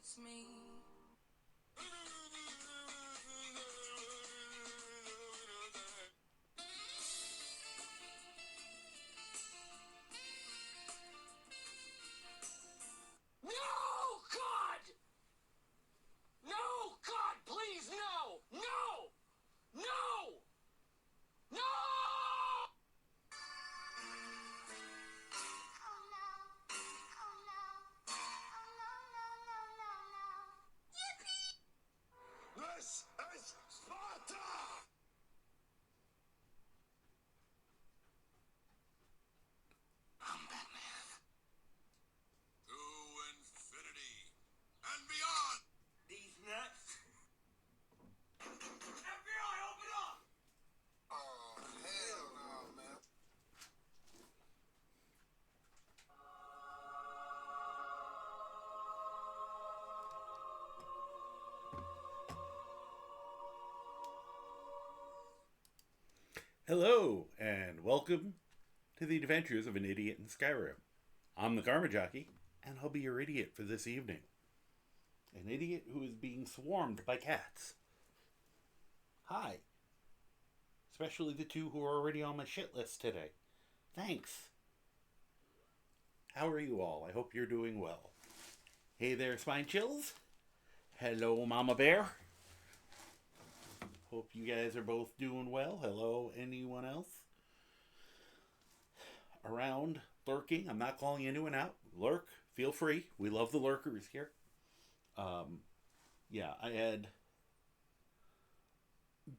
it's me. No, God! No, God, please, no! No! No! No! This is Sparta! I'm Batman. To infinity and beyond! These nuts. FBI, open up! Oh, hell no, man. Hello, and welcome to the adventures of an idiot in Skyrim. I'm the Karma Jockey, and I'll be your idiot for this evening. An idiot who is being swarmed by cats. Hi. Especially the two who are already on my shit list today. Thanks. How are you all? I hope you're doing well. Hey there, Spine Chills. Hello, Mama Bear. Hope you guys are both doing well. Hello, anyone else around lurking? I'm not calling anyone out. Lurk, feel free. We love the lurkers here. Yeah, I had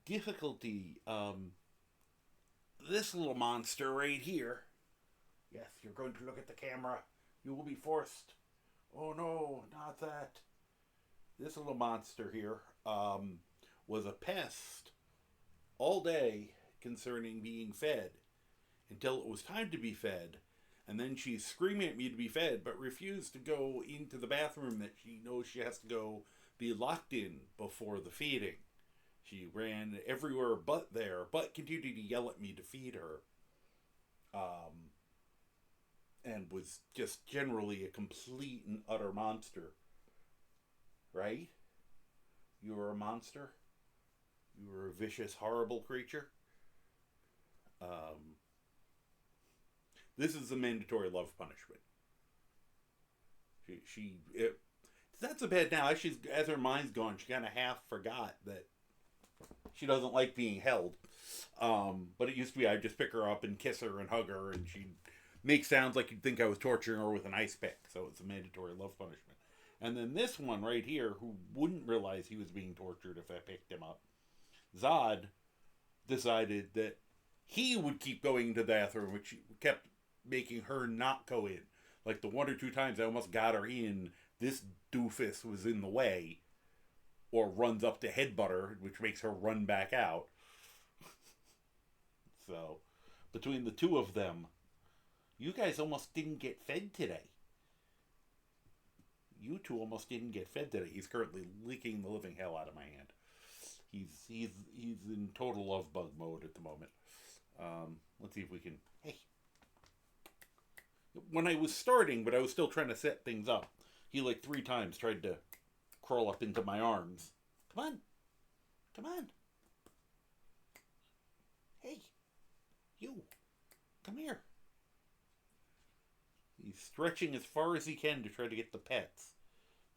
difficulty. This little monster right here. Yes, you're going to look at the camera. You will be forced. Oh no, not that. This little monster here was a pest all day concerning being fed until it was time to be fed. And then she's screaming at me to be fed, but refused to go into the bathroom that she knows she has to go be locked in before the feeding. She ran everywhere but there, but continued to yell at me to feed her. And was just generally a complete and utter monster. Right? You were a monster? You were a vicious, horrible creature? This is a mandatory love punishment. It's not so bad now. She's, as her mind's gone, she kind of half forgot that she doesn't like being held. But it used to be I'd just pick her up and kiss her and hug her, and she'd make sounds like you'd think I was torturing her with an ice pick. So it's a mandatory love punishment. And then this one right here, who wouldn't realize he was being tortured if I picked him up, Zod decided that he would keep going to the bathroom, which kept making her not go in. Like the one or two times I almost got her in, this doofus was in the way, or runs up to headbutt her, which makes her run back out. So, between the two of them, you guys almost didn't get fed today. You two almost didn't get fed today. He's currently licking the living hell out of my hand. He's in total love bug mode at the moment. Let's see if we can. Hey, when I was starting, but I was still trying to set things up, he like 3 times tried to crawl up into my arms. Come on, come on. Hey, you, come here. He's stretching as far as he can to try to get the pets,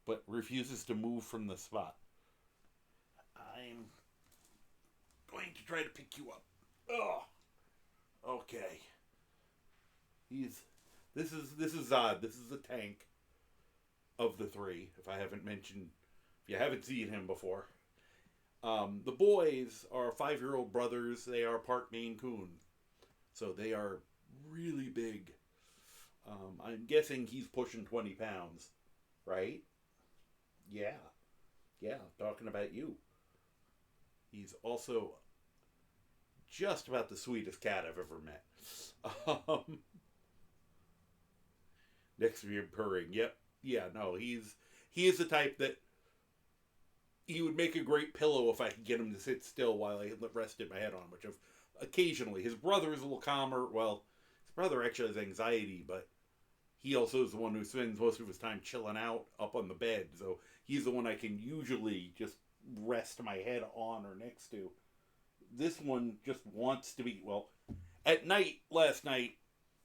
but refuses to move from the spot. I'm going to try to pick you up. Oh, okay. This is Zod. This is the tank of the 3. If you haven't seen him before, the boys are 5-year-old brothers. They are part Maine Coon, so they are really big. I'm guessing he's pushing 20 pounds, right? Yeah, talking about you. He's also just about the sweetest cat I've ever met. Next to me purring. Yep. Yeah, no, he is the type that he would make a great pillow if I could get him to sit still while I rested my head on him, which occasionally. His brother is a little calmer. Well, his brother actually has anxiety, but he also is the one who spends most of his time chilling out up on the bed. So he's the one I can usually just rest my head on or next to. This one just wants to be, well, at night, last night,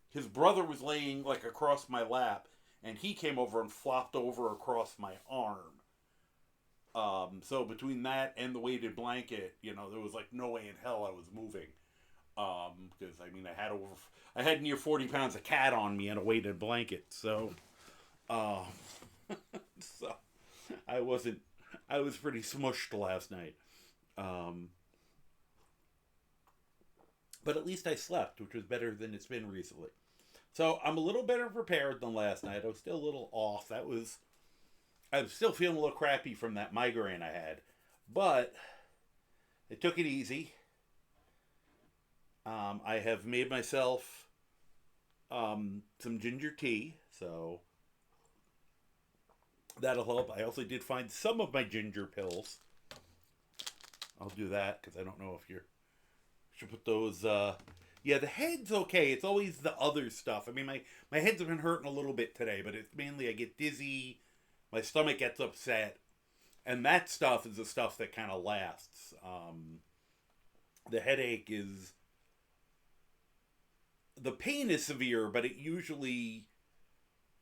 his brother was laying like across my lap, and he came over and flopped over across my arm. So between that and the weighted blanket, you know, there was like no way in hell I was moving. Because I mean, I had near 40 pounds of cat on me and a weighted blanket. So, so I was pretty smushed last night. But at least I slept, which was better than it's been recently. So I'm a little better prepared than last night. I was still a little off. I'm still feeling a little crappy from that migraine I had. But I took it easy. I have made myself some ginger tea, so that'll help. I also did find some of my ginger pills. I'll do that because I don't know if you should put those. Yeah, the head's okay. It's always the other stuff. I mean, my head's been hurting a little bit today, but it's mainly I get dizzy, my stomach gets upset, and that stuff is the stuff that kind of lasts. The headache is... The pain is severe, but it usually...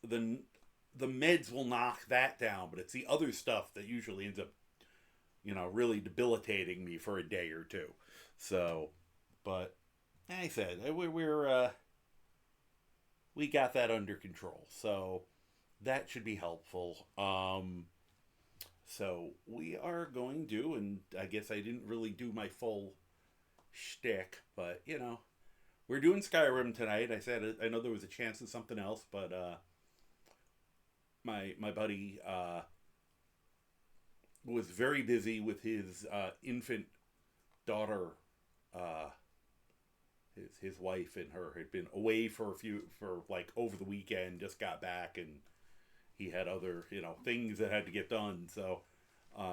The meds will knock that down, but it's the other stuff that usually ends up, you know, really debilitating me for a day or two. So, but... Like I said, we got that under control, so that should be helpful. So we are going to, and I guess I didn't really do my full shtick, but you know, we're doing Skyrim tonight. I said I know there was a chance of something else, but my buddy was very busy with his infant daughter. His wife and her had been away for like over the weekend, just got back, and he had other, you know, things that had to get done. So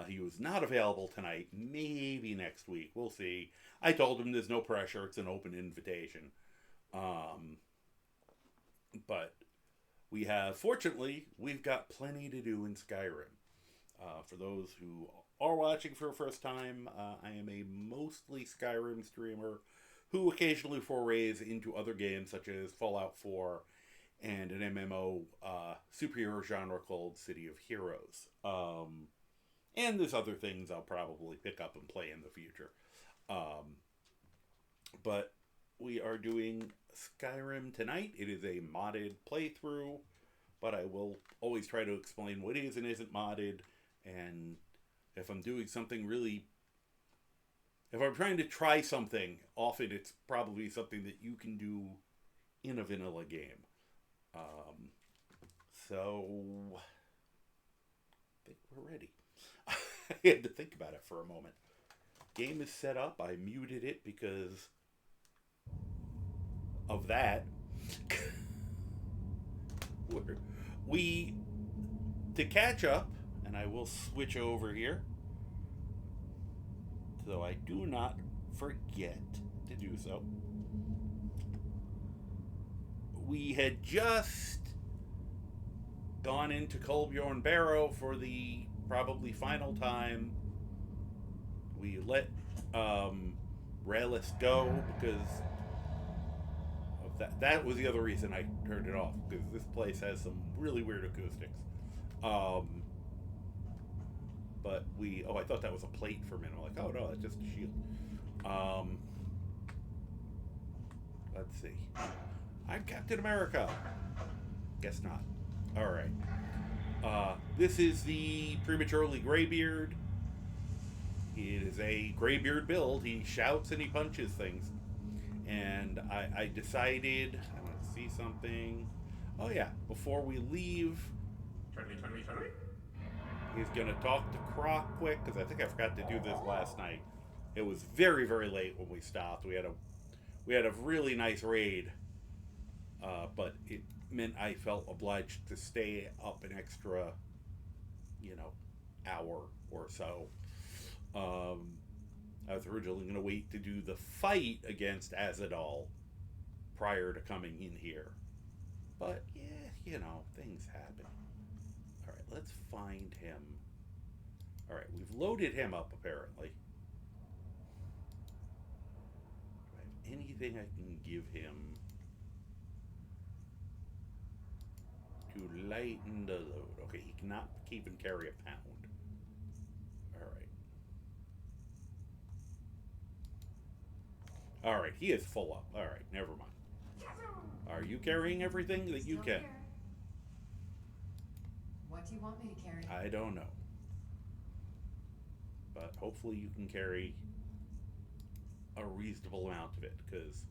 he was not available tonight. Maybe next week. We'll see. I told him there's no pressure. It's an open invitation. But fortunately, we've got plenty to do in Skyrim. For those who are watching for the first time, I am a mostly Skyrim streamer who occasionally forays into other games such as Fallout 4 and an MMO superhero genre called City of Heroes. And there's other things I'll probably pick up and play in the future. But we are doing Skyrim tonight. It is a modded playthrough, but I will always try to explain what is and isn't modded, and if I'm doing something really... If I'm trying to try something, often it's probably something that you can do in a vanilla game. So, I think we're ready. I had to think about it for a moment. Game is set up. I muted it because of that. To catch up, and I will switch over here, so I do not forget to do so. We had just gone into Kolbjorn Barrow for the probably final time. We let Relish go because of that. That was the other reason I turned it off, because this place has some really weird acoustics. But I thought that was a plate for a minute. I'm like, oh no, that's just a shield. Let's see. I'm Captain America. Guess not. Alright. This is the Prematurely Greybeard. It is a Greybeard build. He shouts and he punches things. And I decided, I want to see something. Oh yeah, before we leave, he's going to talk to Croc quick, because I think I forgot to do this last night. It was very, very late when we stopped. We had a really nice raid, but it meant I felt obliged to stay up an extra, hour or so. I was originally going to wait to do the fight against Azadal prior to coming in here. But, yeah, you know, things happen. Alright, let's find him. Alright, we've loaded him up, apparently. Do I have anything I can give him to lighten the load? Okay, he cannot keep and carry a pound. Alright. Alright, he is full up. Alright, never mind. Are you carrying everything that you Still can? here. What do you want me to carry? I don't know. But hopefully you can carry a reasonable amount of it, because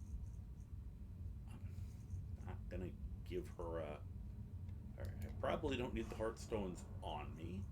I'm not going to give her a... Alright, I probably don't need the Heartstones on me.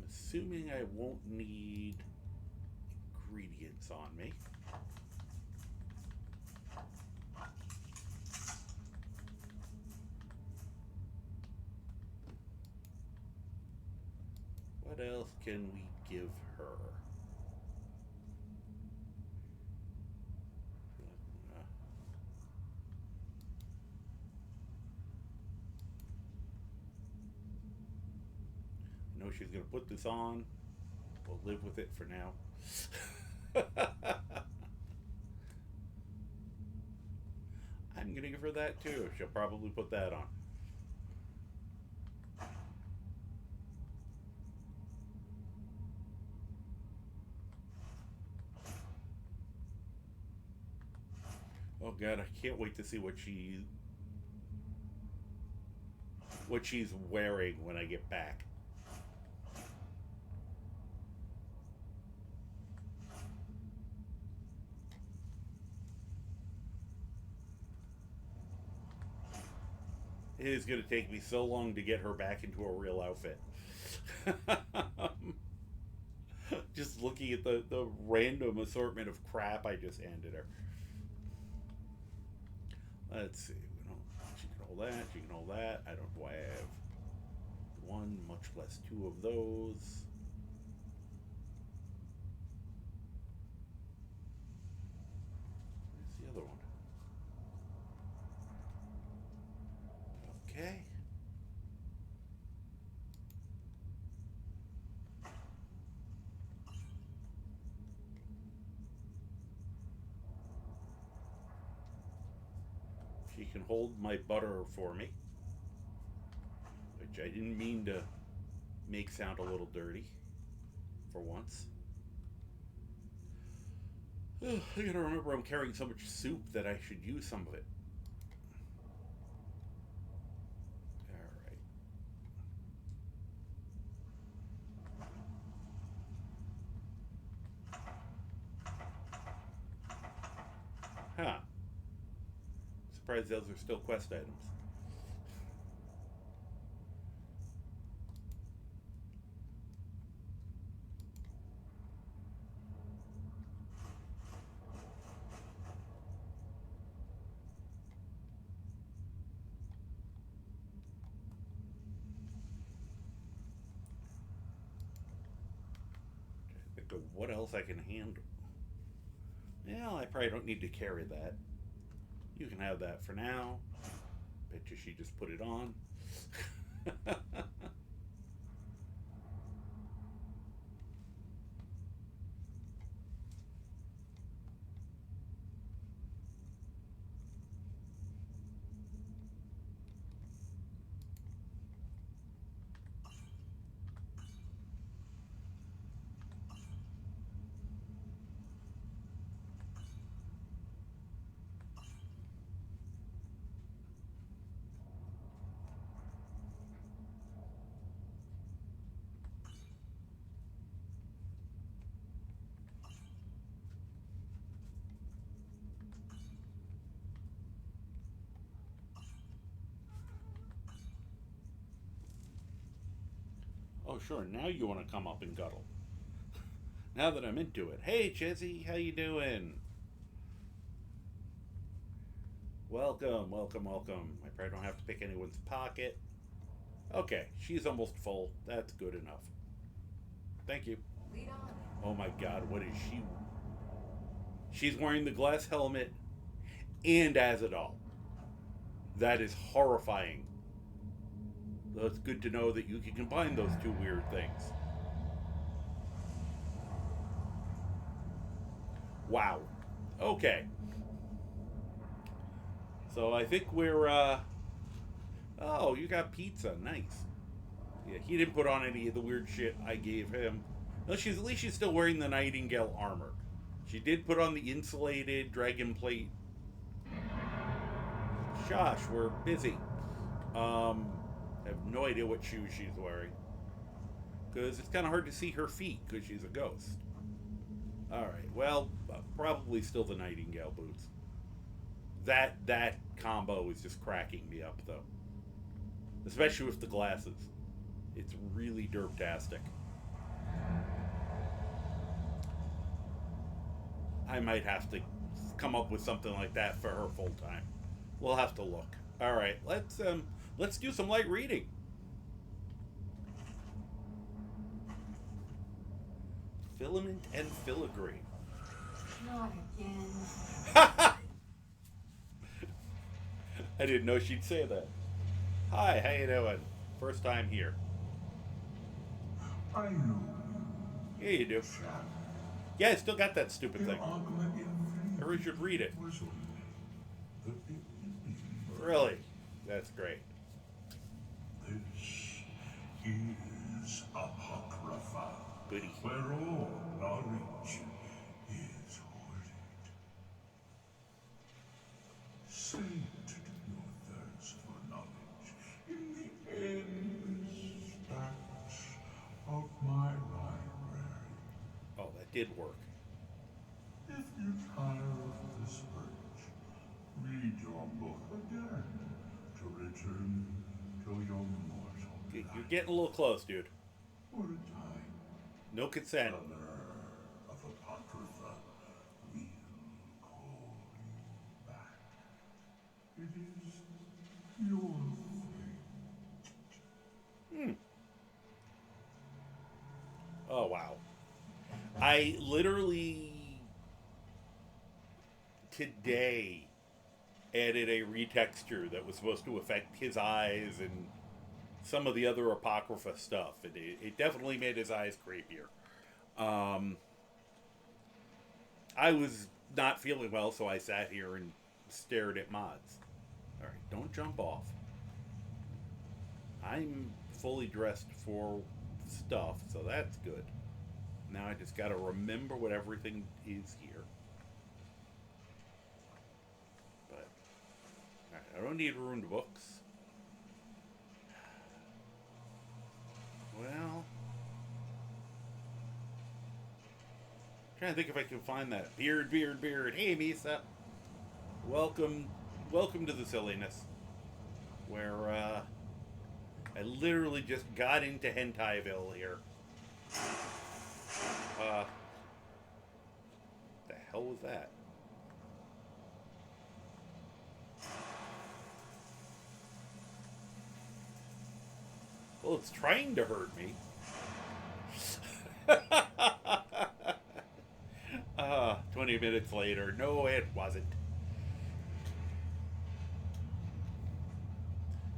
Assuming I won't need ingredients on me. What else can we give her? I know she's going to put this on. We'll live with it for now. I'm going to give her that too. She'll probably put that on. Oh God, I can't wait to see what she's wearing when I get back. It is going to take me so long to get her back into a real outfit. Just looking at the random assortment of crap I just handed her. Let's see. She can hold that. She can hold that. I don't know why I have one, much less two of those. Where's the other one? Okay. She can hold my butter for me, which I didn't mean to make sound a little dirty for once. I gotta remember I'm carrying so much soup that I should use some of it. Huh. Surprised those are still quest items. Think of what else I can handle. Well, I probably don't need to carry that. You can have that for now. Bet you she just put it on. Oh, sure. Now you want to come up and cuddle. Now that I'm into it. Hey, Chezzy, how you doing? Welcome, welcome, welcome. I probably don't have to pick anyone's pocket. Okay, she's almost full. That's good enough. Thank you. Lead on. Oh my god, what is she? She's wearing the glass helmet and as a doll. That is horrifying. So it's good to know that you can combine those two weird things. Wow. Okay. So I think we're, oh, you got pizza. Nice. Yeah, he didn't put on any of the weird shit I gave him. No, at least she's still wearing the Nightingale armor. She did put on the insulated dragon plate. Shush, we're busy. I have no idea what shoes she's wearing. Because it's kind of hard to see her feet because she's a ghost. Alright, well, probably still the Nightingale boots. That combo is just cracking me up, though. Especially with the glasses. It's really derptastic. I might have to come up with something like that for her full time. We'll have to look. Alright, let's do some light reading. Filament and filigree. Not again. I didn't know she'd say that. Hi, how you doing? First time here. I know. Yeah, you do. Yeah, I still got that stupid thing. Or we should read it. Really? That's great. This is Apocrypha, Goody. where all knowledge is hoarded. Saint your thirst for knowledge in the endless stacks of my library. Oh, that did work. If you tire of this urge, read your book again to return to your mortal You're life. getting a little close, dude. For a time, No consent. color of Apocrypha will call you back. It is your fate. Oh, wow. I literally today added a retexture that was supposed to affect his eyes and some of the other Apocrypha stuff. And it definitely made his eyes creepier. I was not feeling well, so I sat here and stared at mods. Alright, don't jump off. I'm fully dressed for stuff, so that's good. Now I just gotta remember what everything is here. But, alright, I don't need ruined books. Well, trying to think if I can find that. Beard. Hey, Misa. Welcome to the silliness. Where, I literally just got into Hentaiville here. The hell was that? Well, it's trying to hurt me. 20 minutes later. No, it wasn't.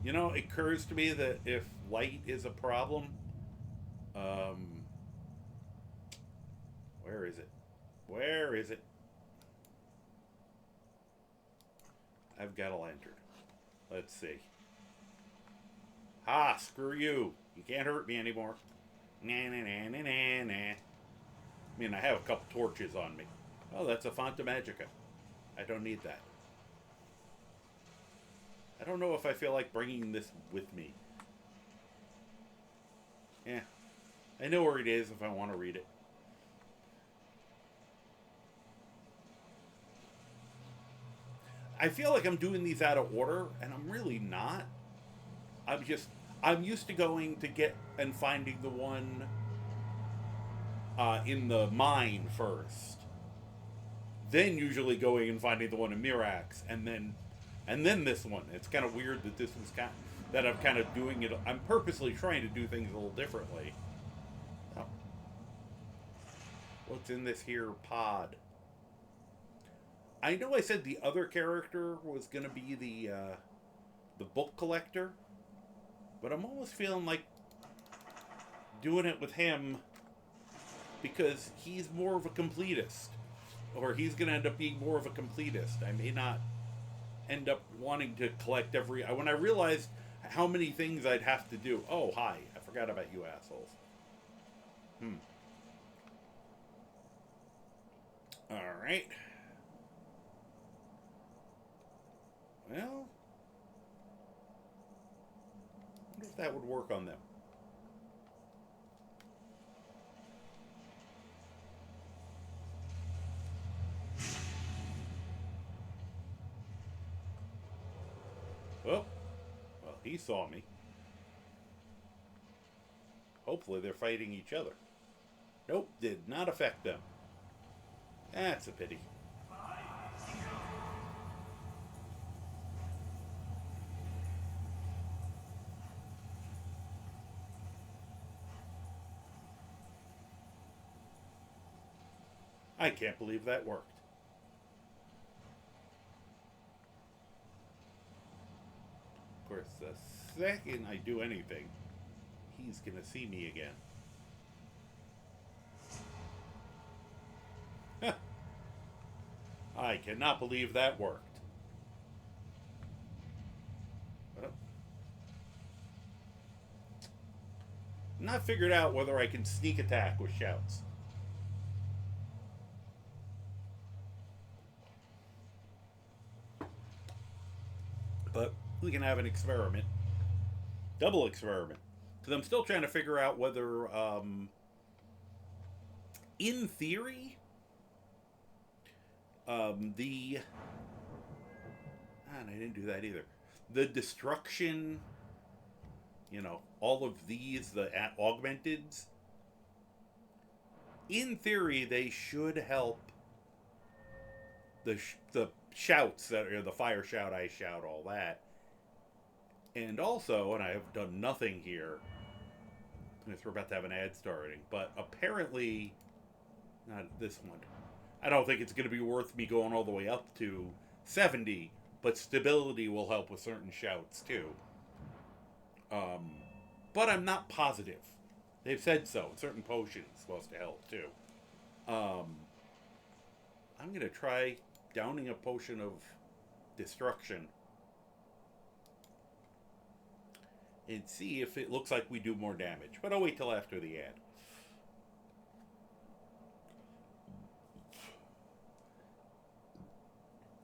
You know, it occurs to me that if light is a problem, where is it? Where is it? I've got a lantern. Let's see. Ah, screw you. You can't hurt me anymore. Nah. I mean, I have a couple torches on me. Oh, that's a Fanta Magica. I don't need that. I don't know if I feel like bringing this with me. Yeah. I know where it is if I want to read it. I feel like I'm doing these out of order, and I'm really not. I'm used to going to get and finding the one in the mine first, then usually going and finding the one in Mirax, and then this one. It's kind of weird that this was that I'm kind of doing it. I'm purposely trying to do things a little differently. Oh. What's in this here pod? I know I said the other character was going to be the book collector, but I'm almost feeling like doing it with him because he's more of a completist, or he's going to end up being more of a completist. I may not end up wanting to collect every... When I realized how many things I'd have to do... Oh, hi. I forgot about you assholes. Alright. Well... I wonder if that would work on them. Oh, well, he saw me. Hopefully they're fighting each other. Nope, did not affect them. That's a pity. I can't believe that worked. Of course, the second I do anything, he's gonna see me again. I cannot believe that worked. Well, not figured out whether I can sneak attack with shouts. But we can have an experiment. Double experiment. Because I'm still trying to figure out whether, in theory, and I didn't do that either. The destruction, all of these, the augmenteds, in theory, they should help the shouts that are the fire shout, ice shout, all that. And also, and I have done nothing here, because we're about to have an ad starting, but apparently, not this one. I don't think it's going to be worth me going all the way up to 70, but stability will help with certain shouts too. But I'm not positive. They've said so. Certain potions supposed to help too. I'm going to try downing a potion of destruction and see if it looks like we do more damage. But I'll wait till after the ad.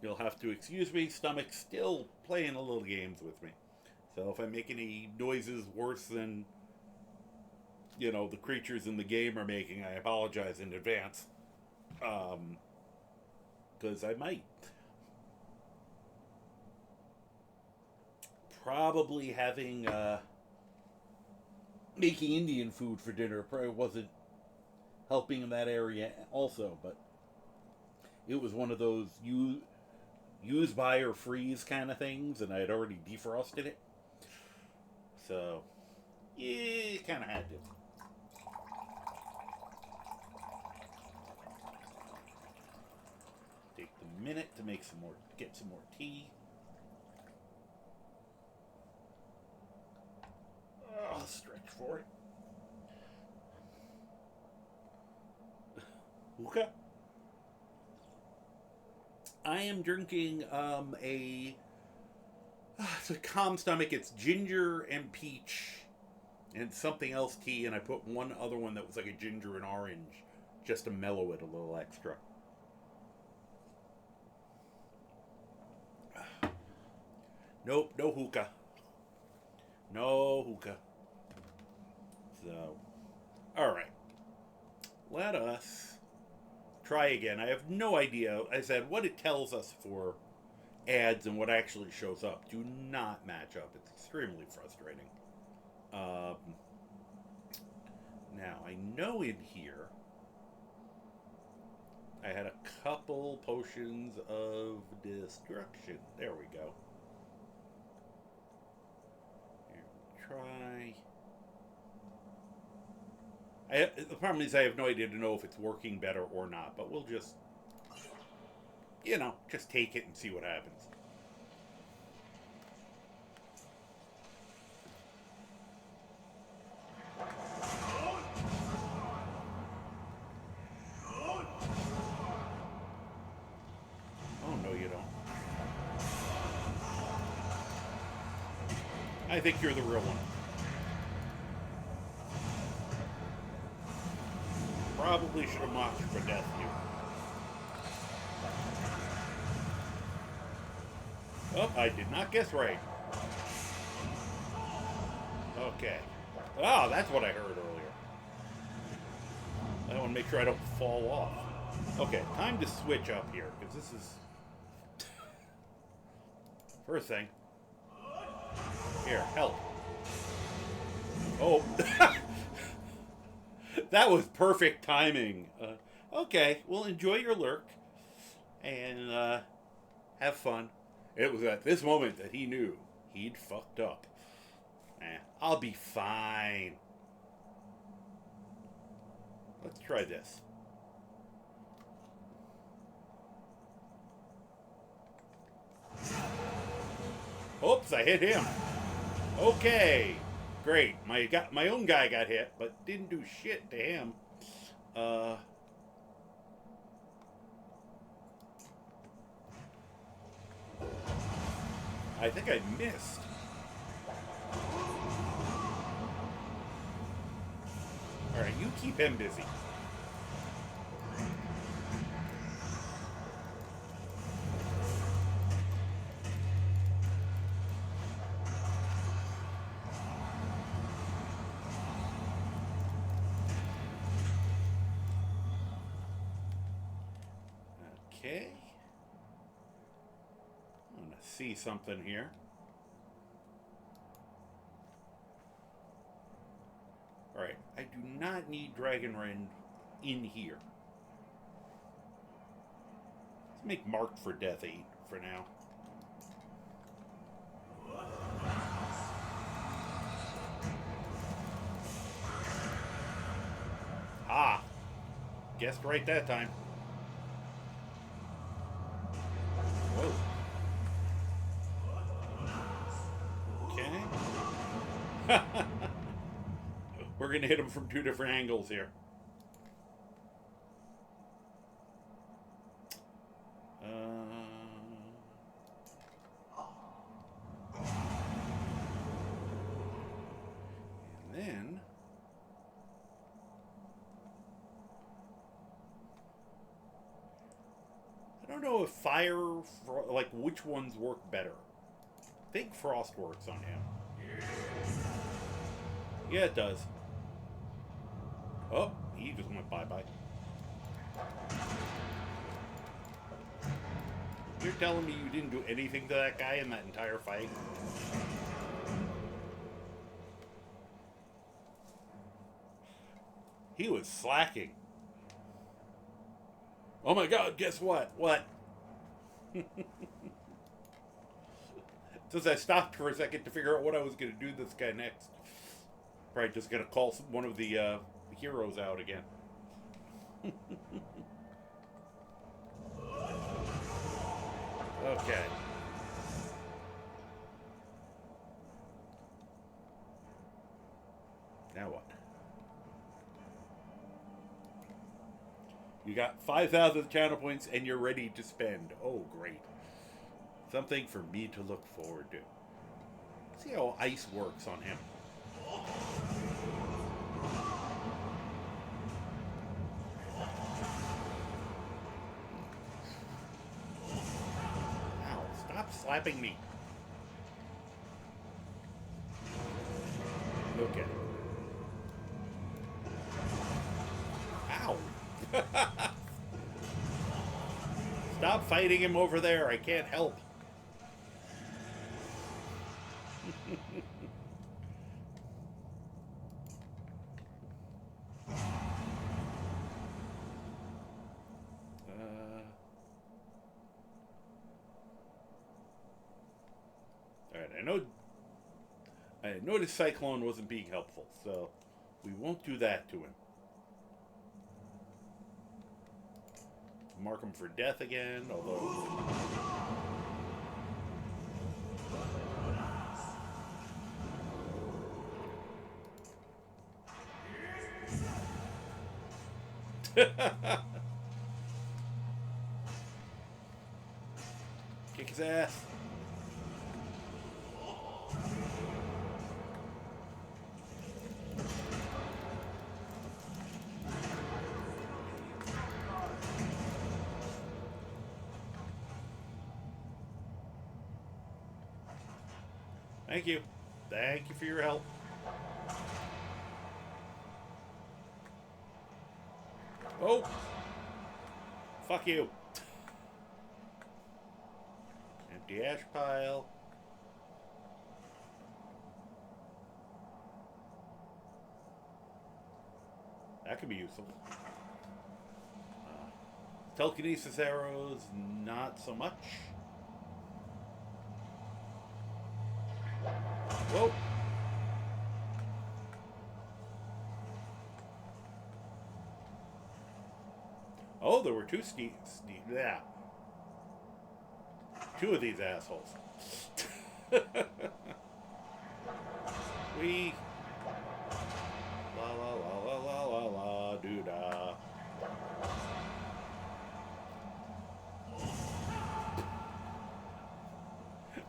You'll have to excuse me, stomach's still playing a little games with me. So if I make any noises worse than, the creatures in the game are making, I apologize in advance. Because I might. Probably having, making Indian food for dinner probably wasn't helping in that area also, but it was one of those use, buy, or freeze kind of things, and I had already defrosted it. So, yeah, kind of had to. Take the minute to get some more tea. I'll stretch for it. Okay. I am drinking it's a calm stomach. It's ginger and peach and something else tea, and I put one other one that was like a ginger and orange just to mellow it a little extra. Nope, no hookah. No hookah. So, alright. Let us try again. I have no idea, I said, what it tells us for ads and what actually shows up do not match up. It's extremely frustrating. Now, I know in here I had a couple potions of destruction. There we go. Here, try. The problem is I have no idea to know if it's working better or not, but we'll just, just take it and see what happens. Oh, no, you don't. I think you're the real one. Probably should have marched for death here. Oh, I did not guess right. Okay. Oh, that's what I heard earlier. I want to make sure I don't fall off. Okay, time to switch up here, because this is... First thing. Here, help. Oh. That was perfect timing. Okay, well, enjoy your lurk. And have fun. It was at this moment that he knew he'd fucked up. I'll be fine. Let's try this. Oops, I hit him. Okay, great. My own guy got hit, but didn't do shit to him. I think I missed. Alright, you keep him busy. Okay. I'm gonna see something here. Alright, I do not need Dragon Rend in here. Let's make Marked for Death 8 for now. Ah! Guessed right that time. Whoa. Okay. We're going to hit him from two different angles here. And then... I don't know if fire, like which ones work better. I think frost works on him. Yeah, it does. Oh, he just went bye-bye. You're telling me you didn't do anything to that guy in that entire fight? He was slacking. Oh my god, guess what? What? Since I stopped for a second to figure out what I was going to do to this guy next. Probably just going to call one of the heroes out again. Okay. Now what? You got 5,000 channel points and you're ready to spend. Oh, great. Something for me to look forward to. See how ice works on him. Ow, stop slapping me. Okay. Ow. Stop fighting him over there. I can't help. I noticed Cyclone wasn't being helpful, so we won't do that to him. Mark him for death again, although... Kick his ass. Thank you. Thank you for your help. Oh! Fuck you. Empty ash pile. That could be useful. Telekinesis arrows, not so much. Whoa! Oh, there were two yeah. Two of these assholes. We la la la la la la la doo da.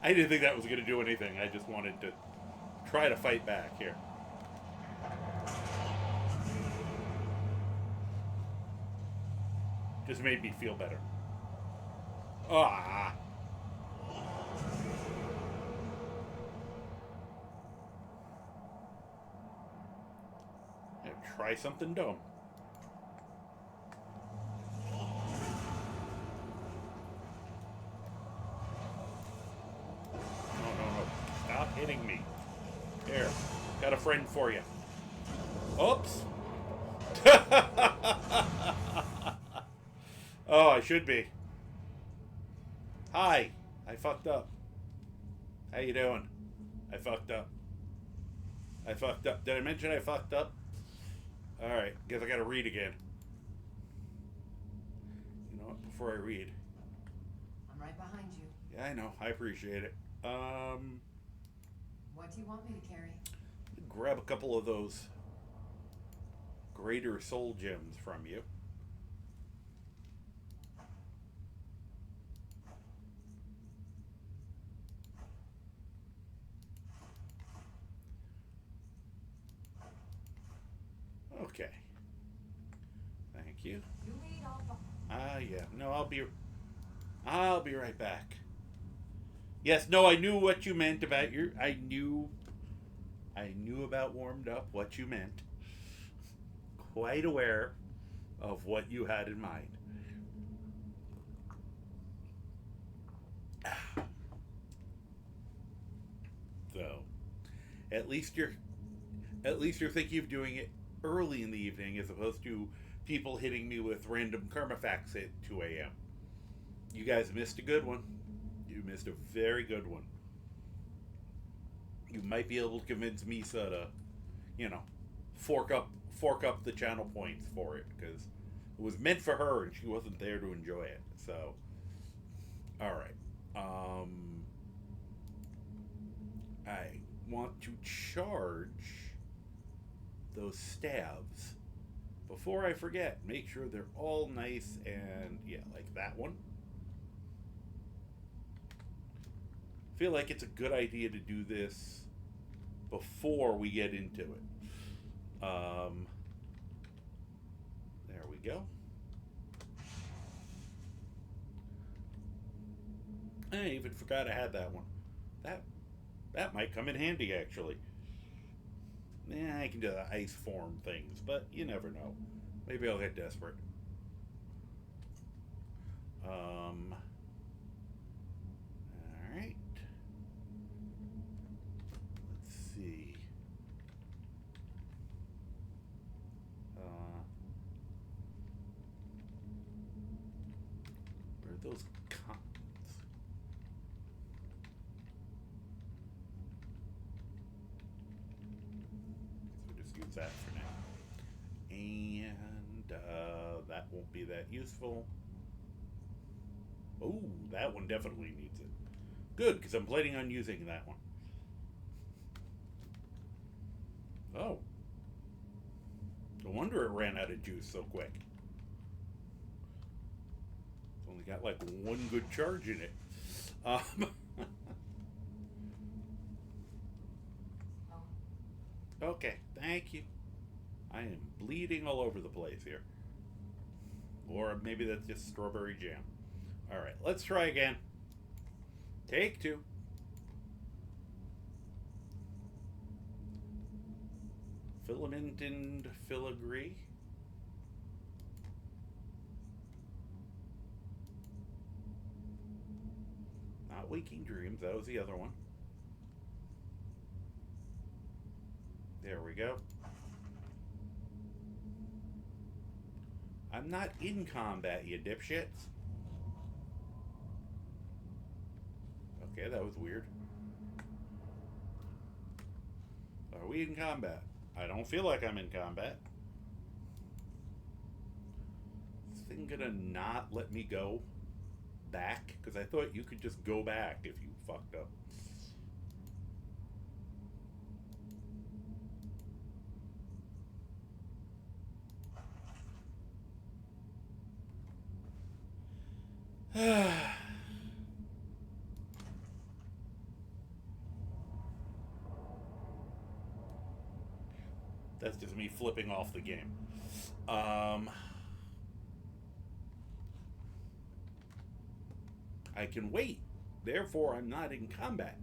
I didn't think that was going to do anything. I just wanted to try to fight back here. Just made me feel better. Ah. Try something dumb. No. Stop hitting me. There. Got a friend for you. Oops. Oh, I should be. Hi. I fucked up. How you doing? I fucked up. Did I mention I fucked up? Alright, guess I gotta read again. You know what, before I read. I'm right behind you. Yeah, I know, I appreciate it. What do you want me to carry? Grab a couple of those greater soul gems from you. Okay. Thank you. You lead, I'll follow. Yeah. No, I'll be right back. Yes, no, I knew what you meant about I knew about warmed up, what you meant. Quite aware of what you had in mind. So, at least you're thinking of doing it early in the evening as opposed to people hitting me with random karma facts at 2 a.m. You guys missed a good one. You missed a very good one. You might be able to convince Misa to, fork up the channel points for it, because it was meant for her and she wasn't there to enjoy it. So, all right. I want to charge those stabs. Before I forget, make sure they're all nice and, yeah, like that one. Feel like it's a good idea to do this before we get into it. There we go. I even forgot I had that one. That might come in handy, actually. Yeah, I can do the ice form things, but you never know. Maybe I'll get desperate. Alright. Let's see. Where are those cons? that for now. And that won't be that useful. Oh, that one definitely needs it. Good, because I'm planning on using that one. Oh. No wonder it ran out of juice so quick. It's only got like one good charge in it. Okay, thank you. I am bleeding all over the place here. Or maybe that's just strawberry jam. Alright, let's try again. Take 2. Filament and filigree. Not Waking Dreams, that was the other one. There we go. I'm not in combat, you dipshits. Okay, that was weird. Are we in combat? I don't feel like I'm in combat. Is this thing gonna not let me go back? Because I thought you could just go back if you fucked up. That's just me flipping off the game. I can wait. Therefore, I'm not in combat.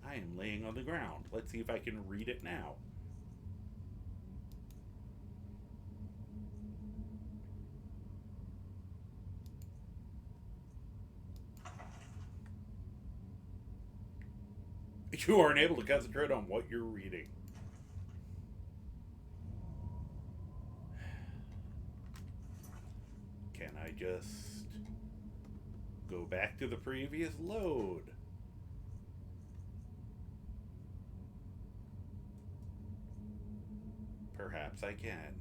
I am laying on the ground. Let's see if I can read it now. You aren't able to concentrate on what you're reading. Can I just go back to the previous load? Perhaps I can.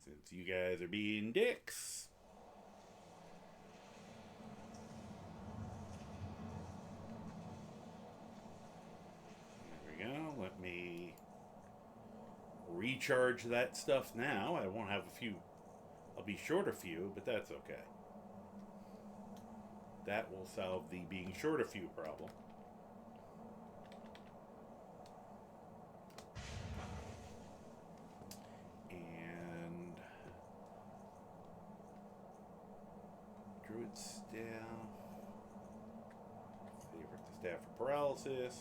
Since you guys are being dicks. There we go. Let me recharge that stuff now. I won't have a few. I'll be short a few, but that's okay. That will solve the being short a few problem. And Druid Staff. Favorite the Staff for Paralysis.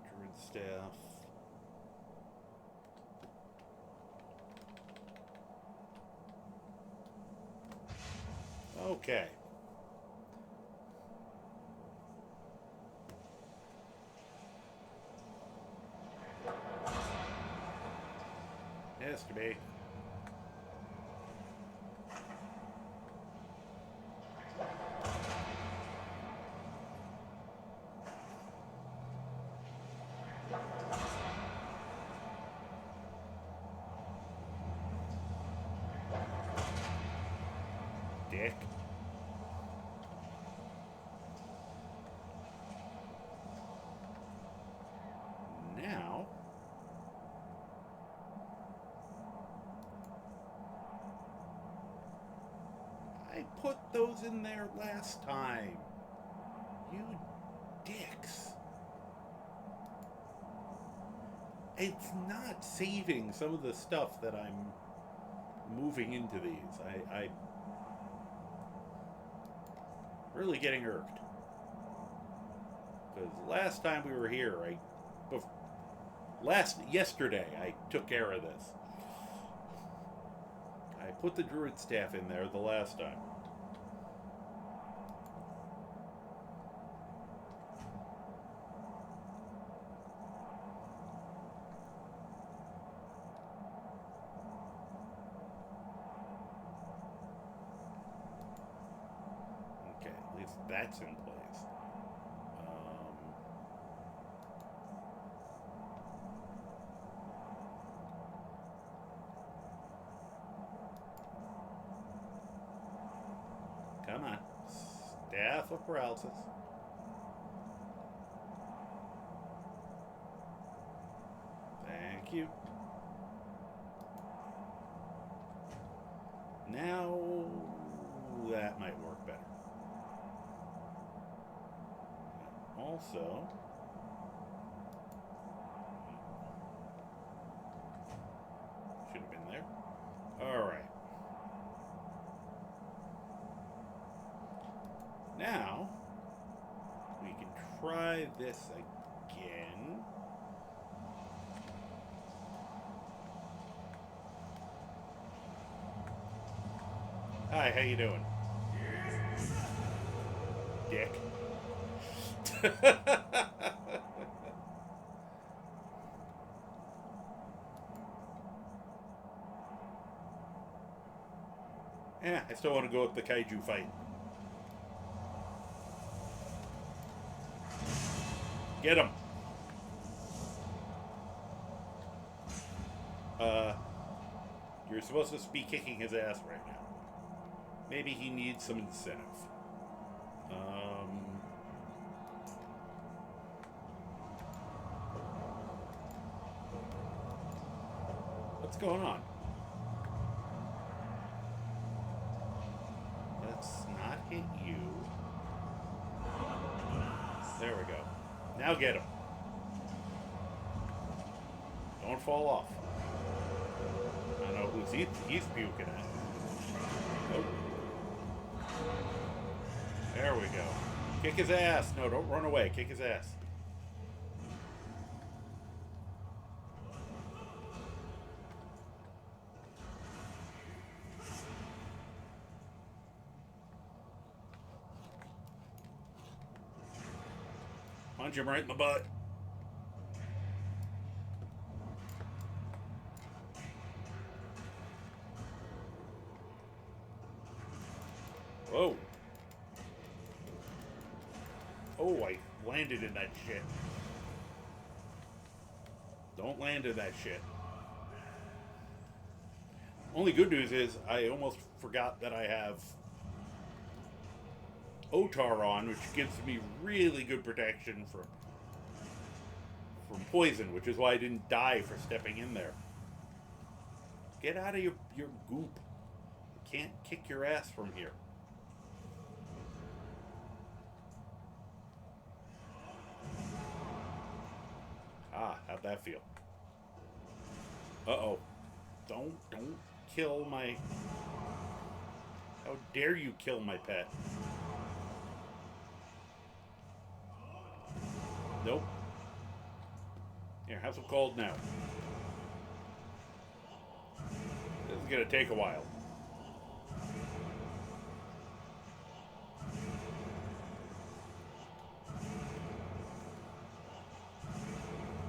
Druid Staff. Okay. Has to be. Dick. Now, I put those in there last time. You dicks. It's not saving some of the stuff that I'm moving into these. I really getting irked. Because last time we were here, yesterday, I took care of this. I put the Druid Staff in there the last time. that's in place. Come on. Staff of paralysis. Thank you. Now that might work better. Also, should have been there. All right. Now we can try this again. Hi, how you doing? Dick. Yeah, I still want to go with the kaiju fight. Get him. You're supposed to be kicking his ass right now. Maybe he needs some incentive. What's going on? Let's not hit you. There we go. Now get him. Don't fall off. I don't know who's he's puking at. Nope. There we go. Kick his ass. No, don't run away. Kick his ass. Punch him right in the butt. Whoa. Oh, I landed in that shit. Don't land in that shit. Only good news is I almost forgot that I have Otar on, which gives me really good protection from poison, which is why I didn't die for stepping in there. Get out of your goop. You can't kick your ass from here. Ah, how'd that feel? Uh-oh. Don't kill my... How dare you kill my pet? Nope. Here, have some cold now. This is gonna take a while.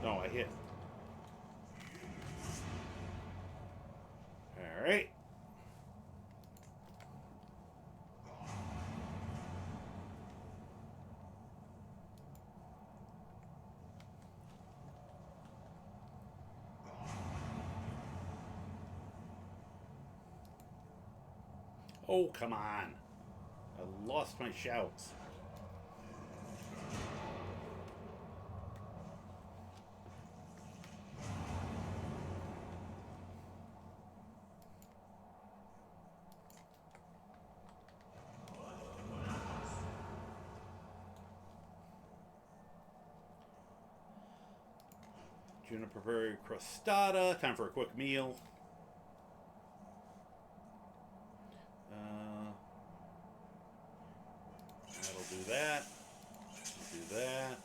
No, I hit. Alright. Oh, come on. I lost my shouts. Juniper crostata. Time for a quick meal. That'll do that. Do that.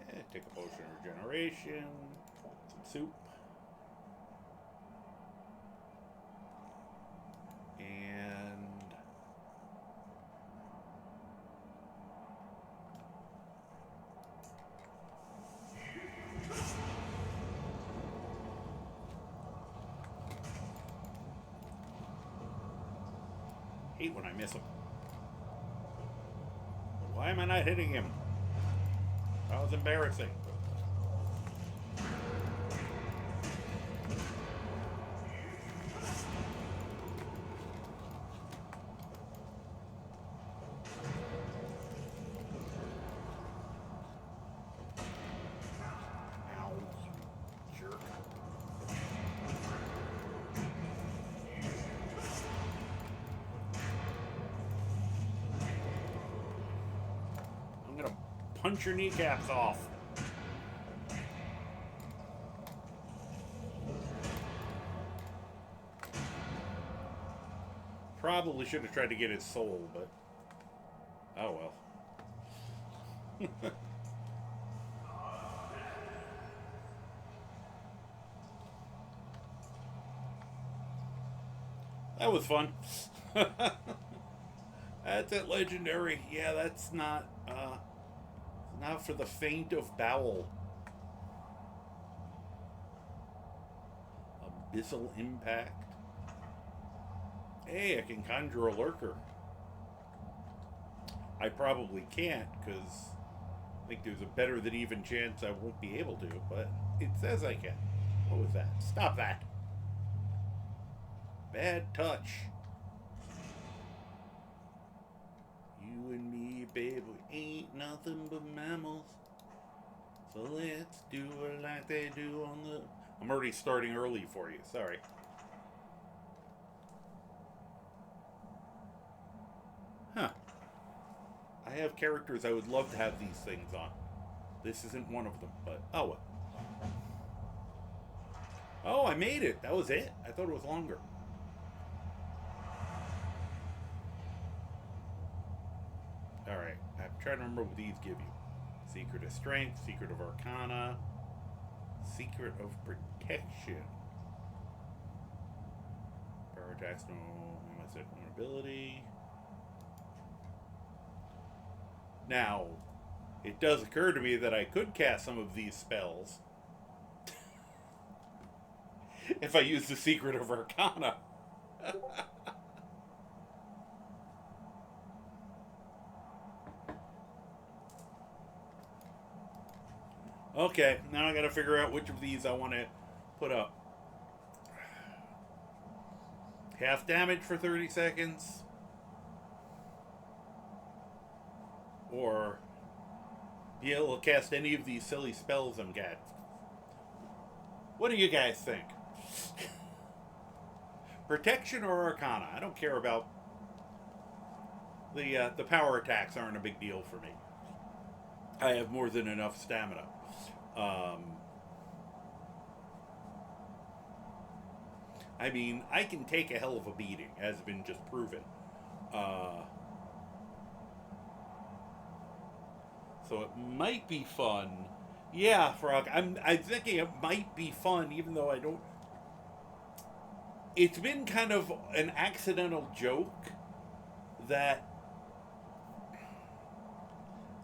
Yeah, take a potion of regeneration. Some soup. And hate when I miss him. Why am I not hitting him? That was embarrassing. Ow, you jerk. I'm gonna punch your kneecaps off. Probably should have tried to get his soul, but oh well. That was fun. That's it, legendary. Yeah, that's not for the faint of bowel. Abyssal impact. Hey, I can conjure a lurker. I probably can't, because I think there's a better than even chance I won't be able to, but it says I can. What was that? Stop that. Bad touch. You and me, baby, ain't nothing but mammals. So let's do it like they do on the... I'm already starting early for you, sorry. Huh. I have characters I would love to have these things on. This isn't one of them, but oh well. Oh, I made it. That was it. I thought it was longer. Alright, I'm trying to remember what these give you. Secret of Strength, Secret of Arcana, Secret of Protection. Power attacks, no, I said vulnerability. Now, it does occur to me that I could cast some of these spells if I use the Secret of Arcana. Okay, now I gotta figure out which of these I want to put up. Half damage for 30 seconds. Or be able to cast any of these silly spells I'm got. What do you guys think? Protection or Arcana? I don't care about the power attacks. Aren't a big deal for me. I have more than enough stamina. I mean, I can take a hell of a beating, as been just proven. So it might be fun. Yeah, Frog. I'm thinking it might be fun, even though I don't. It's been kind of an accidental joke that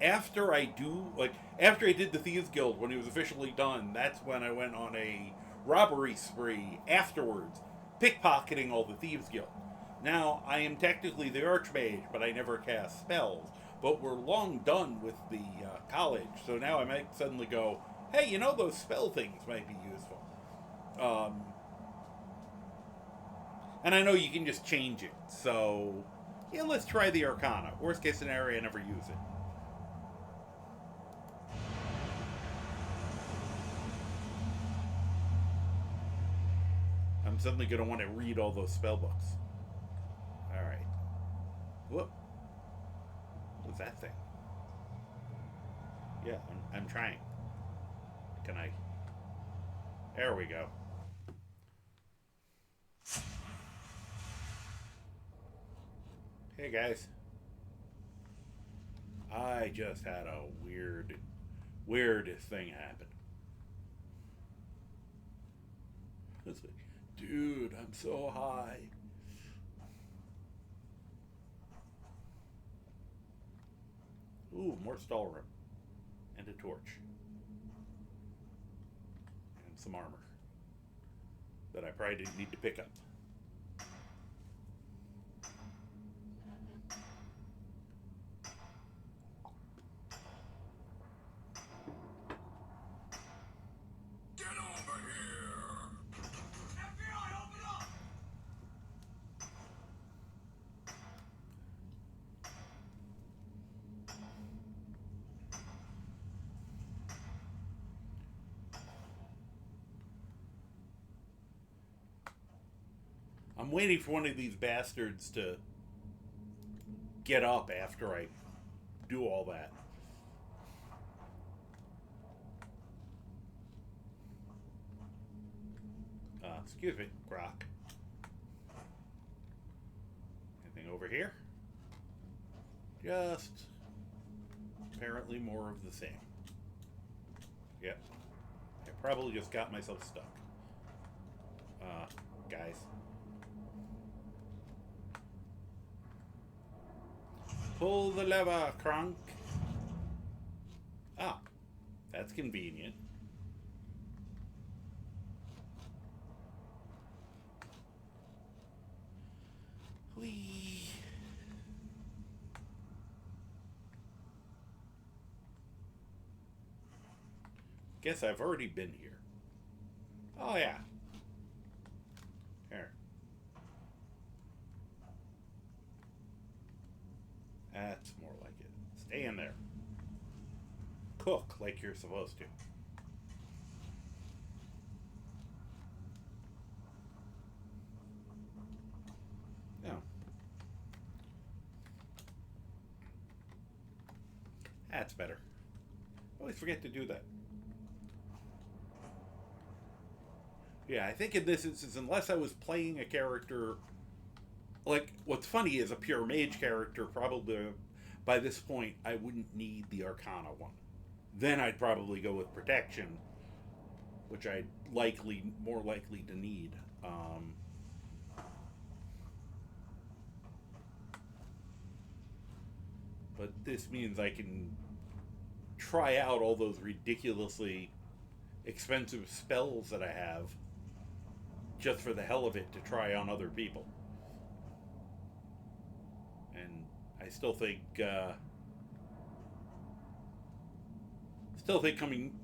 after I did the Thieves Guild, when it was officially done, that's when I went on a robbery spree afterwards, pickpocketing all the Thieves Guild. Now, I am technically the Archmage, but I never cast spells. But we're long done with the college, so now I might suddenly go, hey, you know, those spell things might be useful. And I know you can just change it, so yeah, let's try the Arcana. Worst case scenario, I never use it. I'm suddenly going to want to read all those spell books. Alright. Whoop. What's that thing? Yeah, I'm trying. Can I? There we go. Hey guys. I just had a weird thing happen. It's like, dude, I'm so high. Ooh, more stall room. And a torch. And some armor. That I probably didn't need to pick up. I'm waiting for one of these bastards to get up after I do all that. Excuse me, Grok. Anything over here? Just apparently more of the same. Yep. I probably just got myself stuck. Guys. Pull the lever, Kronk. Ah, that's convenient. Whee. Guess I've already been here. Oh, yeah. Here. That's more like it. Stay in there. Cook like you're supposed to. No. That's better. I always forget to do that. Yeah, I think in this instance, unless I was playing a character, like, what's funny is a pure mage character, probably by this point, I wouldn't need the Arcana one. Then I'd probably go with Protection, which I'd more likely to need. But this means I can try out all those ridiculously expensive spells that I have just for the hell of it to try on other people. And I still think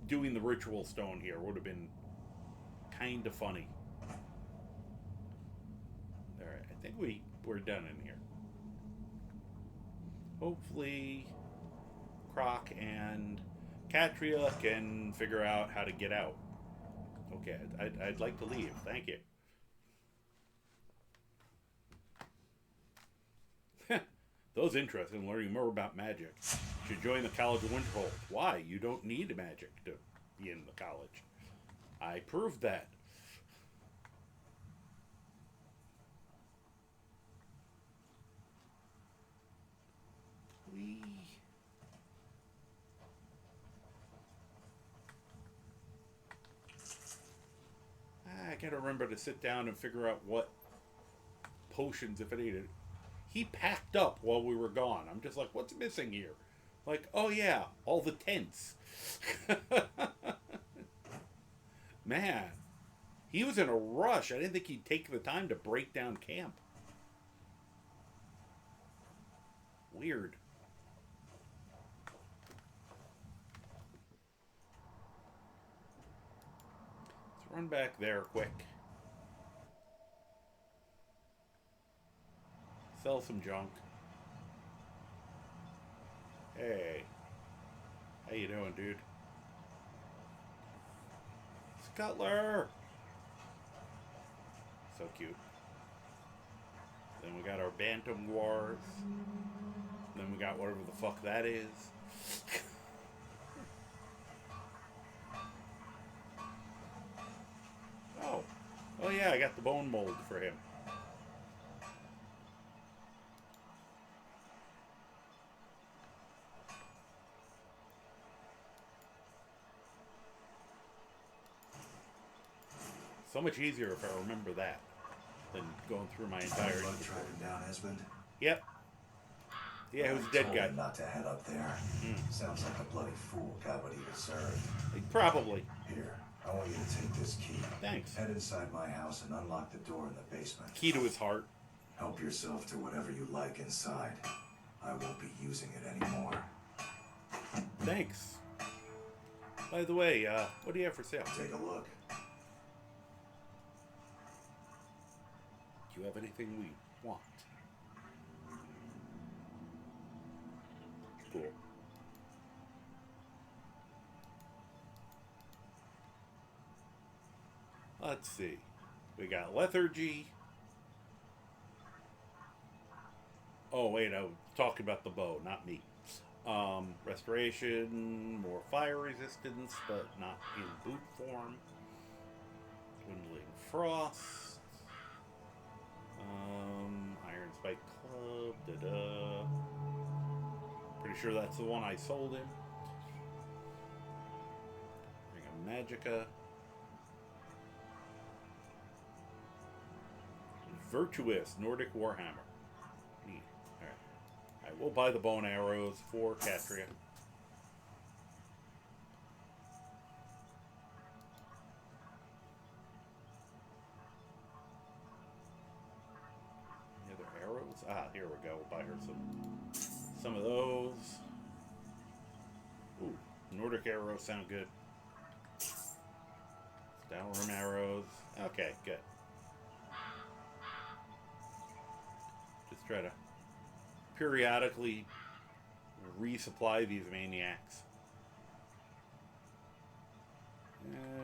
doing the ritual stone here would have been kind of funny. Alright, I think we're done in here. Hopefully Croc and Katria can figure out how to get out. Okay, I'd like to leave. Thank you. Those interested in learning more about magic should join the College of Winterhold. Why? You don't need magic to be in the college. I proved that. I gotta remember to sit down and figure out what potions, if any. He packed up while we were gone. I'm just like, what's missing here? Like, oh yeah, all the tents. Man, he was in a rush. I didn't think he'd take the time to break down camp. Weird. Let's run back there quick. Sell some junk. Hey. How you doing, dude? Scuttler! So cute. Then we got our Bantam Wars. Then we got whatever the fuck that is. Oh. Oh yeah, I got the bone mold for him. So much easier if I remember that than going through my entire... Bug track him down, husband? Yep. Yeah, it was a dead Told guy. him not to head up there. Sounds like a bloody fool got what he deserved. Probably. Here, I want you to take this key. Thanks. Head inside my house and unlock the door in the basement. Key to his heart. Help yourself to whatever you like inside. I won't be using it anymore. Thanks. By the way, what do you have for sale? Take a look. Do you have anything we want? Cool. Let's see. We got lethargy. Oh, wait, I was talking about the bow, not me. Restoration, more fire resistance, but not in boot form. Dwindling frost. Iron spike club. Da-da. Pretty sure that's the one I sold him. Ring of Magicka. Virtuous Nordic Warhammer. Neat. Alright. I will buy the bow and arrows for Catria. Any other arrows? Ah, here we go. We'll buy her some of those. Ooh, Nordic arrows sound good. Stalrim arrows. Okay, good. Just try to periodically resupply these maniacs.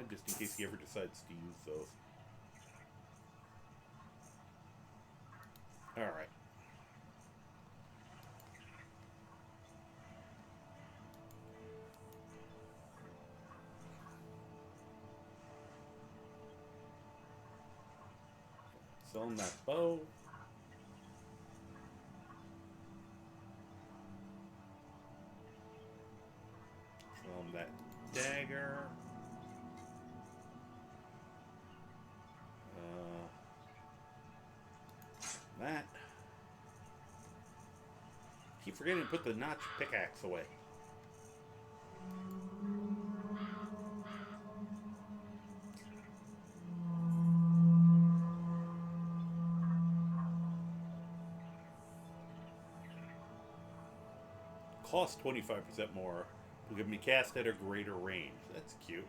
Just in case he ever decides to use those. Alright. Selling that bow. Selling that dagger. That. Keep forgetting to put the notch pickaxe away. Cost 25% more. Will give me cast at a greater range. That's cute.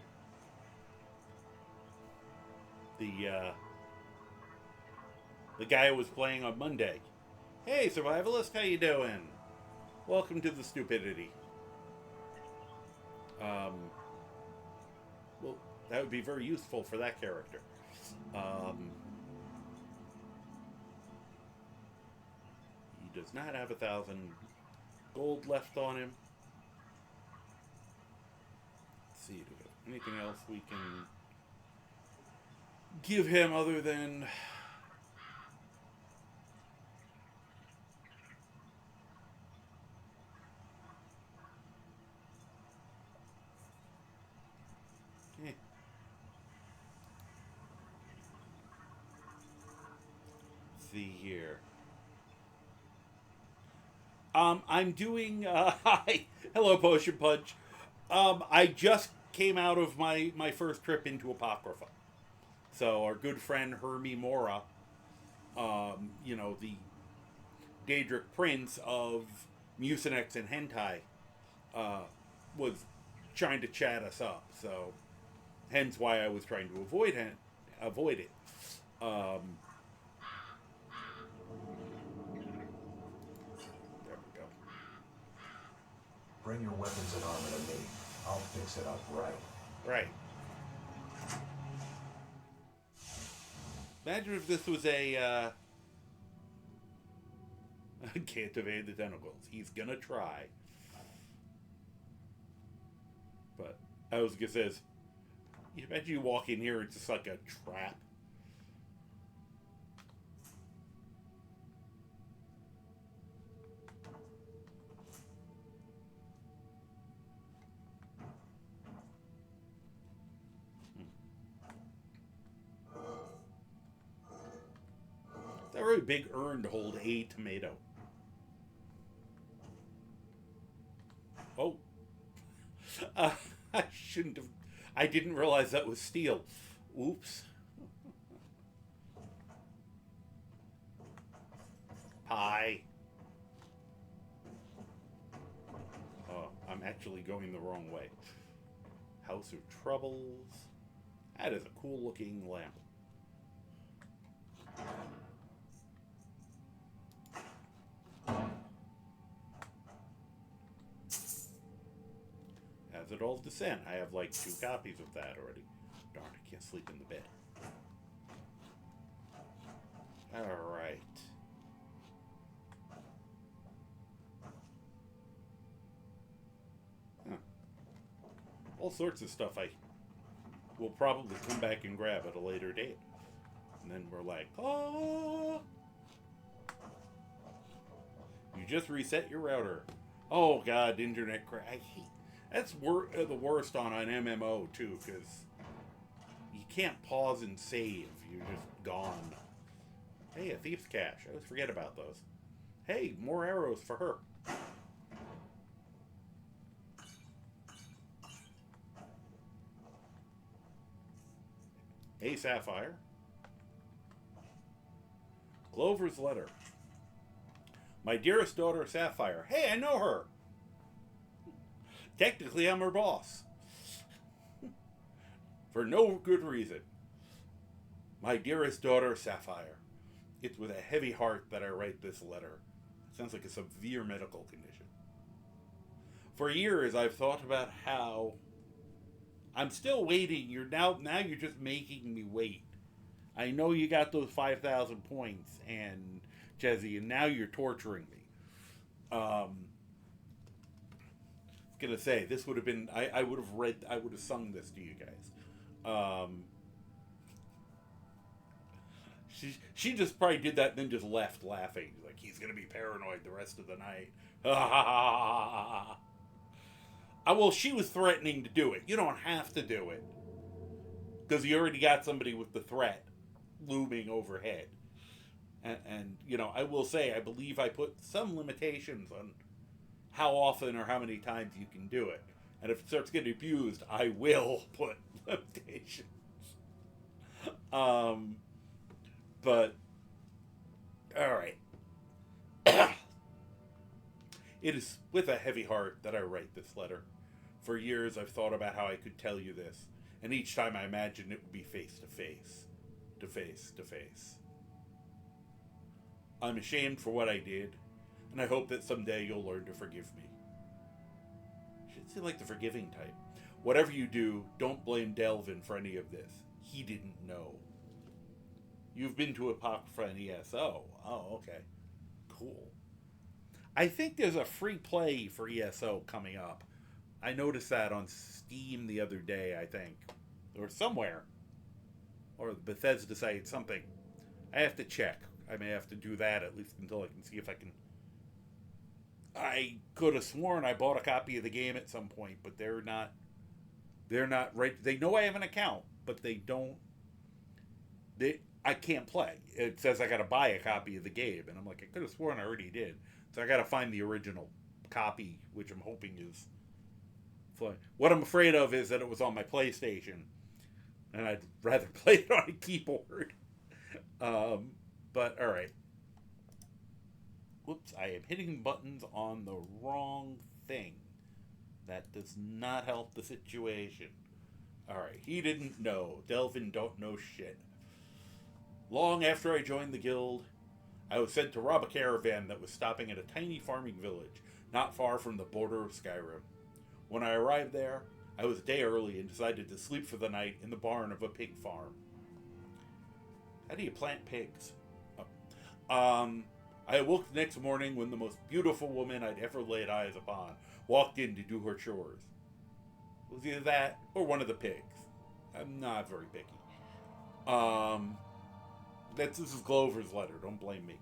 The guy who was playing on Monday. Hey, survivalist, how you doing? Welcome to the stupidity. Well, that would be very useful for that character. He does not have 1,000 gold left on him. Let's see, do we have anything else we can give him other than... See here. I'm doing hi. Hello, Potion Punch. I just came out of my first trip into Apocrypha. So our good friend Hermie Mora, you know, the Daedric Prince of Mucinex and Hentai, was trying to chat us up. So hence why I was trying to avoid it. There we go. Bring your weapons and armor to me. I'll fix it up right. Right. Imagine if this was a can't evade the tentacles. He's gonna try. But I was gonna say, imagine you walk in here, it's just like a trap. It's a really big urn to hold a tomato. Oh. I shouldn't have... I didn't realize that was steel. Oops. Pie. Oh, I'm actually going the wrong way. House of Troubles. That is a cool looking lamp. As it all descent. I have like 2 copies of that already. Darn, I can't sleep in the bed. Alright. all sorts of stuff I will probably come back and grab at a later date. And then we're like, oh, you just reset your router. Oh God, internet crash. I hate that's the worst on an MMO too, because you can't pause and save. You're just gone. Hey, a thief's cache. I always forget about those. Hey, more arrows for her. Hey, Sapphire. Glover's letter. My dearest daughter, Sapphire. Hey, I know her. Technically, I'm her boss. For no good reason. My dearest daughter, Sapphire. It's with a heavy heart that I write this letter. It sounds like a severe medical condition. For years, I've thought about how I'm still waiting. Now you're just making me wait. I know you got those 5,000 points, and Jesse, and now you're torturing me. I was gonna say this would have been. I would have sung this to you guys. She just probably did that and then just left laughing. Like, he's gonna be paranoid the rest of the night. Well, she was threatening to do it. You don't have to do it, because you already got somebody with the threat looming overhead. And you know, I will say, I believe I put some limitations on how often or how many times you can do it. And if it starts getting abused, I will put limitations. But, alright. It is with a heavy heart that I write this letter. For years I've thought about how I could tell you this, and each time I imagined it would be face to face. To face to face. I'm ashamed for what I did, and I hope that someday you'll learn to forgive me. You should seem like the forgiving type. Whatever you do, don't blame Delvin for any of this. He didn't know. You've been to Apocrypha and ESO. Oh, okay. Cool. I think there's a free play for ESO coming up. I noticed that on Steam the other day, I think. Or somewhere. Or Bethesda site, something. I have to check. I may have to do that at least until I can see if I can. I could have sworn I bought a copy of the game at some point, but they're not right. They know I have an account, but they don't. I can't play. It says I got to buy a copy of the game, and I'm like, I could have sworn I already did. So I got to find the original copy, which I'm hoping is. What I'm afraid of is that it was on my PlayStation, and I'd rather play it on a keyboard. But all right. Whoops! I am hitting buttons on the wrong thing. That does not help the situation. All right. He didn't know. Delvin don't know shit. Long after I joined the guild, I was sent to rob a caravan that was stopping at a tiny farming village not far from the border of Skyrim. When I arrived there, I was a day early and decided to sleep for the night in the barn of a pig farm. How do you plant pigs? I awoke the next morning when the most beautiful woman I'd ever laid eyes upon walked in to do her chores. It was either that or one of the pigs. I'm not very picky. This is Glover's letter. Don't blame me.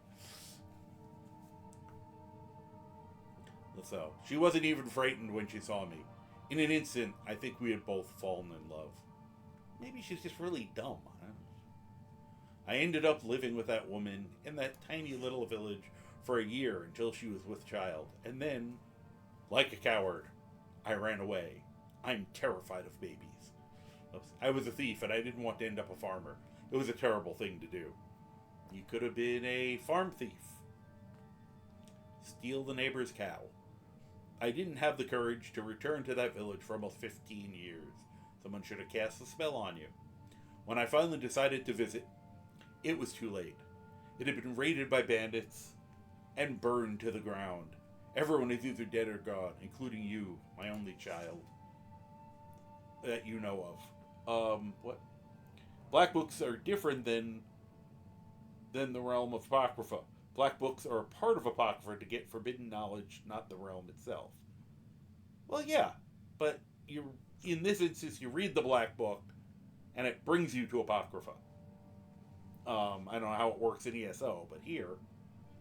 So, she wasn't even frightened when she saw me. In an instant, I think we had both fallen in love. Maybe she's just really dumb. I ended up living with that woman in that tiny little village for a year until she was with child. And then, like a coward, I ran away. I'm terrified of babies. I was a thief and I didn't want to end up a farmer. It was a terrible thing to do. You could have been a farm thief. Steal the neighbor's cow. I didn't have the courage to return to that village for almost 15 years. Someone should have cast a spell on you. When I finally decided to visit, it was too late. It had been raided by bandits and burned to the ground. Everyone is either dead or gone, including you, my only child. That you know of. What? Black books are different than the realm of Apocrypha. Black books are a part of Apocrypha to get forbidden knowledge, not the realm itself. Well, yeah, but you're in this instance, you read the Black Book, and it brings you to Apocrypha. I don't know how it works in ESO, but here,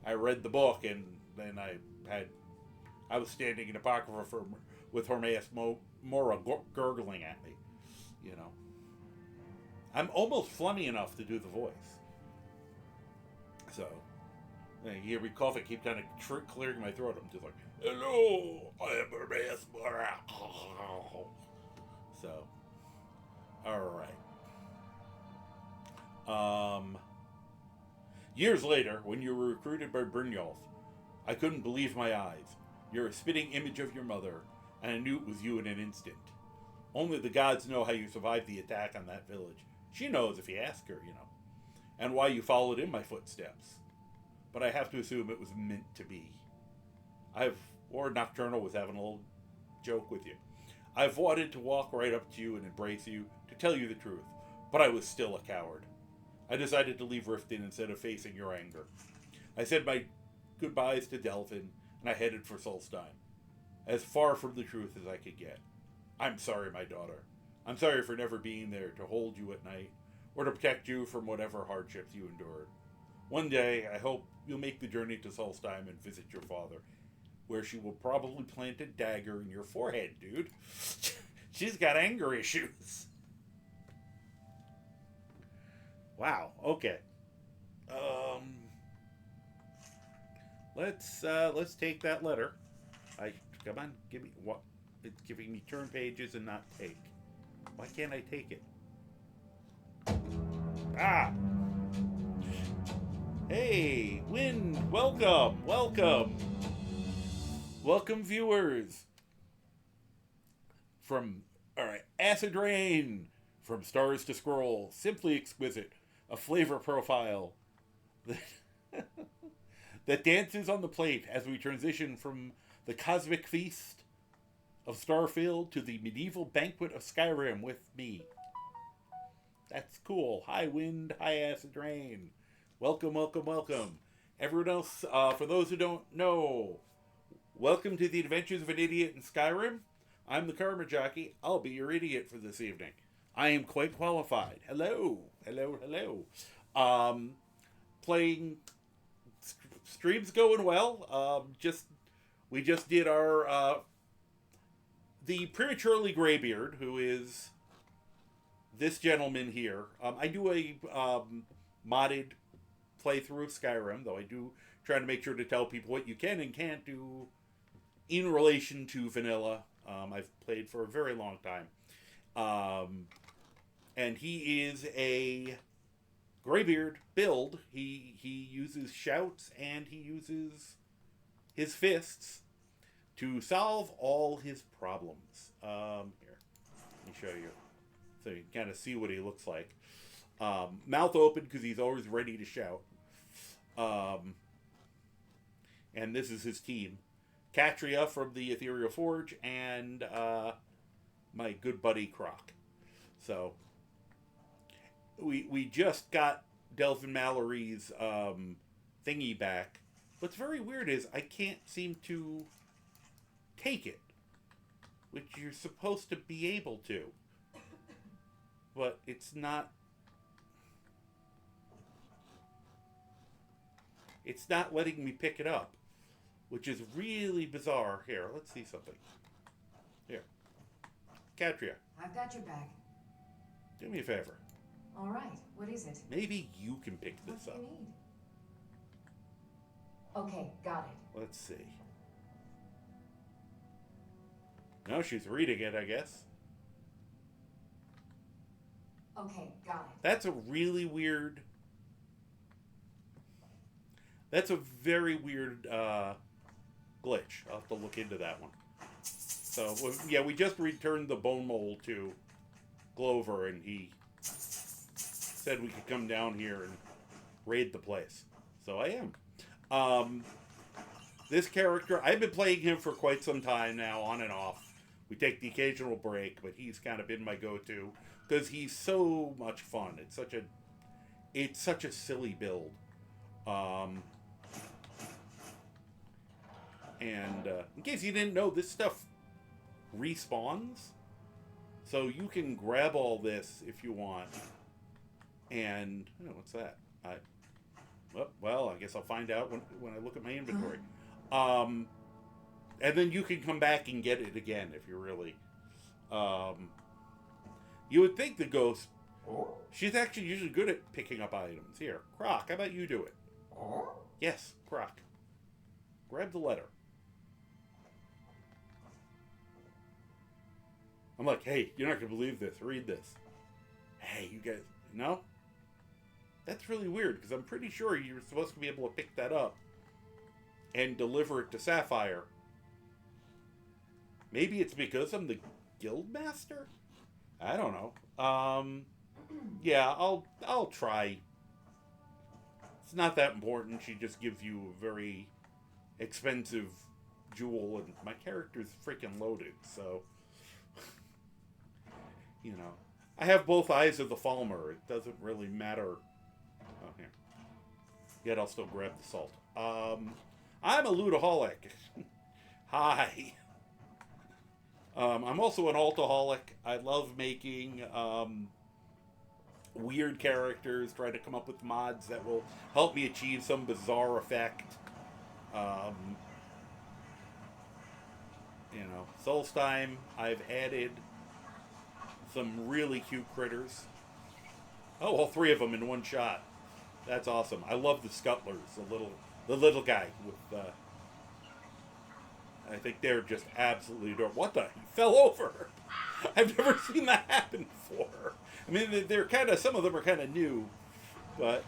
I read the book, and then I was standing in Apocrypha with Hormeus Mora gurgling at me, you know. I'm almost flummy enough to do the voice. So, you hear me coughing, keep kind of clearing my throat. I'm just like, hello, I am Hormeus Mora. So, alright. Years later, when you were recruited by Brynjolf, I couldn't believe my eyes. You're a spitting image of your mother, and I knew it was you in an instant. Only the gods know how you survived the attack on that village. She knows if you ask her, you know, and why you followed in my footsteps. But I have to assume it was meant to be. Or Nocturnal was having a little joke with you. I've wanted to walk right up to you and embrace you, to tell you the truth, but I was still a coward. I decided to leave Riften instead of facing your anger. I said my goodbyes to Delvin, and I headed for Solstein, as far from the truth as I could get. I'm sorry, my daughter. I'm sorry for never being there to hold you at night, or to protect you from whatever hardships you endured. One day, I hope you'll make the journey to Solstein and visit your father, where she will probably plant a dagger in your forehead, dude. She's got anger issues. Wow, okay. Let's take that letter. Come on, give me what? It's giving me turn pages and not take. Why can't I take it? Ah! Hey, Wind, welcome. Welcome, viewers. Acid Rain, from Stars to Scroll, simply exquisite, a flavor profile that dances on the plate as we transition from the cosmic feast of Starfield to the medieval banquet of Skyrim with me. That's cool. Hi, Wind. Hi, Acid Rain. Welcome. Everyone else, for those who don't know, welcome to the Adventures of an Idiot in Skyrim. I'm the Karma Jockey. I'll be your idiot for this evening. I am quite qualified. Hello. Playing streams going well. We just did our the Prematurely Greybeard, who is this gentleman here. I do a modded playthrough of Skyrim, though I do try to make sure to tell people what you can and can't do in relation to vanilla. I've played for a very long time. And he is a Greybeard build. He uses shouts and he uses his fists to solve all his problems. Here, let me show you, so you can kind of see what he looks like. Mouth open because he's always ready to shout. And this is his team: Katria from the Ethereal Forge and my good buddy Croc. So we just got Delvin Mallory's thingy back. What's very weird is I can't seem to take it, which you're supposed to be able to, but it's not letting me pick it up, which is really bizarre. Here, let's see something. Here, Katria, I've got your bag. do me a favor. All right. What is it? Maybe you can pick this What up. do you need? Okay, got it. Let's see. No, she's reading it, I guess. Okay, got it. That's a really weird... That's a very weird glitch. I'll have to look into that one. So, yeah, we just returned the bone mold to Glover, and he said we could come down here and raid the place. So I am. This character, I've been playing him for quite some time now, on and off. We take the occasional break, but he's kind of been my go-to because he's so much fun. It's such a silly build. And in case you didn't know, this stuff respawns. So you can grab all this if you want. And, oh, what's that? Well, I guess I'll find out when I look at my inventory. And then you can come back and get it again if you're really... you would think the ghost... She's actually usually good at picking up items. Here, Croc, how about you do it? Yes, Croc. Grab the letter. I'm like, hey, you're not going to believe this. Read this. Hey, you guys... No? That's really weird, because I'm pretty sure you're supposed to be able to pick that up and deliver it to Sapphire. Maybe it's because I'm the Guildmaster? I don't know. Yeah, I'll try. It's not that important. She just gives you a very expensive jewel, and my character's freaking loaded, so... You know. I have both eyes of the Falmer. It doesn't really matter. Oh, here. Yet I'll still grab the salt. I'm a ludaholic. Hi. I'm also an altaholic. I love making weird characters, try to come up with mods that will help me achieve some bizarre effect. You know, Solstheim, I've added some really cute critters. Oh, all three of them in one shot. That's awesome. I love the scuttlers, the little guy with I think they're just absolutely adorable. What the? He fell over. I've never seen that happen before. I mean, they're kind of, some of them are kind of new, but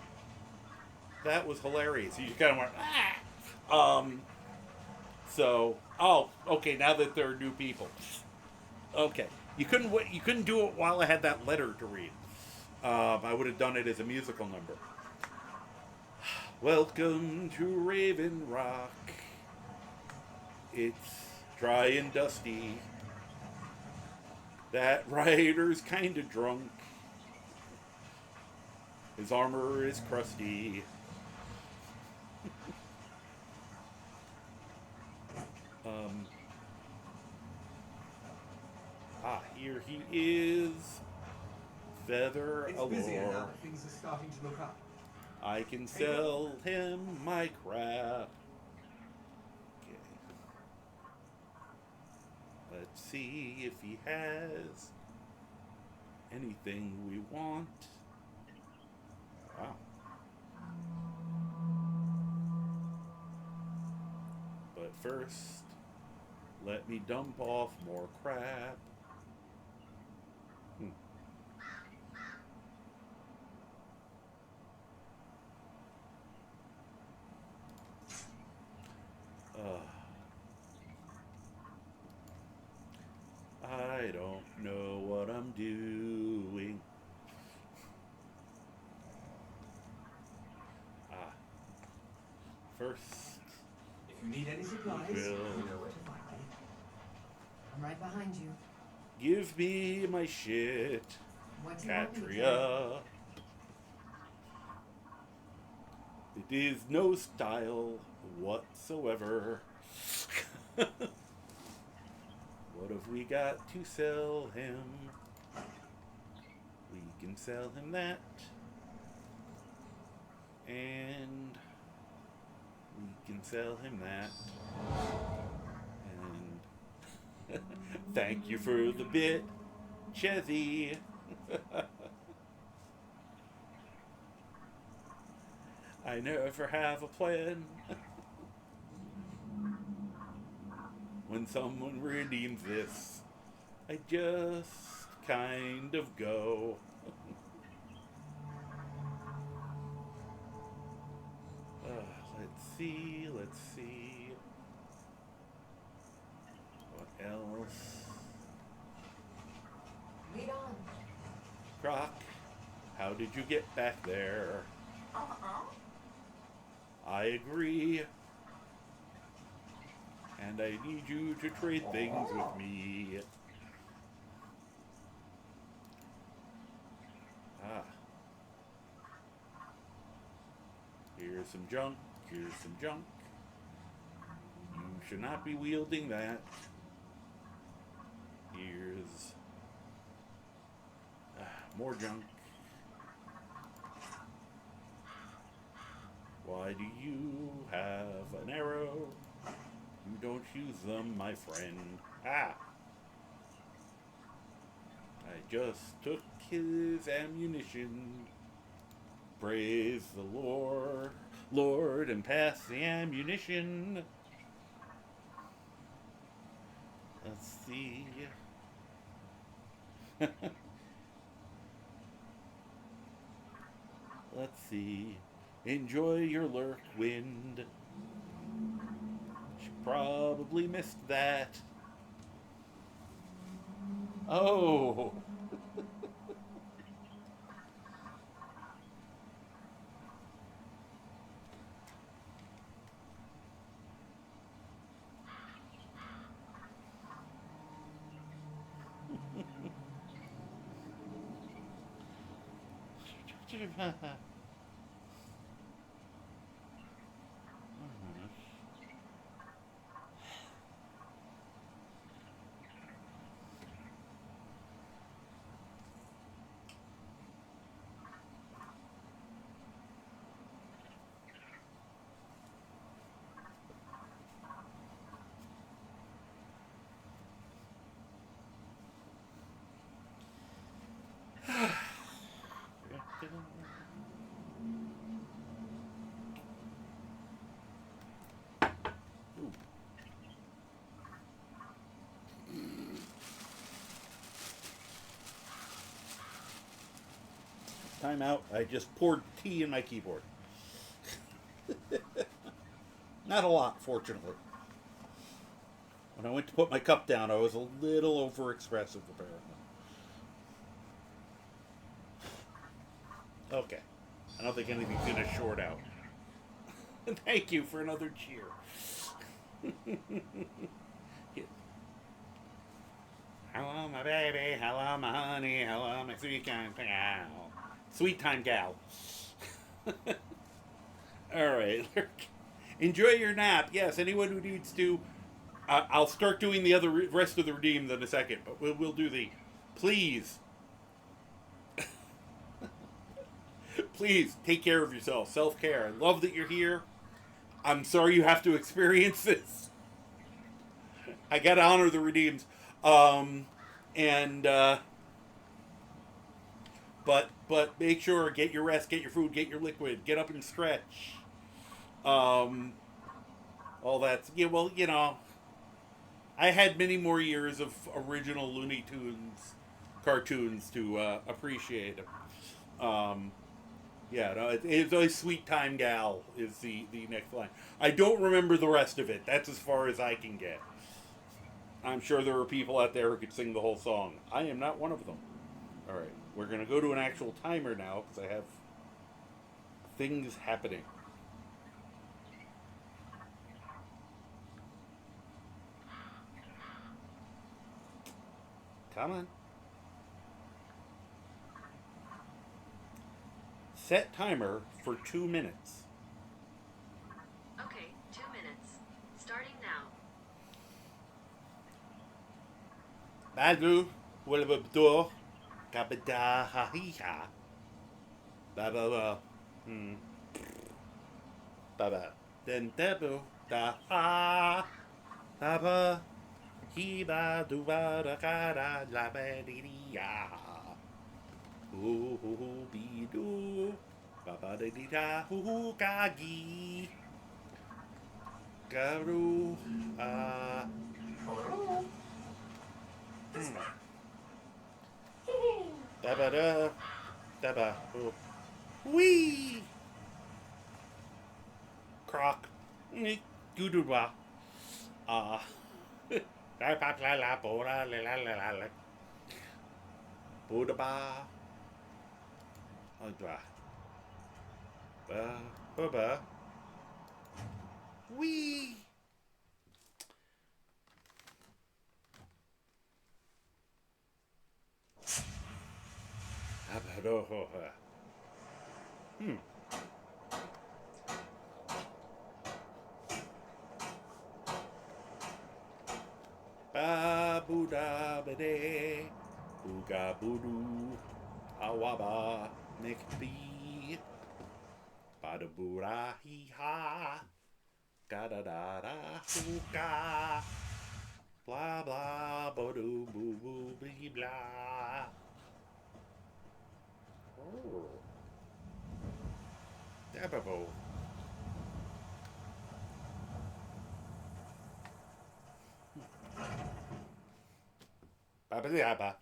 that was hilarious. You just kind of went, ah! So, oh, okay, now that there are new people. Okay. You couldn't do it while I had that letter to read. I would have done it as a musical number. Welcome to Raven Rock. It's dry and dusty. That rider's kind of drunk. His armor is crusty. Here he is. Feather It's busier now allure. that things are starting to look up. I can sell him my crap. Okay. Let's see if he has anything we want. Wow. But first, let me dump off more crap. I don't know what I'm doing. First, If you need any supplies, Will. you know where to find me. I'm right behind you. give me my shit, What do you want me to do? Katria. It is no style whatsoever. What have we got to sell him? We can sell him that. And we can sell him that. And thank you for the bit, Chezzy. I never have a plan. When someone redeems this, I just kind of go. Let's see. What else? Lead on. Croc, how did you get back there? I agree. And I need you to trade things with me. Here's some junk. Here's some junk. You should not be wielding that. Here's more junk. Why do you have an arrow? You don't use them, my friend. Ah! I just took his ammunition. Praise the Lord, and pass the ammunition. Let's see. Let's see. Enjoy your lurk, wind. She probably missed that. Oh! Time out. I just poured tea in my keyboard. Not a lot, fortunately. When I went to put my cup down, I was a little over-expressive, apparently. Okay. I don't think anything's going to short out. Thank you for another cheer. Hello, my baby. Hello, my honey. Hello, my sweet time gal. Sweet time gal. All right. Enjoy your nap. Yes, anyone who needs to. I'll start doing the rest of the redeemed in a second, but we'll do the. Please. Please take care of yourself. Self-care. I love that you're here. I'm sorry you have to experience this. I gotta honor the redeems. But make sure, get your rest, get your food, get your liquid, get up and stretch. All that. Yeah, well, you know, I had many more years of original Looney Tunes cartoons to appreciate. Yeah, no, it's always Sweet Time Gal is the next line. I don't remember the rest of it. That's as far as I can get. I'm sure there are people out there who could sing the whole song. I am not one of them. All right, we're going to go to an actual timer now because I have things happening. Come on. Set timer for 2 minutes. Okay, 2 minutes. Starting now. Badu, Willababdur, Kabada Hahiha. Baba, Baba. Then Debu, Da Ha. Baba, Hiba, Duba, Da Kada, Labadidia. Hoo hoo hoo be doo. Baba da di da hoo hoo gagi. Garu. Daba da. Daba. Wee. Croc. Goodoodwa. La pa la la bo la la la la la. Budaba. Ba. Wee. Ba boo da ba de. Booga boo doo. Awaba Nikbi Badabura Hee Ha Gadadada Hooka Blah blah Bodu Boo Boo Blee Blah. Oh. Dababo. Baba Yaba.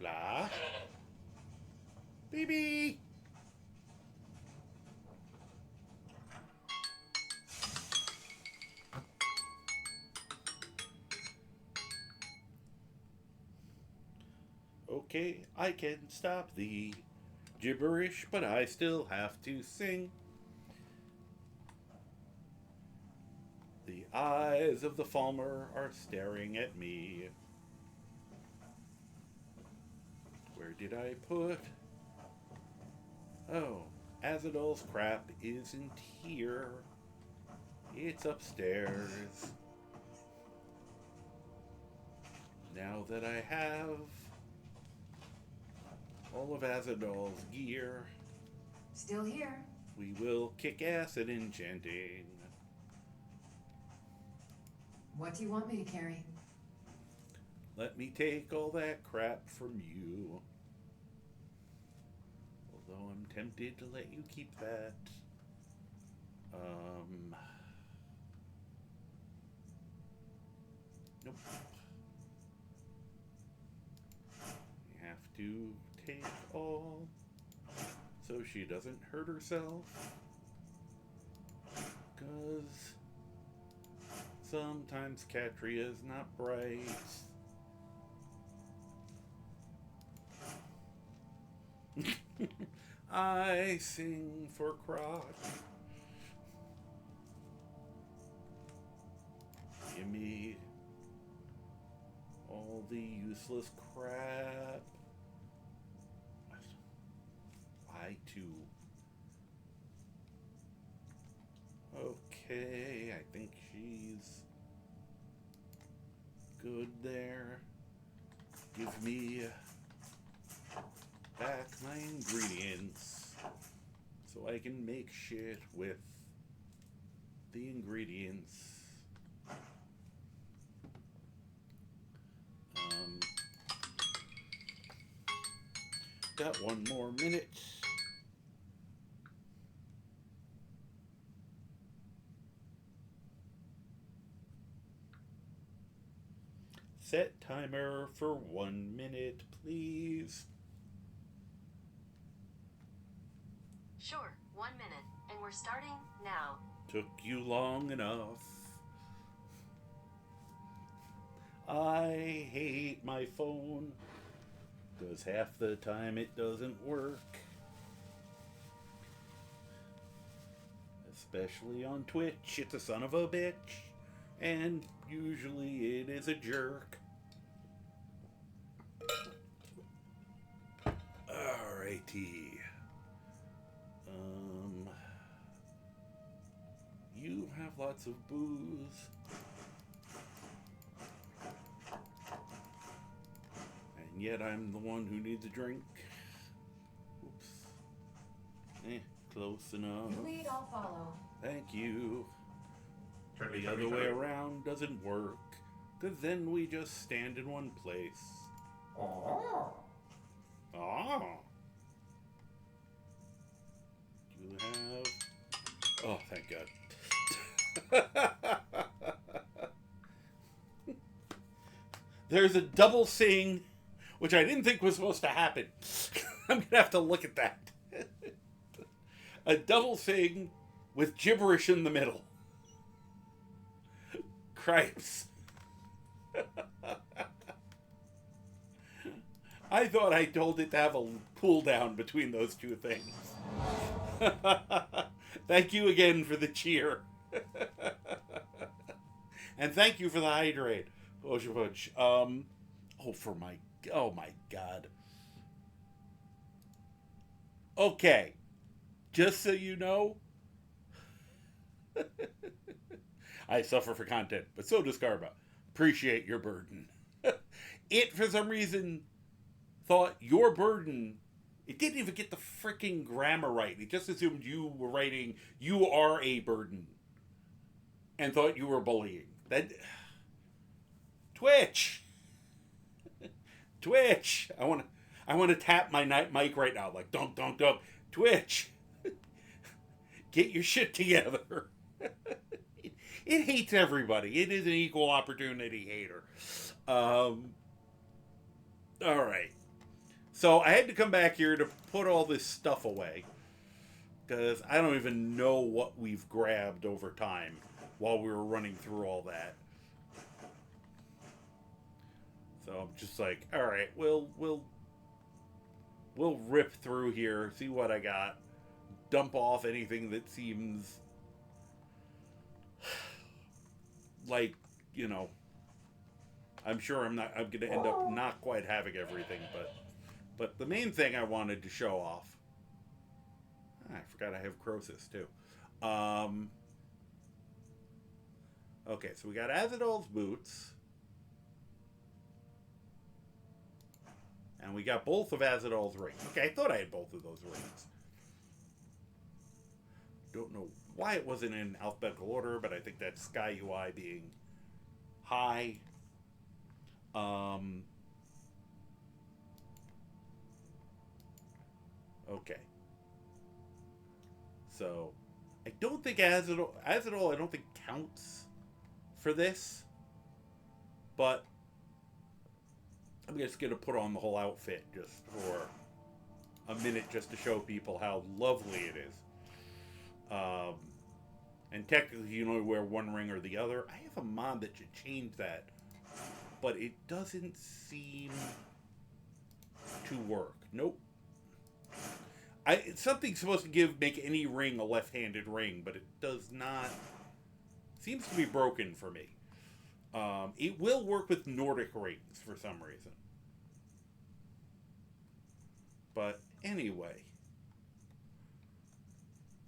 Blah. Baby. Okay, I can stop the gibberish, but I still have to sing. The eyes of the Falmer are staring at me. Where did I put? Oh, Azadol's crap isn't here. It's upstairs. Now that I have all of Azadol's gear, Still here. we will kick ass at enchanting. What do you want me to carry? Let me take all that crap from you. Although I'm tempted to let you keep that. Nope. You have to take all so she doesn't hurt herself. 'Cause sometimes Catria's not bright. I sing for Croc. Give me all the useless crap. I too. Okay, I think she's good there. Give me back my ingredients so I can make shit with the ingredients. Got one more minute. Set timer for 1 minute, please. Sure, 1 minute, and we're starting now. Took you long enough. I hate my phone, 'cause half the time it doesn't work. Especially on Twitch, it's a son of a bitch. And usually it is a jerk. Alrighty. You have lots of booze. And yet I'm the one who needs a drink. Oops. Close enough. You lead, I'll follow. Thank you. Try The other way around doesn't work, 'cause then we just stand in one place. Oh. Ah. You have... Oh, thank God. There's a double sing, which I didn't think was supposed to happen. I'm going to have to look at that. A double sing with gibberish in the middle. Cripes. I thought I told it to have a cool down between those two things. Thank you again for the cheer. And thank you for the hydrate. Oh my God. Okay. Just so you know, I suffer for content, but so does Karma. Appreciate your burden. It, for some reason, thought your burden, it didn't even get the freaking grammar right. It just assumed you were writing, you are a burden, and thought you were bullying. That, Twitch! Twitch! I want to tap my mic right now, like, dunk, dunk, dunk. Twitch! Get your shit together. It hates everybody. It is an equal opportunity hater. All right. So I had to come back here to put all this stuff away, because I don't even know what we've grabbed over time while we were running through all that. So I'm just like, all right, we'll rip through here, see what I got, dump off anything that seems like, you know, I'm sure I'm going to end up not quite having everything, but the main thing I wanted to show off, I forgot I have Croesus too. Okay, so we got Azadol's boots. And we got both of Azadol's rings. Okay, I thought I had both of those rings. Don't know why it wasn't in alphabetical order, but I think that's Sky UI being high. Okay. So, I don't think Azadol I don't think counts for this. But I'm just going to put on the whole outfit just for a minute just to show people how lovely it is. And technically you only wear one ring or the other. I have a mod that should change that, but it doesn't seem to work. Nope. Something's supposed to make any ring a left-handed ring, but it does not. Seems to be broken for me. It will work with Nordic rings for some reason. But anyway.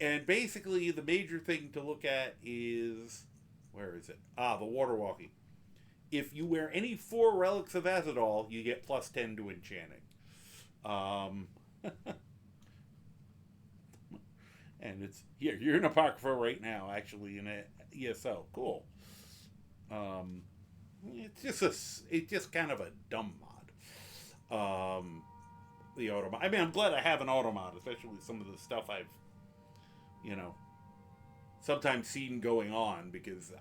And basically, the major thing to look at is... Where is it? The water walking. If you wear any 4 relics of Azadol, you get plus 10 to enchanting. And it's... Here, you're in Apocrypha right now, actually, in ESO. Cool. It's just kind of a dumb mod. The auto mod. I mean, I'm glad I have an auto mod, especially with some of the stuff I've, sometimes seen going on, because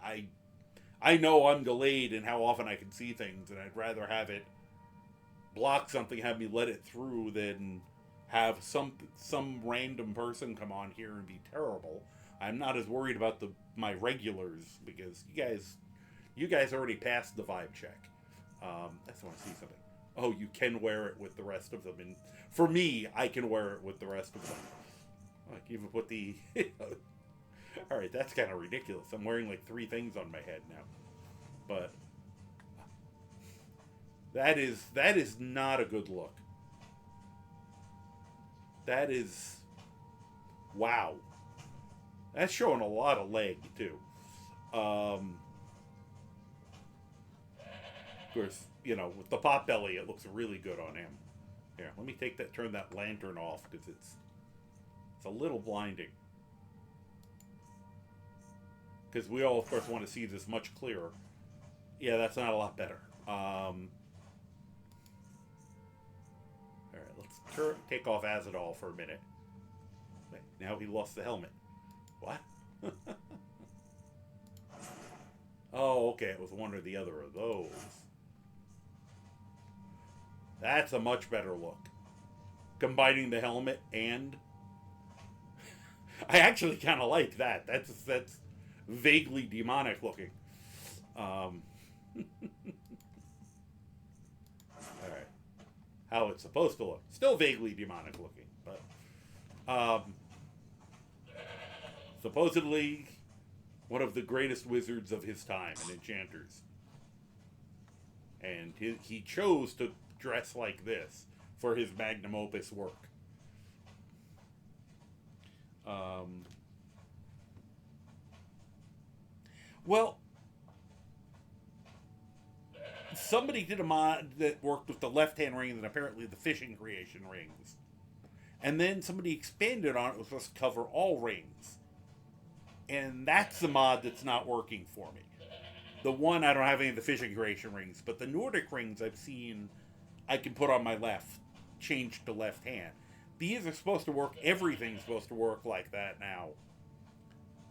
I know I'm delayed in how often I can see things, and I'd rather have it block something, have me let it through, than have some random person come on here and be terrible. I'm not as worried about my regulars, because you guys already passed the vibe check. I just want to see something. Oh, you can wear it with the rest of them. And for me, I can wear it with the rest of them. I can even put the... Alright, that's kind of ridiculous. I'm wearing like 3 things on my head now. But... That is not a good look. That is... Wow. That's showing a lot of leg, too. Of course, with the pot belly, it looks really good on him. Here, let me turn that lantern off, because it's a little blinding. Because we all, of course, want to see this much clearer. Yeah, that's not a lot better. Alright, let's take off Azadol for a minute. Wait, now he lost the helmet. What? Oh, okay, it was one or the other of those. That's a much better look. Combining the helmet and... I actually kind of like that. That's vaguely demonic looking. Alright. How it's supposed to look. Still vaguely demonic looking, but... supposedly one of the greatest wizards of his time and enchanters. And he chose to dress like this for his magnum opus work. Well, somebody did a mod that worked with the left-hand rings and apparently the fishing creation rings. And then somebody expanded on it, was supposed to cover all rings. And that's the mod that's not working for me. The one, I don't have any of the fishing creation rings, but the Nordic rings I've seen I can put on my left, change to left hand. These are supposed to work, everything's supposed to work like that now.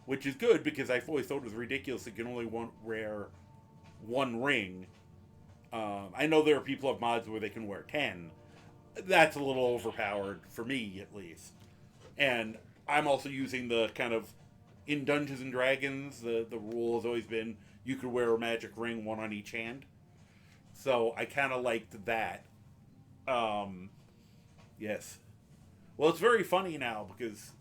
Which is good, because I've always thought it was ridiculous you can only wear one ring. I know there are people who have mods where they can wear 10. That's a little overpowered, for me at least. And I'm also using the kind of, in Dungeons and Dragons, the rule has always been you could wear a magic ring, one on each hand. So I kind of liked that. Yes. Well, it's very funny now, because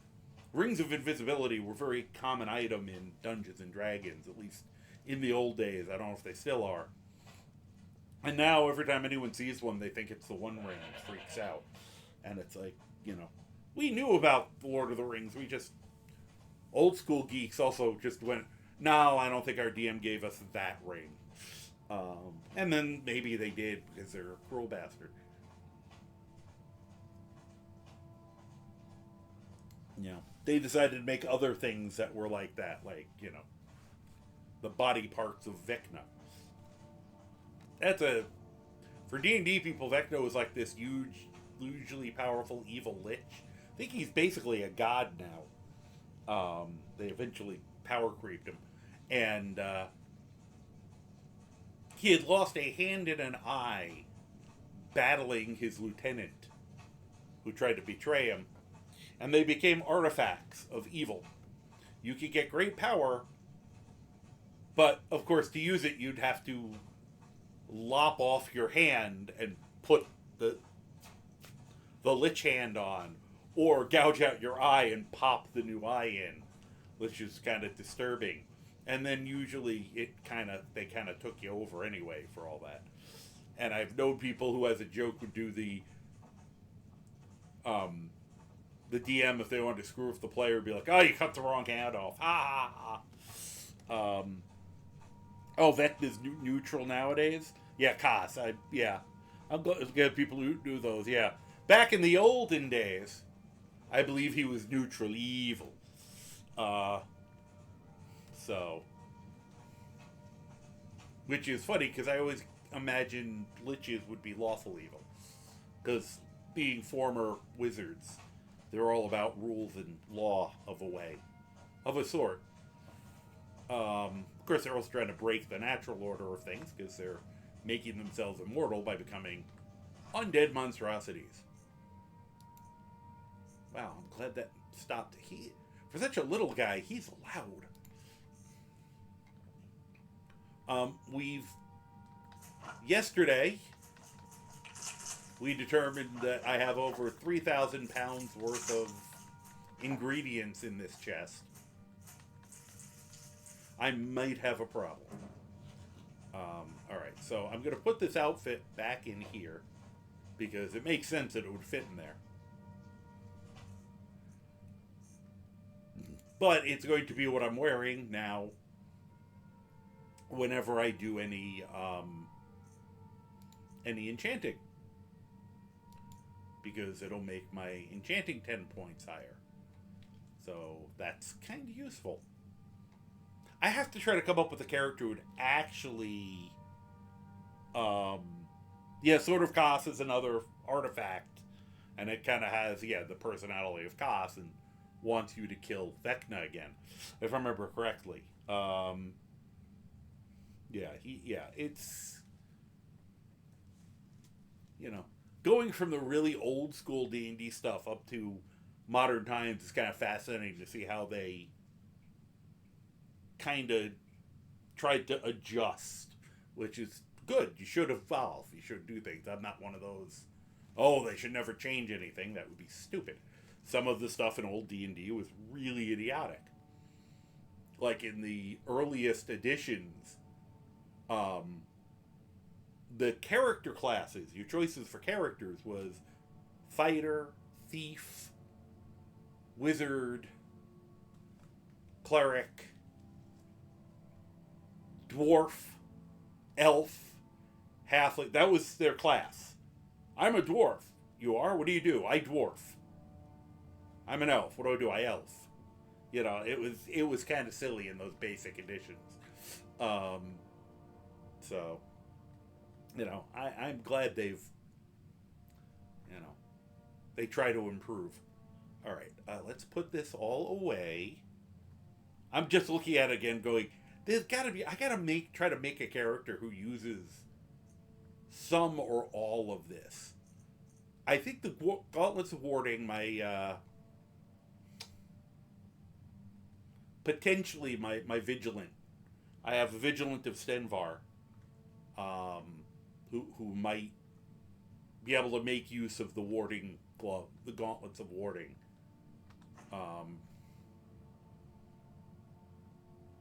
rings of invisibility were a very common item in Dungeons and Dragons, at least in the old days. I don't know if they still are. And now, every time anyone sees one, they think it's the One Ring and freaks out. And it's like, we knew about Lord of the Rings. We just, old school geeks also just went, no, I don't think our DM gave us that ring. And then maybe they did, because they're a cruel bastard. Yeah. They decided to make other things that were like that, like, the body parts of Vecna. For D&D people, Vecna was like this huge, hugely powerful evil lich. I think he's basically a god now. They eventually power creeped him. And he had lost a hand and an eye battling his lieutenant, who tried to betray him. And they became artifacts of evil. You could get great power, but, of course, to use it, you'd have to lop off your hand and put the lich hand on, or gouge out your eye and pop the new eye in, which is kind of disturbing. And then usually they kind of took you over anyway for all that. And I've known people who, as a joke, would do the DM, if they wanted to screw with the player, would be like, oh, you cut the wrong hand off. Ha ha ha. Vecna's neutral nowadays? Yeah, Kaz. I'm going to get people who do those, yeah. Back in the olden days, I believe he was neutral evil. Which is funny, because I always imagined liches would be lawful evil. Because being former wizards, they're all about rules and law of a sort. Of course, they're also trying to break the natural order of things, because they're making themselves immortal by becoming undead monstrosities. Wow, I'm glad that stopped. For such a little guy, he's loud. Yesterday, we determined that I have over 3,000 pounds worth of ingredients in this chest. I might have a problem. Alright, so I'm going to put this outfit back in here, because it makes sense that it would fit in there. But it's going to be what I'm wearing now whenever I do any enchanting. Because it'll make my enchanting 10 points higher. So that's kind of useful. I have to try to come up with a character who would actually... Sword of Kos is another artifact. And it kind of has, the personality of Kos and wants you to kill Vecna again. If I remember correctly. It's... Going from the really old school D&D stuff up to modern times is kind of fascinating to see how they kind of tried to adjust, which is good. You should evolve. You should do things. I'm not one of those, they should never change anything. That would be stupid. Some of the stuff in old D&D was really idiotic. Like in the earliest editions, the character classes, your choices for characters was fighter, thief, wizard, cleric, dwarf, elf, halfling. That was their class. I'm a dwarf. You are? What do you do? I dwarf. I'm an elf. What do? I elf. You know, it was kind of silly in those basic editions. So, you know, I'm glad they've, you know, they try to improve. All right, let's put this all away. I'm just looking at it again going, there's gotta be, I gotta try to make a character who uses some or all of this. I think the Gauntlets of Warding, potentially my Vigilant. I have a Vigilant of Stenvar, who might be able to make use of the warding glove, the Gauntlets of Warding.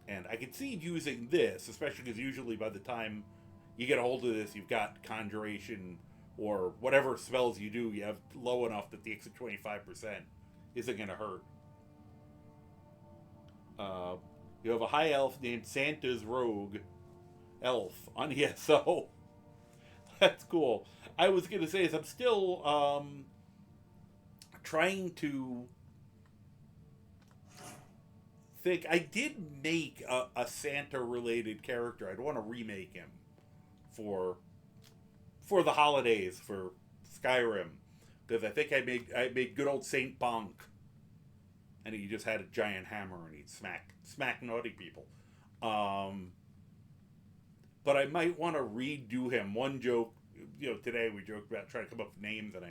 And I can see using this, especially because usually by the time you get a hold of this, you've got Conjuration or whatever spells you do, you have low enough that the extra 25% isn't going to hurt. You have a high elf named Santa's Rogue Elf on ESO. That's cool. I was going to say is I'm still trying to think. I did make a Santa-related character. I'd want to remake him for the holidays for Skyrim, because I think I made good old Saint Bonk, and he just had a giant hammer and he'd smack naughty people. But I might want to redo him. One joke, you know, today we joked about trying to come up with names, and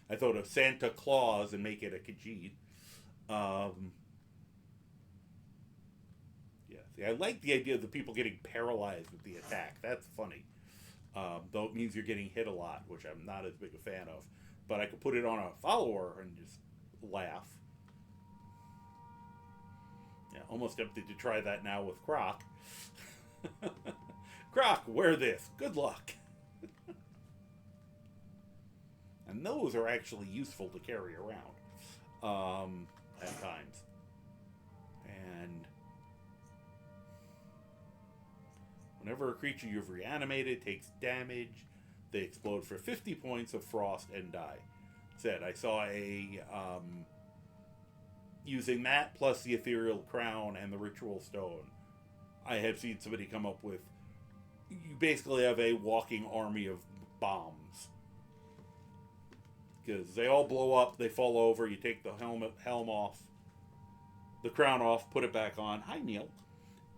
I thought of Santa Claus and make it a Khajiit. Yeah, see, I like the idea of the people getting paralyzed with the attack. That's funny. Though it means you're getting hit a lot, which I'm not as big a fan of. But I could put it on a follower and just laugh. Yeah, almost tempted to try that now with Croc. Croc, wear this. Good luck. And those are actually useful to carry around at times. And whenever a creature you've reanimated takes damage, they explode for 50 points of frost and die. Said I saw a using that plus the ethereal crown and the ritual stone. I have seen somebody come up with, you basically have a walking army of bombs, because they all blow up, they fall over. You take the helm off, the crown off, put it back on. Hi, Neil.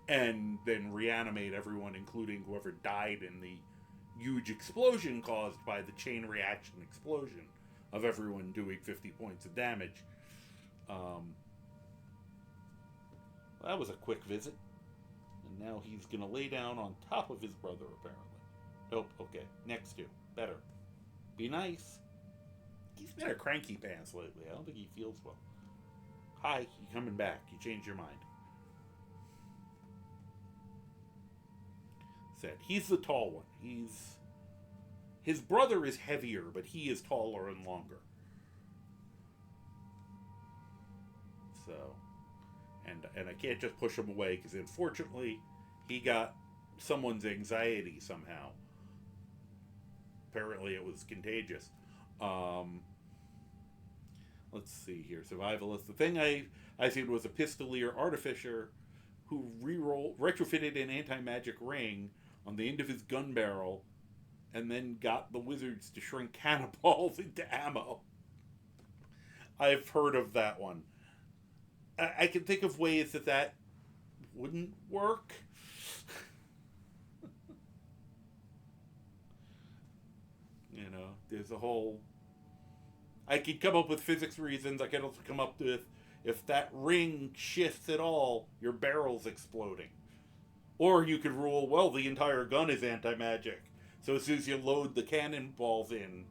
And then reanimate everyone, including whoever died in the huge explosion caused by the chain reaction explosion of everyone doing 50 points of damage. Well, that was a quick visit. And now he's going to lay down on top of his brother, apparently. Nope, okay. Next to. Better. Be nice. He's been a cranky pants lately. I don't think he feels well. Hi, you coming back. You changed your mind. Said he's the tall one. His brother is heavier, but he is taller and longer. So, and I can't just push him away, because unfortunately he got someone's anxiety somehow. Apparently it was contagious. Let's see here. Survivalist. The thing I seen was a pistolier artificer who retrofitted an anti-magic ring on the end of his gun barrel and then got the wizards to shrink cannonballs into ammo. I've heard of that one. I can think of ways that wouldn't work. You know, there's a whole... I could come up with physics reasons. I could also come up with, if that ring shifts at all, your barrel's exploding. Or you could rule, well, the entire gun is anti-magic. So as soon as you load the cannonballs in,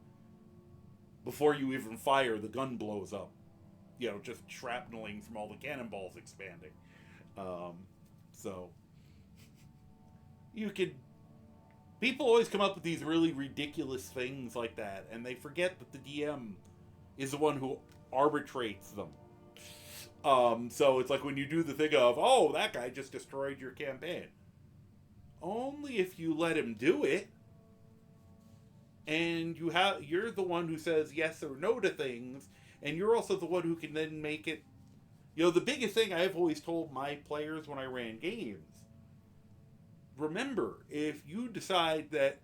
before you even fire, the gun blows up. You know, just shrapneling from all the cannonballs expanding. So, you could... People always come up with these really ridiculous things like that, and they forget that the DM is the one who arbitrates them. So it's like when you do the thing of, oh, that guy just destroyed your campaign. Only if you let him do it. and you're the one who says yes or no to things, and you're also the one who can then make it. The biggest thing I've always told my players when I ran games, remember, if you decide that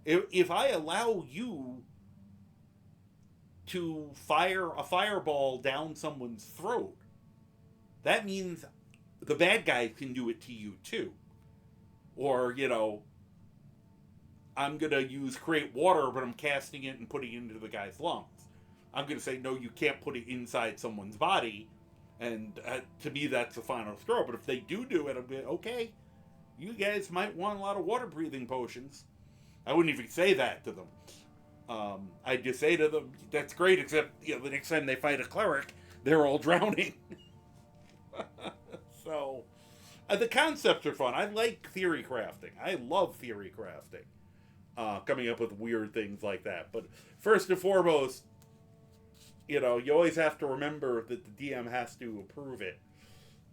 if I allow you to fire a fireball down someone's throat, that means the bad guys can do it to you too. Or, I'm going to use create water, but I'm casting it and putting it into the guy's lungs. I'm going to say, no, you can't put it inside someone's body. And to me, that's the final straw. But if they do it, I'm going, okay, you guys might want a lot of water breathing potions. I wouldn't even say that to them. I'd just say to them, that's great, except the next time they fight a cleric, they're all drowning. So, the concepts are fun. I like theory crafting. I love theory crafting. Coming up with weird things like that. But first and foremost, you always have to remember that the DM has to approve it.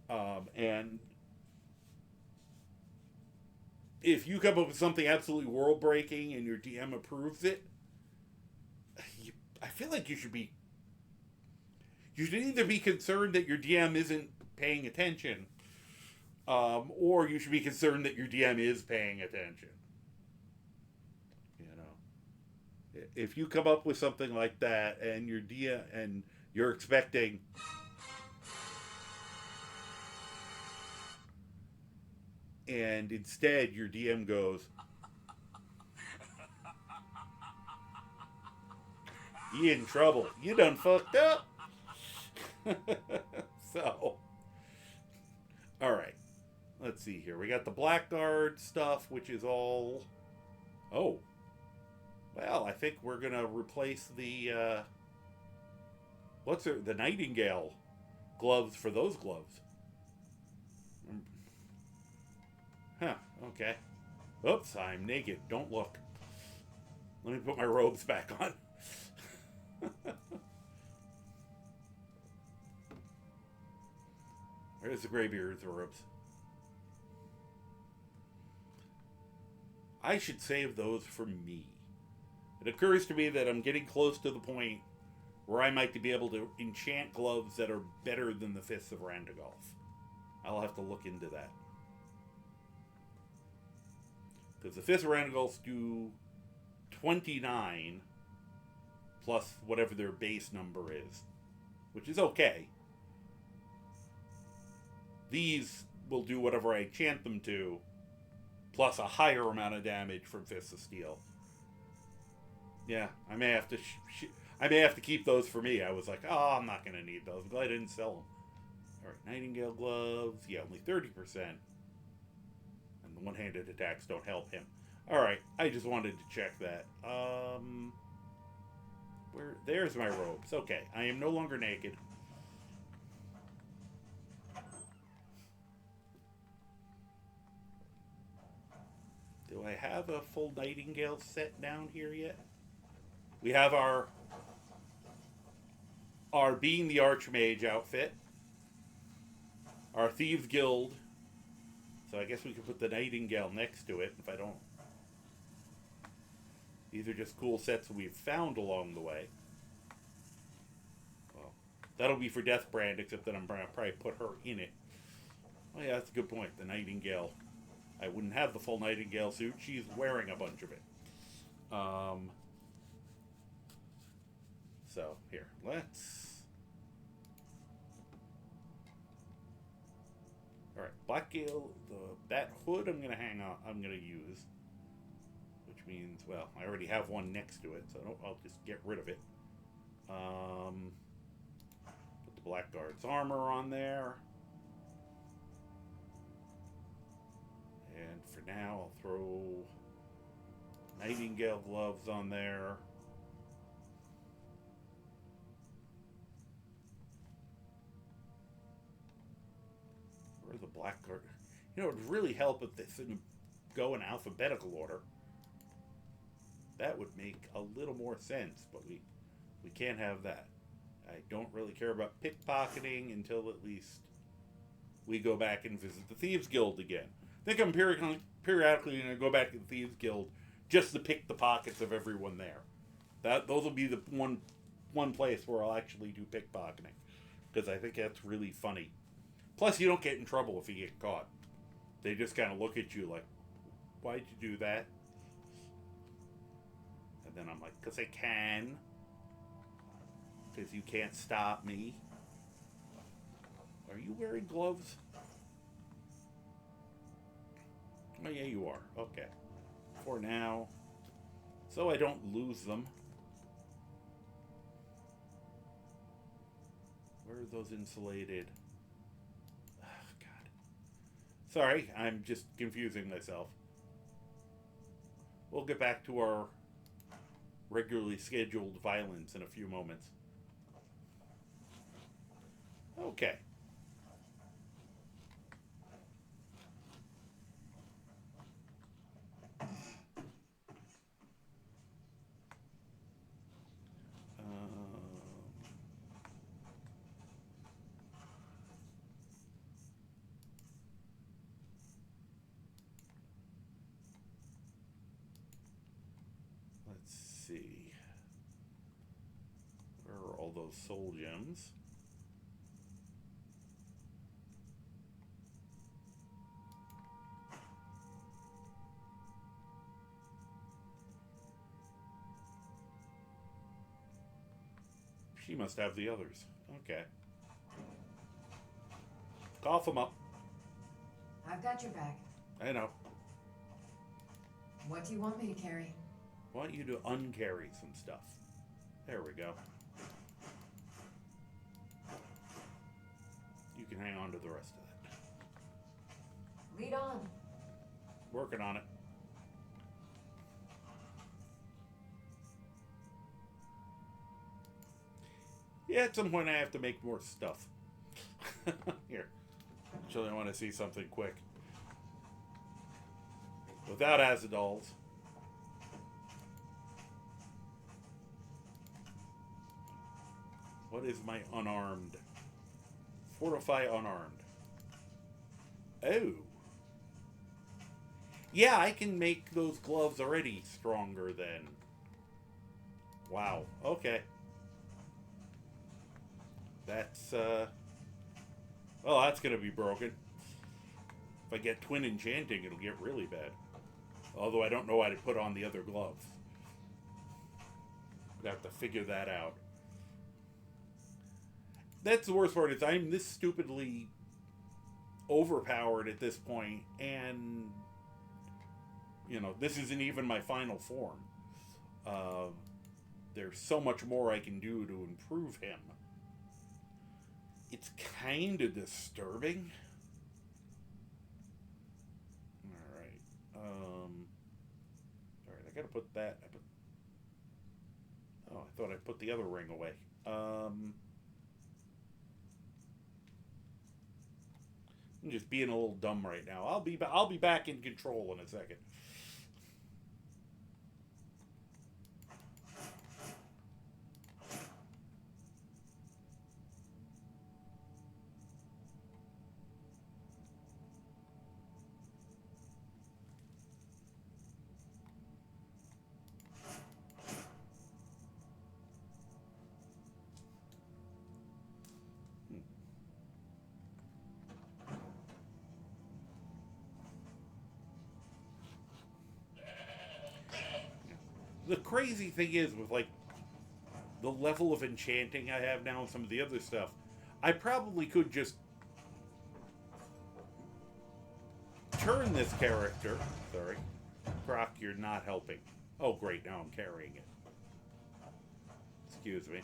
And if you come up with something absolutely world-breaking and your DM approves it, I feel like you should either be concerned that your DM isn't paying attention, or you should be concerned that your DM is paying attention. If you come up with something like that and your DM and you're expecting and instead your DM goes, you in trouble. You done fucked up. So, all right. Let's see here. We got the Blackguard stuff, which is all... Oh. Well, I think we're going to replace the... the Nightingale gloves for those gloves. Huh, okay. Oops, I'm naked. Don't look. Let me put my robes back on. Where's the Greybeard's robes? I should save those for me. It occurs to me that I'm getting close to the point where I might be able to enchant gloves that are better than the Fists of Randagolf. I'll have to look into that. Because the Fists of Randagolf do 29 plus whatever their base number is, which is okay. These will do whatever I enchant them to, plus a higher amount of damage from Fists of Steel. Yeah, I may have to I may have to keep those for me. I was like, oh, I'm not going to need those. I'm glad I didn't sell them. All right, Nightingale gloves. Yeah, only 30%. And the one-handed attacks don't help him. All right, I just wanted to check that. There's my robes. Okay, I am no longer naked. Do I have a full Nightingale set down here yet? We have our Being the Archmage outfit. Our Thieves Guild. So I guess we could put the Nightingale next to it if I don't. These are just cool sets we've found along the way. Well, that'll be for Deathbrand, except that I'm going to probably put her in it. Oh yeah, that's a good point. The Nightingale. I wouldn't have the full Nightingale suit. She's wearing a bunch of it. So, here. Let's... Alright, Blackgale, that hood I'm going to hang on. I'm going to use. Which means, well, I already have one next to it, so I'll just get rid of it. Put the Blackguard's armor on there. And for now, I'll throw Nightingale gloves on there. Where's the Blackguard? It would really help if this didn't go in alphabetical order. That would make a little more sense, but we can't have that. I don't really care about pickpocketing until at least we go back and visit the Thieves Guild again. I think I'm periodically going to go back to the Thieves Guild just to pick the pockets of everyone there. Those will be the one place where I'll actually do pickpocketing, because I think that's really funny. Plus, you don't get in trouble if you get caught. They just kind of look at you like, "Why'd you do that?" And then I'm like, "'Cause I can. 'Cause you can't stop me." Are you wearing gloves? Oh, yeah, you are. Okay. For now. So I don't lose them. Where are those insulated? Oh, God. Sorry, I'm just confusing myself. We'll get back to our regularly scheduled violence in a few moments. Okay. Let's see. Where are all those soul gems? She must have the others. Okay. Cough them up. I've got your back. I know. What do you want me to carry? I want you to uncarry some stuff. There we go. You can hang on to the rest of it. Lead on. Working on it. Yeah, at some point I have to make more stuff. Here. Actually, I want to see something quick. Without acidols. What is my unarmed? Fortify unarmed. Oh. Yeah, I can make those gloves already stronger then. Wow. Okay. That's, well, that's gonna be broken. If I get twin enchanting, it'll get really bad. Although I don't know how to put on the other gloves. I'd have to figure that out. That's the worst part, is I'm this stupidly overpowered at this point, and, you know, this isn't even my final form. There's so much more I can do to improve him. It's kind of disturbing. Alright. Alright, I gotta put that. Oh, I thought I put the other ring away. I'm just being a little dumb right now. I'll be back in control in a second. The crazy thing is, with like the level of enchanting I have now and some of the other stuff, I probably could just turn this character. Sorry. Croc, you're not helping. Oh, great. Now I'm carrying it. Excuse me.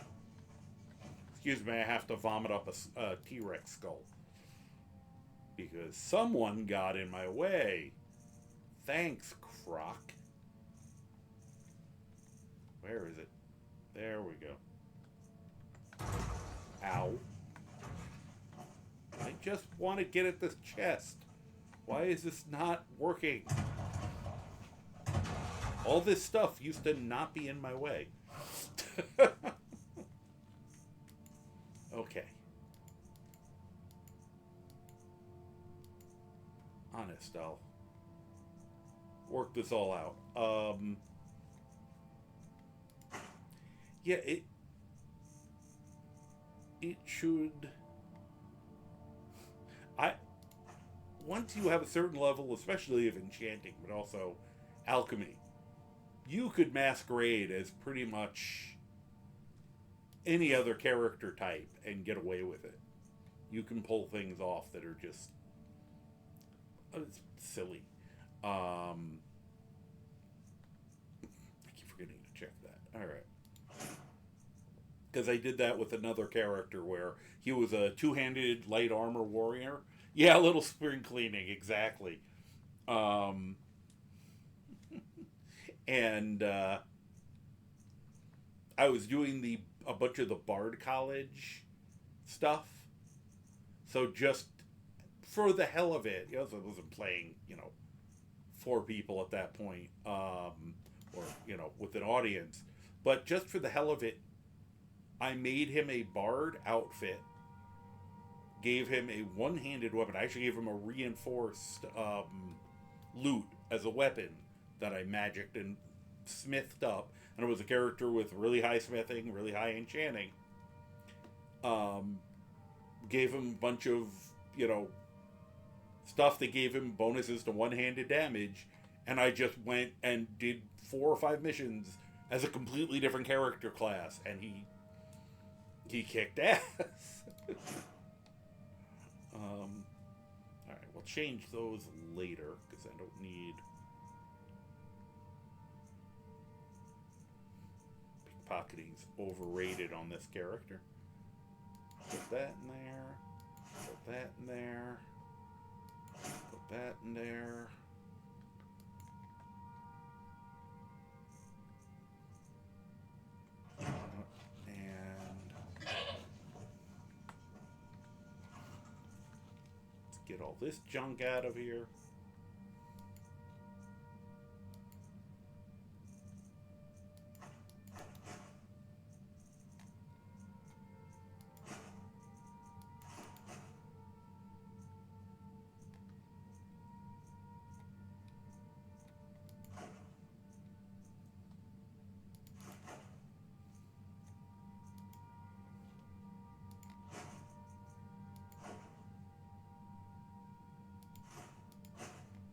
Excuse me, I have to vomit up a T-Rex skull. Because someone got in my way. Thanks, Croc. Where is it? There we go. Ow. I just want to get at this chest. Why is this not working? All this stuff used to not be in my way. Okay. Honest, I'll work this all out. Yeah, it should. Once you have a certain level, especially of enchanting, but also alchemy, you could masquerade as pretty much any other character type and get away with it. You can pull things off that are just it's silly. I keep forgetting to check that. All right. Because I did that with another character where he was a two-handed light armor warrior. Yeah, a little spring cleaning, exactly. And I was doing a bunch of the Bard College stuff. So just for the hell of it, I wasn't playing, 4 people at that point, or, with an audience. But just for the hell of it, I made him a Bard outfit, gave him a one-handed weapon. I actually gave him a reinforced lute as a weapon that I magicked and smithed up. And it was a character with really high smithing, really high enchanting. Gave him a bunch of, stuff that gave him bonuses to one-handed damage. And I just went and did 4 or 5 missions as a completely different character class. And he kicked ass. Alright, we'll change those later, because I don't need... Pickpocketing's overrated on this character. Put that in there. Put that in there. Put that in there. Get all this junk out of here.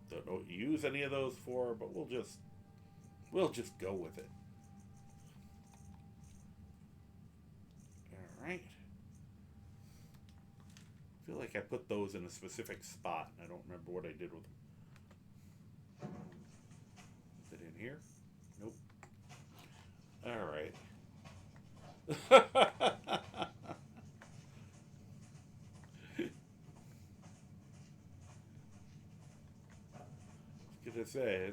Don't know what you use any of those for, but we'll just go with it. All right. I feel like I put those in a specific spot, and I don't remember what I did with them. Is it in here? Nope. All right. To say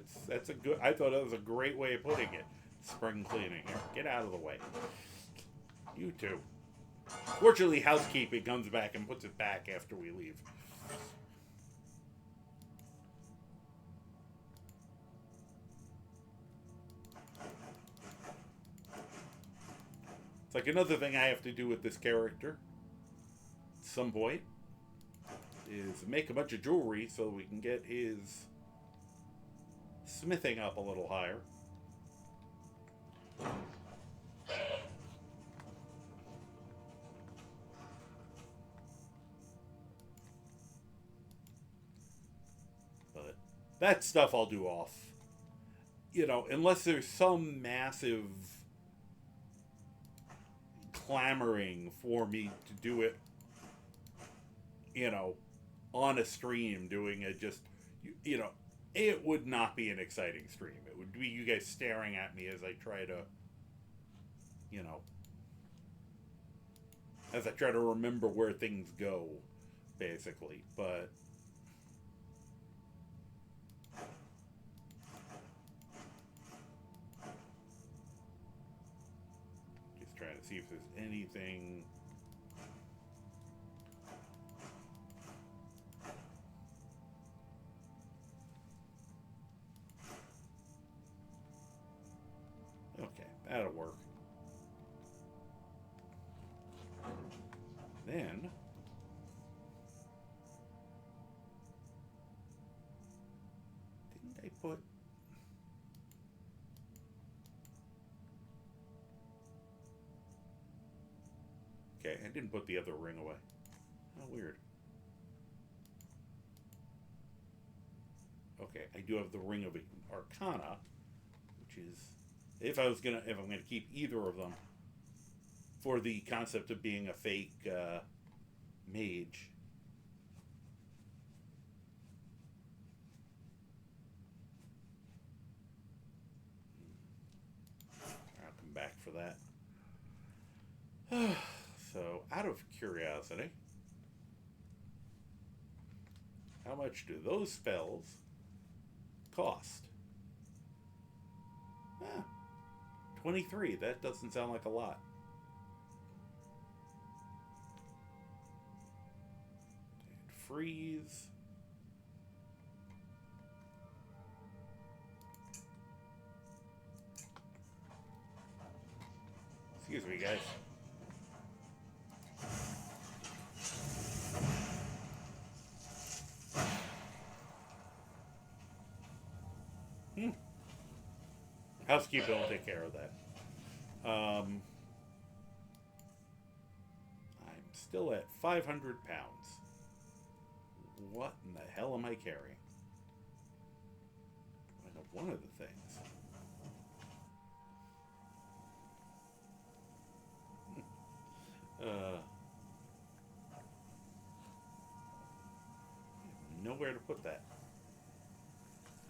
I thought that was a great way of putting it. Spring cleaning. Here, get out of the way. You too. Fortunately, housekeeping comes back and puts it back after we leave. It's like another thing I have to do with this character at some point is make a bunch of jewelry so we can get his smithing up a little higher. But that stuff I'll do off. Unless there's some massive clamoring for me to do it, on a stream, doing it just, it would not be an exciting stream. It would be you guys staring at me as I try to, remember where things go, basically. But just trying to see if there's anything. Okay, that'll work. Then didn't I put Okay, I didn't put the other ring away. How weird. Okay, I do have the Ring of Arcana, which is if I'm gonna keep either of them for the concept of being a fake mage. I'll come back for that. So, out of curiosity, how much do those spells cost? 23. That doesn't sound like a lot. Freeze. Excuse me, guys. Housekeeping will take care of that. I'm still at 500 pounds. What in the hell am I carrying? I know one of the things. I have nowhere to put that.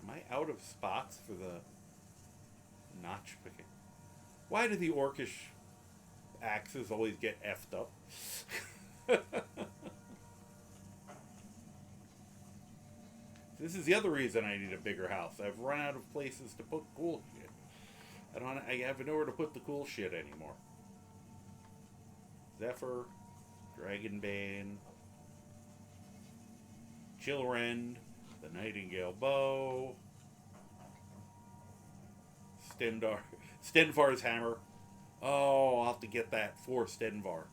Am I out of spots for the notch picking? Why do the orcish axes always get effed up? This is the other reason I need a bigger house. I've run out of places to put cool shit. I have nowhere to put the cool shit anymore. Zephyr, Dragonbane, Chillrend, the Nightingale Bow, Stenvar's Hammer. Oh, I'll have to get that for Stenvar.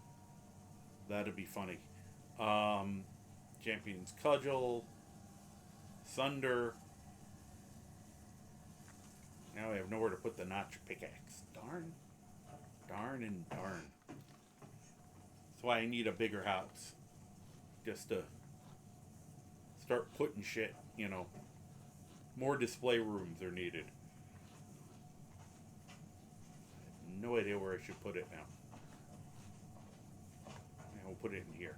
That'd be funny. Champion's Cudgel, Sunder. Now I have nowhere to put the notch pickaxe. Darn. Darn and darn. That's why I need a bigger house. Just to start putting shit, you know. More display rooms are needed. I have no idea where I should put it now. I'll put it in here.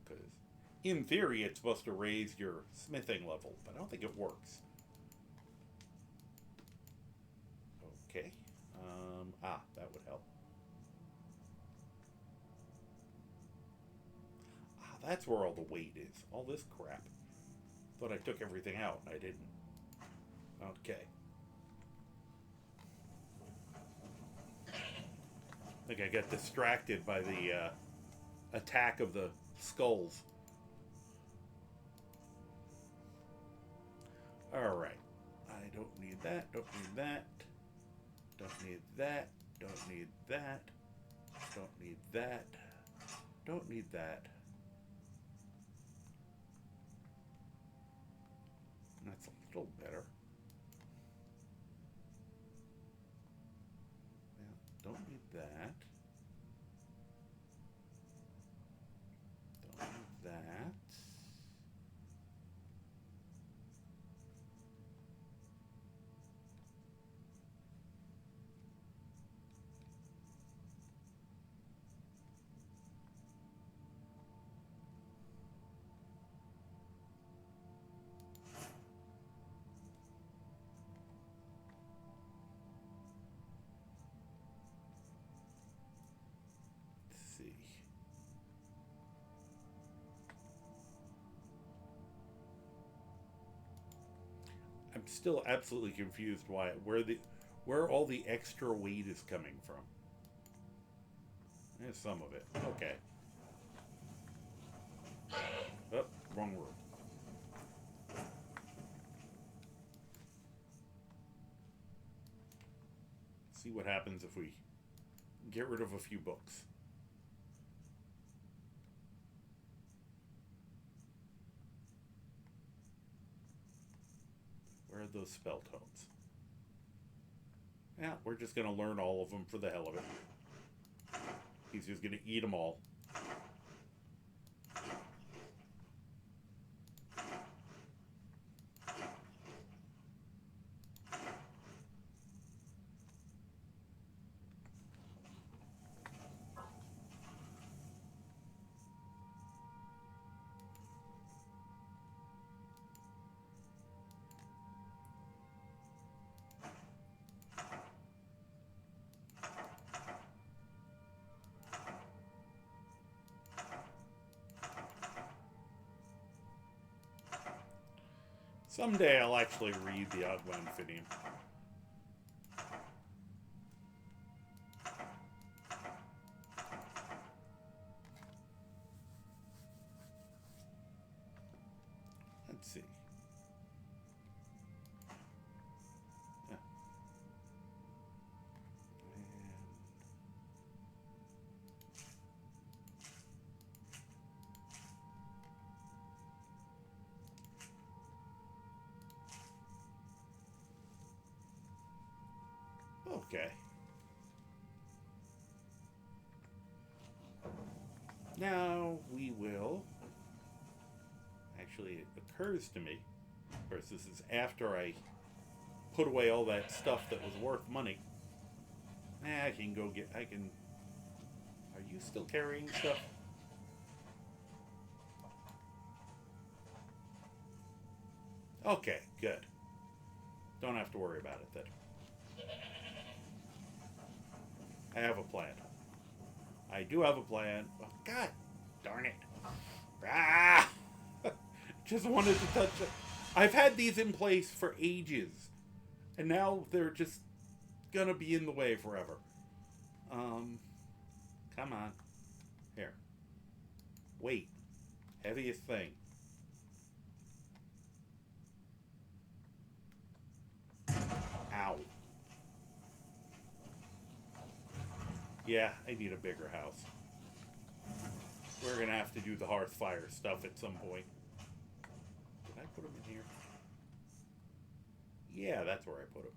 Because in theory it's supposed to raise your smithing level, but I don't think it works. Okay. That would help. That's where all the weight is. All this crap. Thought I took everything out, and I didn't. Okay. I think I got distracted by the attack of the skulls. Alright. I don't need that. Don't need that. Don't need that. Don't need that. Don't need that. Don't need that. That's a little better. Yeah, don't need that. Don't need that. I'm still absolutely confused where all the extra weight is coming from. There's some of it. Okay. Oh, wrong word. See what happens if we get rid of a few books. Where are those spell tones? Yeah, we're just gonna learn all of them for the hell of it. He's just gonna eat them all. Someday I'll actually read the Agua Infinium. Let's see. Yeah. Okay. Now we will. Actually, it occurs to me. Of course, this is after I put away all that stuff that was worth money. I can go get. I can. Are you still carrying stuff? Okay, good. Don't have to worry about it then. I have a plan. I do have a plan. Oh, God darn it. Ah! Just wanted to touch it. I've had these in place for ages. And now they're just gonna be in the way forever. Come on. Here. Wait. Heaviest thing. Ow. Yeah, I need a bigger house. We're gonna have to do the hearth fire stuff at some point. Did I put them in here? Yeah, that's where I put them.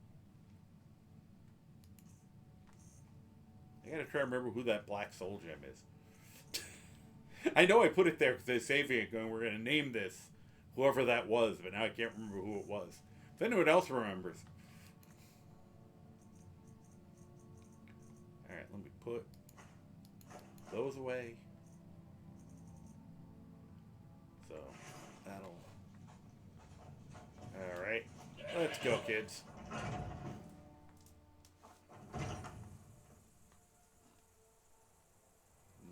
I gotta try to remember who that black soul gem is. I know I put it there because they're saving it, going, we're gonna name this whoever that was, but now I can't remember who it was. If anyone else remembers. Alright, let me put those away. So, that'll... Alright, let's go, kids.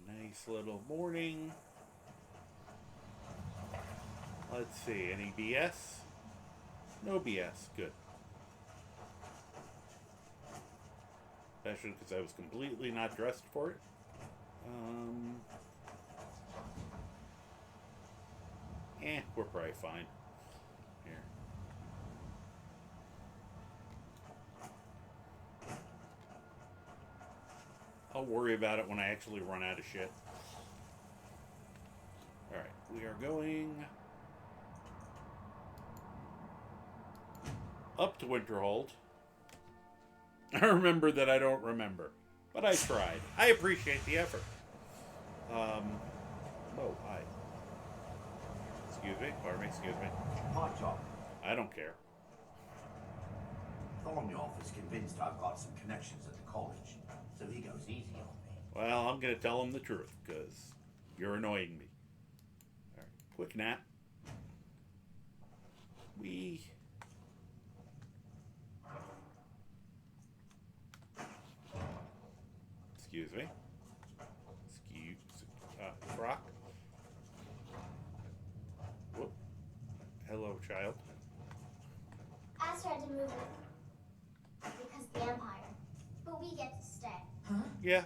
Nice little morning. Let's see, any BS? No BS, good. Especially because I was completely not dressed for it. We're probably fine. Here. I'll worry about it when I actually run out of shit. Alright, we are going up to Winterhold. I remember that I don't remember, but I tried. I appreciate the effort. Oh, hi. Excuse me, pardon me, excuse me. My job. I don't care. Thornyoff is convinced I've got some connections at the college, so he goes easy on me. Well, I'm gonna tell him the truth, because you're annoying me. Alright, quick nap. Excuse me. Brock. Whoop. Hello, child. Aster had to move it because the Empire, but we get to stay. Huh? Yeah.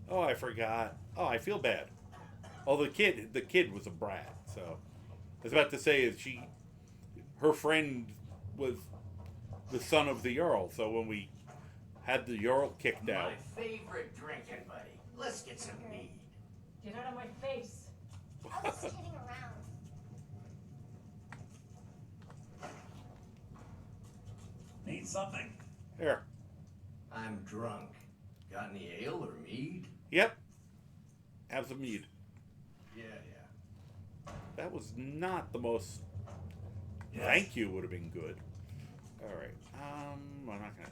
Oh, I forgot. Oh, I feel bad. Oh, the kid was a brat. So, I was about to say is her friend was the son of the Earl. So when we had the Earl kicked out. My favorite drinking buddy. Let's get some mead. Get out of my face. I was kidding around. Need need something. Here. I'm drunk. Got any ale or mead? Yep. Have some mead. Yeah. That was not the most... Yes. Thank you would have been good. Alright. I'm not gonna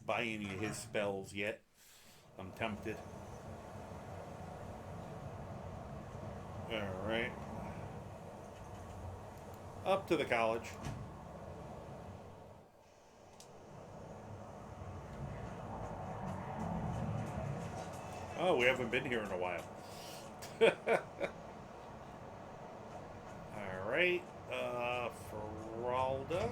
buy any of his spells yet. I'm tempted. Alright. Up to the college. Oh, we haven't been here in a while. Alright. Feralda.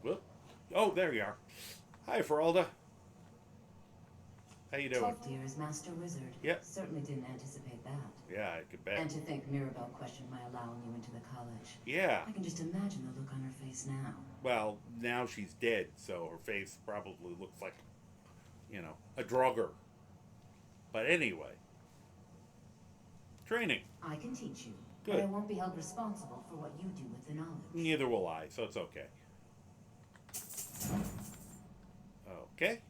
Whoop. Oh, there you are. Hi, Feralda. How you doing? 12th year as Master Wizard. Yep. Certainly didn't anticipate that. Yeah, I could bet. And to think Mirabelle questioned my allowing you into the college. Yeah. I can just imagine the look on her face now. Well, now she's dead, so her face probably looks like, you know, a drugger. But anyway. Training. I can teach you. Good. But I won't be held responsible for what you do with the knowledge. Neither will I, so it's okay. Okay.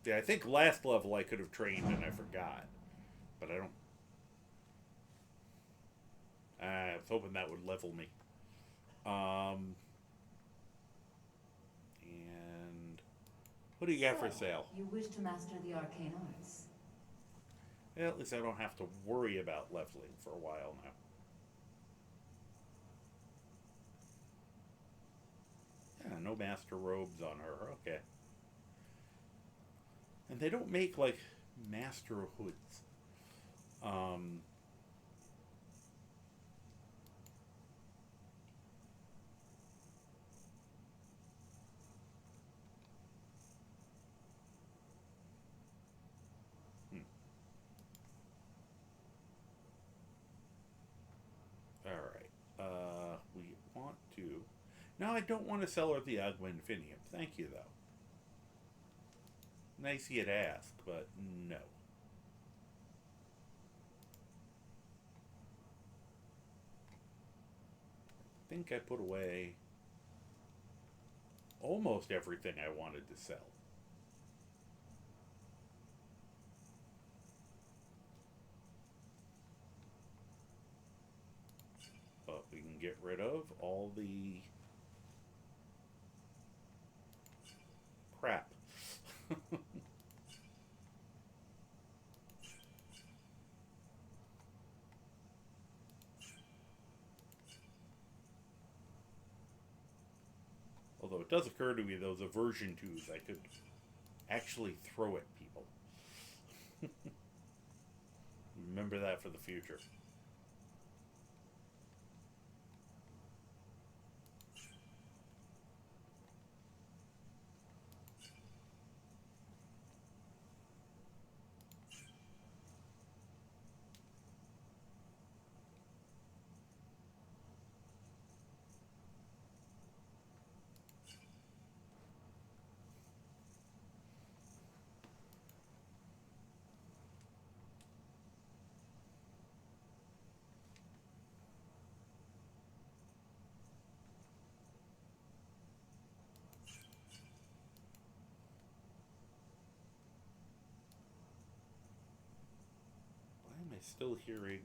Yeah, I think last level I could have trained and I forgot. But I don't... I was hoping that would level me. And... What do you got for sale? You wish to master the arcane arts. Well, at least I don't have to worry about leveling for a while now. Yeah, no master robes on her. Okay. And they don't make, like, master hoods. Alright. We want to... No, I don't want to sell her the Agua Infinium. Thank you, though. Nice you'd ask, but no. I think I put away almost everything I wanted to sell. But we can get rid of all the crap. Although it does occur to me those aversion twos I could actually throw at people. Remember that for the future. Still hearing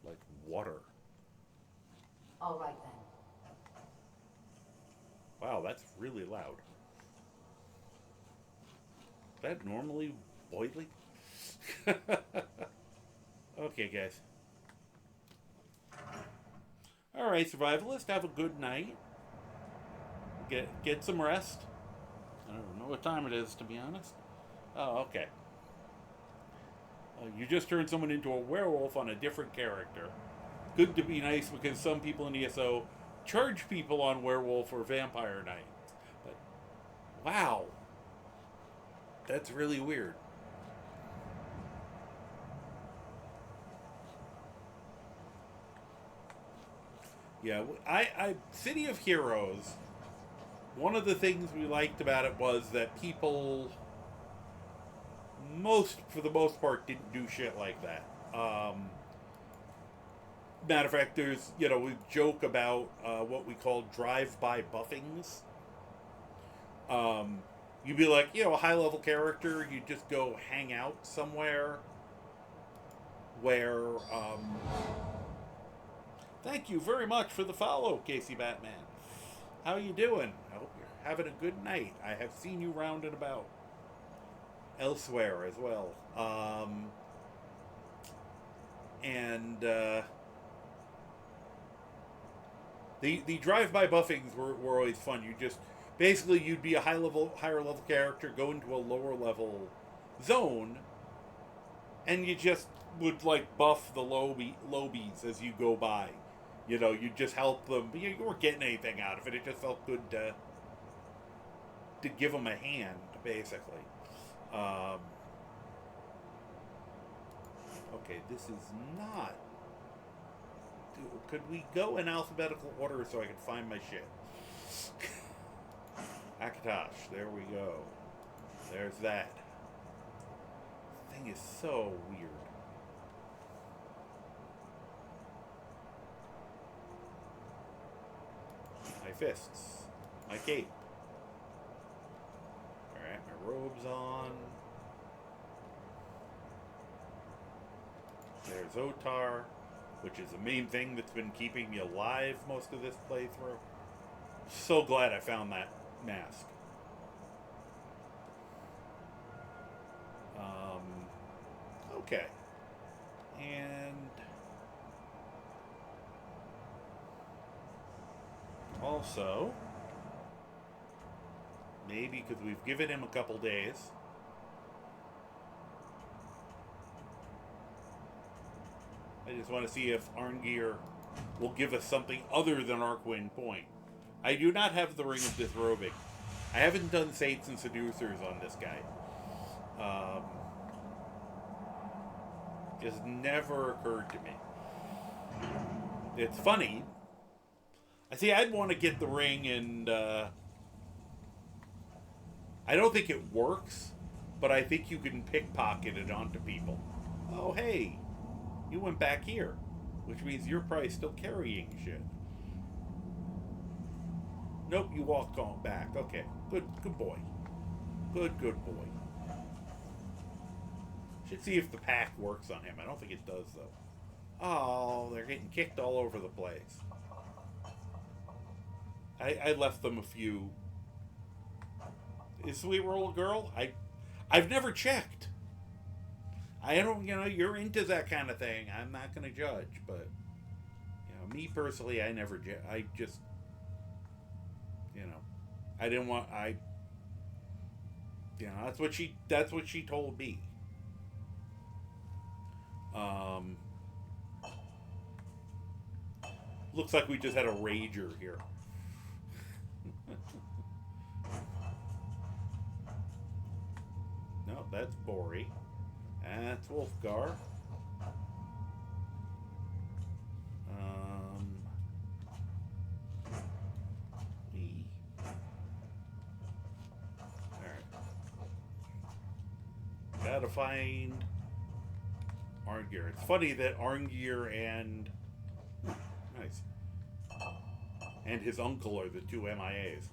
like water. All right then. Wow, that's really loud. Is that normally boiling? Okay, guys. All right, survivalist, have a good night. Get some rest. I don't know what time it is, to be honest. Oh, okay. You just turned someone into a werewolf on a different character. Good to be nice because some people in ESO charge people on werewolf or vampire night. But, wow. That's really weird. Yeah, City of Heroes, one of the things we liked about it was that people, for the most part, didn't do shit like that. Matter of fact, there's, we joke about what we call drive-by buffings. You'd be like, a high-level character, you just go hang out somewhere where, thank you very much for the follow, Casey Batman. How you doing? I hope you're having a good night. I have seen you round and about elsewhere as well. The drive-by buffings were always fun. You'd be a higher level character, go into a lower level zone, and you just would buff the lobies as you go by. You just help them. You weren't getting anything out of it. It just felt good to give them a hand, basically. Okay, this is not. Could we go in alphabetical order so I can find my shit? Akatosh, there we go. There's that. This thing is so weird. My fists. My cape. Alright, my robe's on. There's Otar, which is the main thing that's been keeping me alive most of this playthrough. So glad I found that mask. Okay. And also, maybe because we've given him a couple days, I just want to see if Arngeir will give us something other than Arcwind Point. I do not have the Ring of Disrobing. I haven't done Saints and Seducers on this guy. Just never occurred to me. It's funny. I'd want to get the ring, and I don't think it works, but I think you can pickpocket it onto people. Oh, hey, you went back here, which means you're probably still carrying shit. Nope, you walked on back. Okay, good boy. Good boy. Should see if the pack works on him. I don't think it does, though. Oh, they're getting kicked all over the place. I left them a few. Is Sweet Roll a girl? I've never checked. I don't, you're into that kind of thing. I'm not going to judge, but, me personally, I just, I didn't want, that's what she told me. Looks like we just had a rager here. No, that's Bori. That's Wolfgar. Alright. Gotta find Arngeir. It's funny that Arngeir and his uncle are the two MIAs.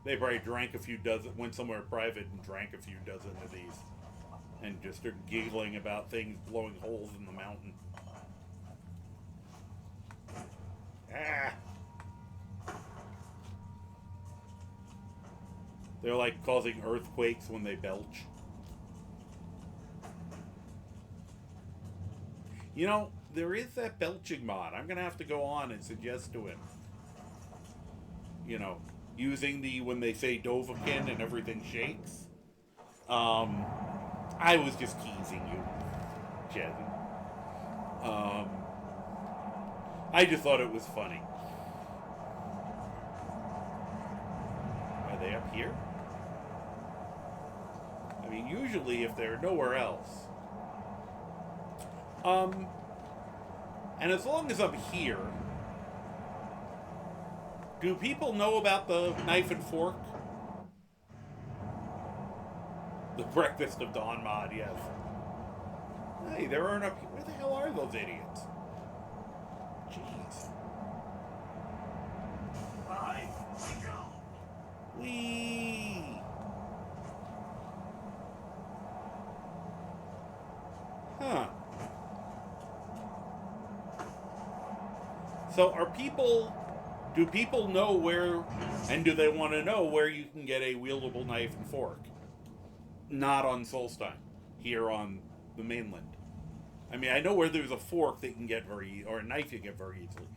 They probably drank a few dozen, went somewhere private and drank a few dozen of these, and just started giggling about things blowing holes in the mountain. Ah! They're like causing earthquakes when they belch. There is that belching mod. I'm going to have to go on and suggest to him. Using when they say Dovahkiin and everything shakes. I was just teasing you, Jazzy. I just thought it was funny. Are they up here? I mean, usually if they're nowhere else. And as long as I'm here, do people know about the knife and fork? The Breakfast of Dawn mod, yes. Hey, there aren't up here. Where the hell are those idiots? Jeez. Whee! Huh. So do people know where, and do they want to know where you can get a wieldable knife and fork? Not on Solstein, here on the mainland. I mean, I know where there's a fork that you can get or a knife you can get very easily.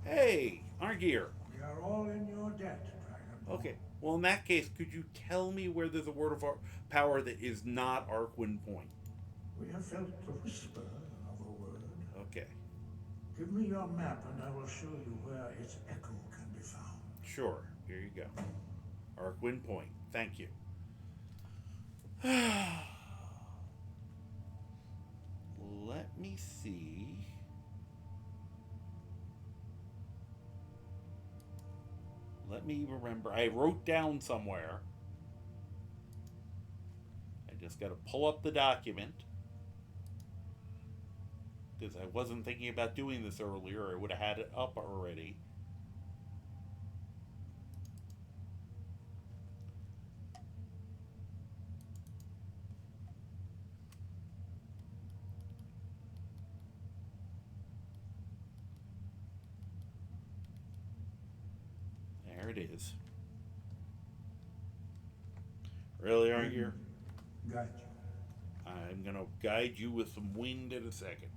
Hey, Argir. We are all in your debt, Dragon. Okay. Well, in that case, could you tell me where there's a word of power that is not Arkwin Point? We have felt the whisper of a word. Okay. Give me your map and I will show you where its echo can be found. Sure. Here you go. Arkwin Point. Thank you. Let me see. Let me remember. I wrote down somewhere. I just got to pull up the document. Because I wasn't thinking about doing this earlier. I would have had it up already. There it is. Really, aren't you? Got you. I'm going to guide you with some wind in a second.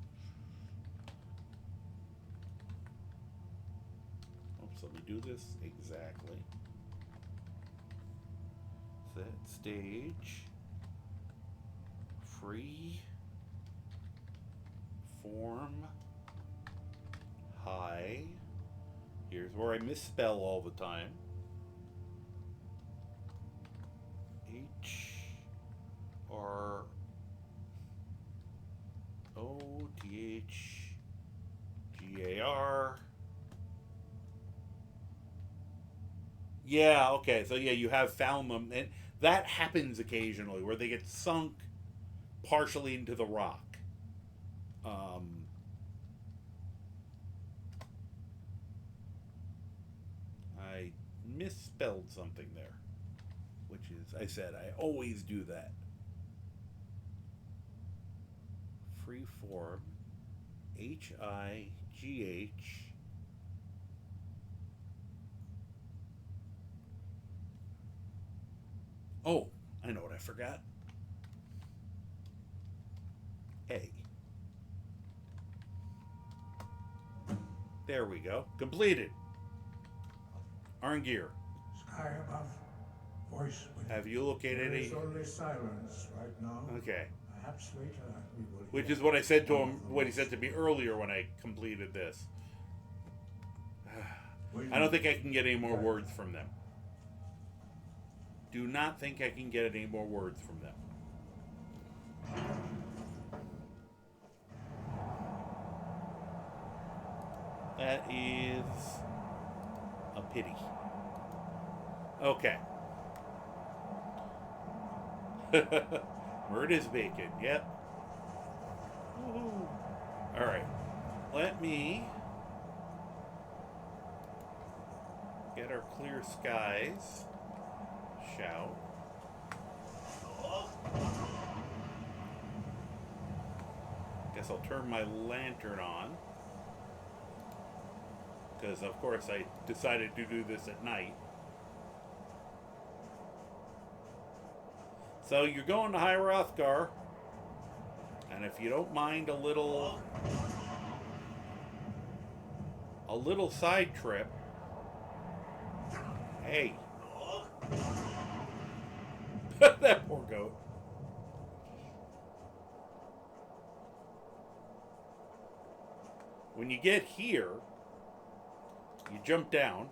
Oops, let me do this exactly. Set stage. Free. Form. High. Here's where I misspell all the time. H-R-O-T-H-G-A-R. Yeah, okay, so yeah, you have found them, and that happens occasionally, where they get sunk partially into the rock. I misspelled something there, which is, I said, I always do that. Freeform, H-I-G-H, oh, I know what I forgot. A. There we go. Completed. Arngir. Sky above, voice within. Have you located There any? is only silence right now. Okay. Perhaps later we will. Which hear is what I said to one him, of the what he most said to me earlier when I completed this. I don't think I can get any more words from them. Do not think I can get any more words from them. That is a pity. Okay. Word is bacon. Yep. All right. Let me get our clear skies. Shout. Guess I'll turn my lantern on. Because, of course, I decided to do this at night. So, you're going to High Rothgar. And if you don't mind a little side trip. Hey. That poor goat. When you get here, you jump down.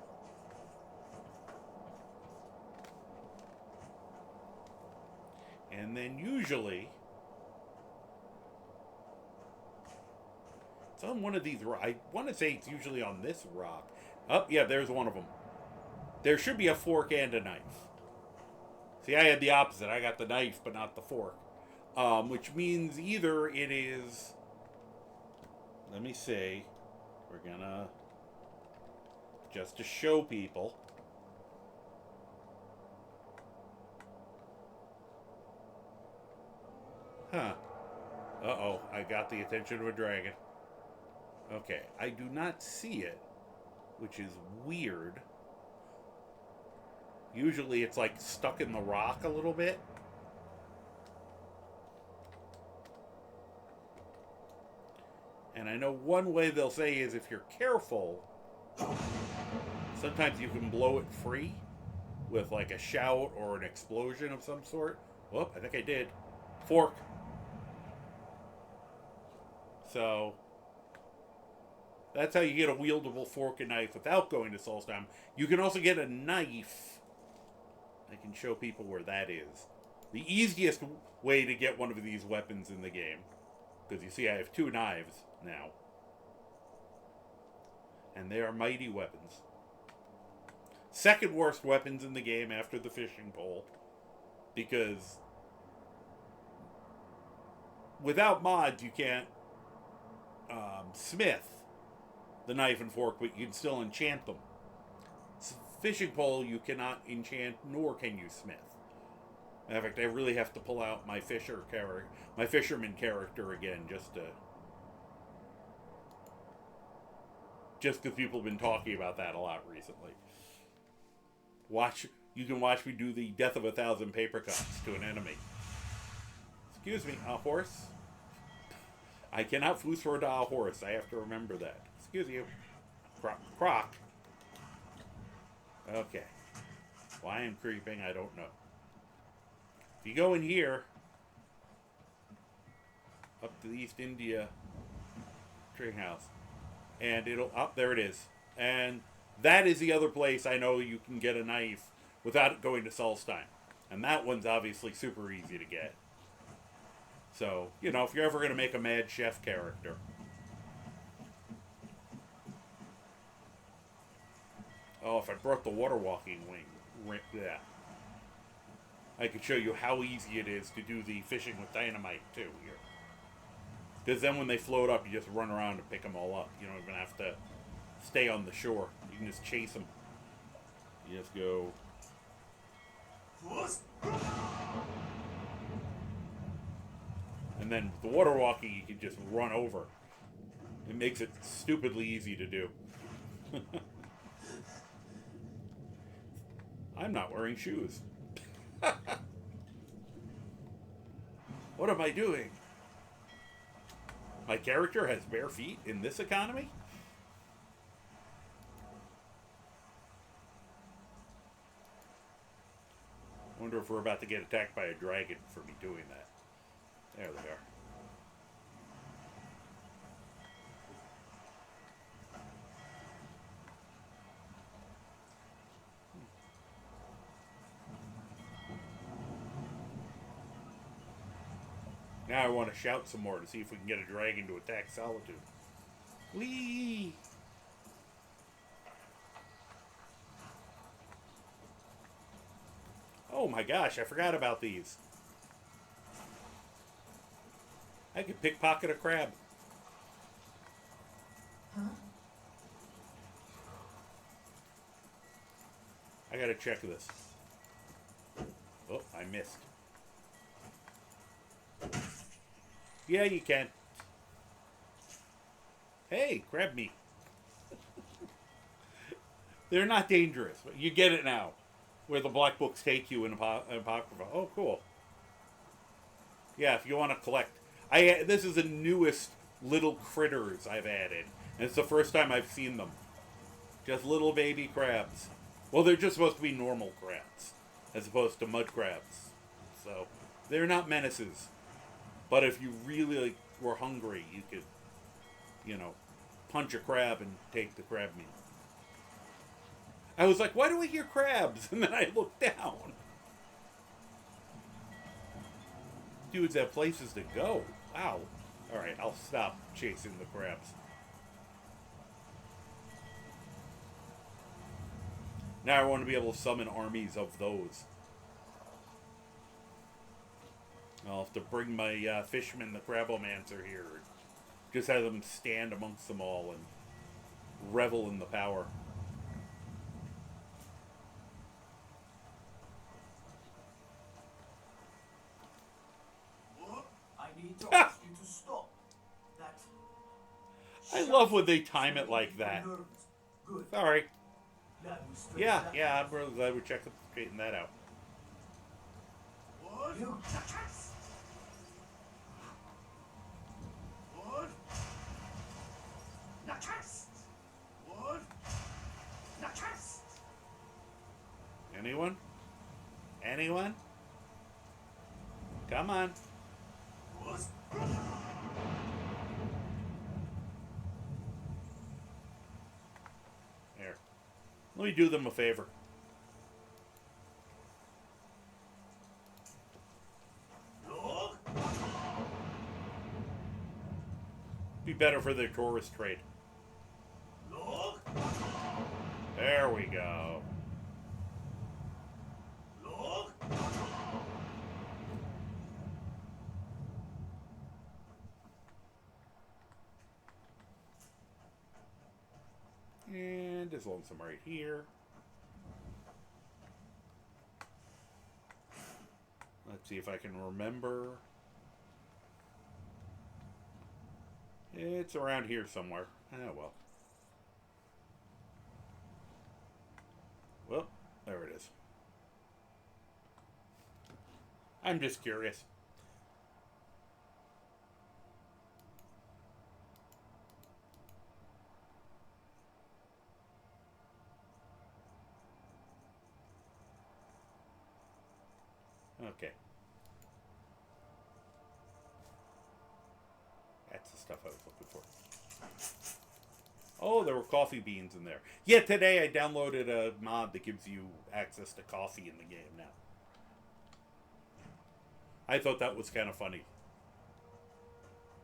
And then usually It's on one of these. I want to say it's usually on this rock. Oh, yeah, there's one of them. There should be a fork and a knife. See, I had the opposite. I got the knife, but not the fork. Which means either it is... Let me see. We're gonna... Just to show people. Huh. Uh-oh. I got the attention of a dragon. Okay. I do not see it, which is weird. Usually it's like stuck in the rock a little bit. And I know one way they'll say is if you're careful, sometimes you can blow it free with like a shout or an explosion of some sort. Whoop, I think I did. Fork. So, that's how you get a wieldable fork and knife without going to Solstheim. You can also get a knife. I can show people where that is. The easiest way to get one of these weapons in the game, because you see I have 2 knives now, and they are mighty weapons. Second worst weapons in the game after the fishing pole, because without mods you can't smith the knife and fork, but you can still enchant them. Fishing pole you cannot enchant, nor can you smith. In fact, I really have to pull out my fisherman character again, just because people have been talking about that a lot recently. You can watch me do the death of 1,000 paper cuts to an enemy. Excuse me, a horse? I cannot foosword a horse. I have to remember that. Excuse you. Croc. Okay. Why I'm creeping, I don't know. If you go in here, up to the East India treehouse, and it'll... Oh, there it is. And that is the other place I know you can get a knife without going to Solstheim. And that one's obviously super easy to get. So, you know, if you're ever going to make a Mad Chef character... Oh, if I brought the water walking wing, yeah. I could show you how easy it is to do the fishing with dynamite, too, here. Because then when they float up, you just run around and pick them all up. You don't even have to stay on the shore. You can just chase them. You just go... And then with the water walking, you can just run over. It makes it stupidly easy to do. I'm not wearing shoes. What am I doing? My character has bare feet in this economy? I wonder if we're about to get attacked by a dragon for me doing that. There they are. Now I want to shout some more to see if we can get a dragon to attack Solitude. Whee! Oh my gosh, I forgot about these. I could pickpocket a crab. Huh? I gotta check this. Oh, I missed. Yeah, you can. Hey, crab meat. They're not dangerous. You get it now. Where the black books take you in Apocrypha. Oh, cool. Yeah, if you want to collect. This is the newest little critters I've added. And it's the first time I've seen them. Just little baby crabs. Well, they're just supposed to be normal crabs. As opposed to mud crabs. So, they're not menaces. But if you really were hungry, you could, you know, punch a crab and take the crab meat. I was like, why do I hear crabs? And then I looked down. Dudes have places to go. Wow. Alright, I'll stop chasing the crabs. Now I want to be able to summon armies of those. I'll have to bring my fisherman, the Crabomancer, here. Just have them stand amongst them all and revel in the power. I need to ask you to stop. That. I love when they time it like that. Good. Sorry. That was straight up. Yeah, I'm really glad we straightened that out. What? You. What? What? Anyone? Anyone? Come on. What? There. Let me do them a favor. Look. Be better for their tourist trade. Look. There we go. Look. And there's lonesome right here. Let's see if I can remember. It's around here somewhere. Oh well. Well, there it is. I'm just curious. Okay. That's the stuff I was looking for. Oh, there were coffee beans in there. Yeah, today I downloaded a mod that gives you access to coffee in the game now. I thought that was kind of funny.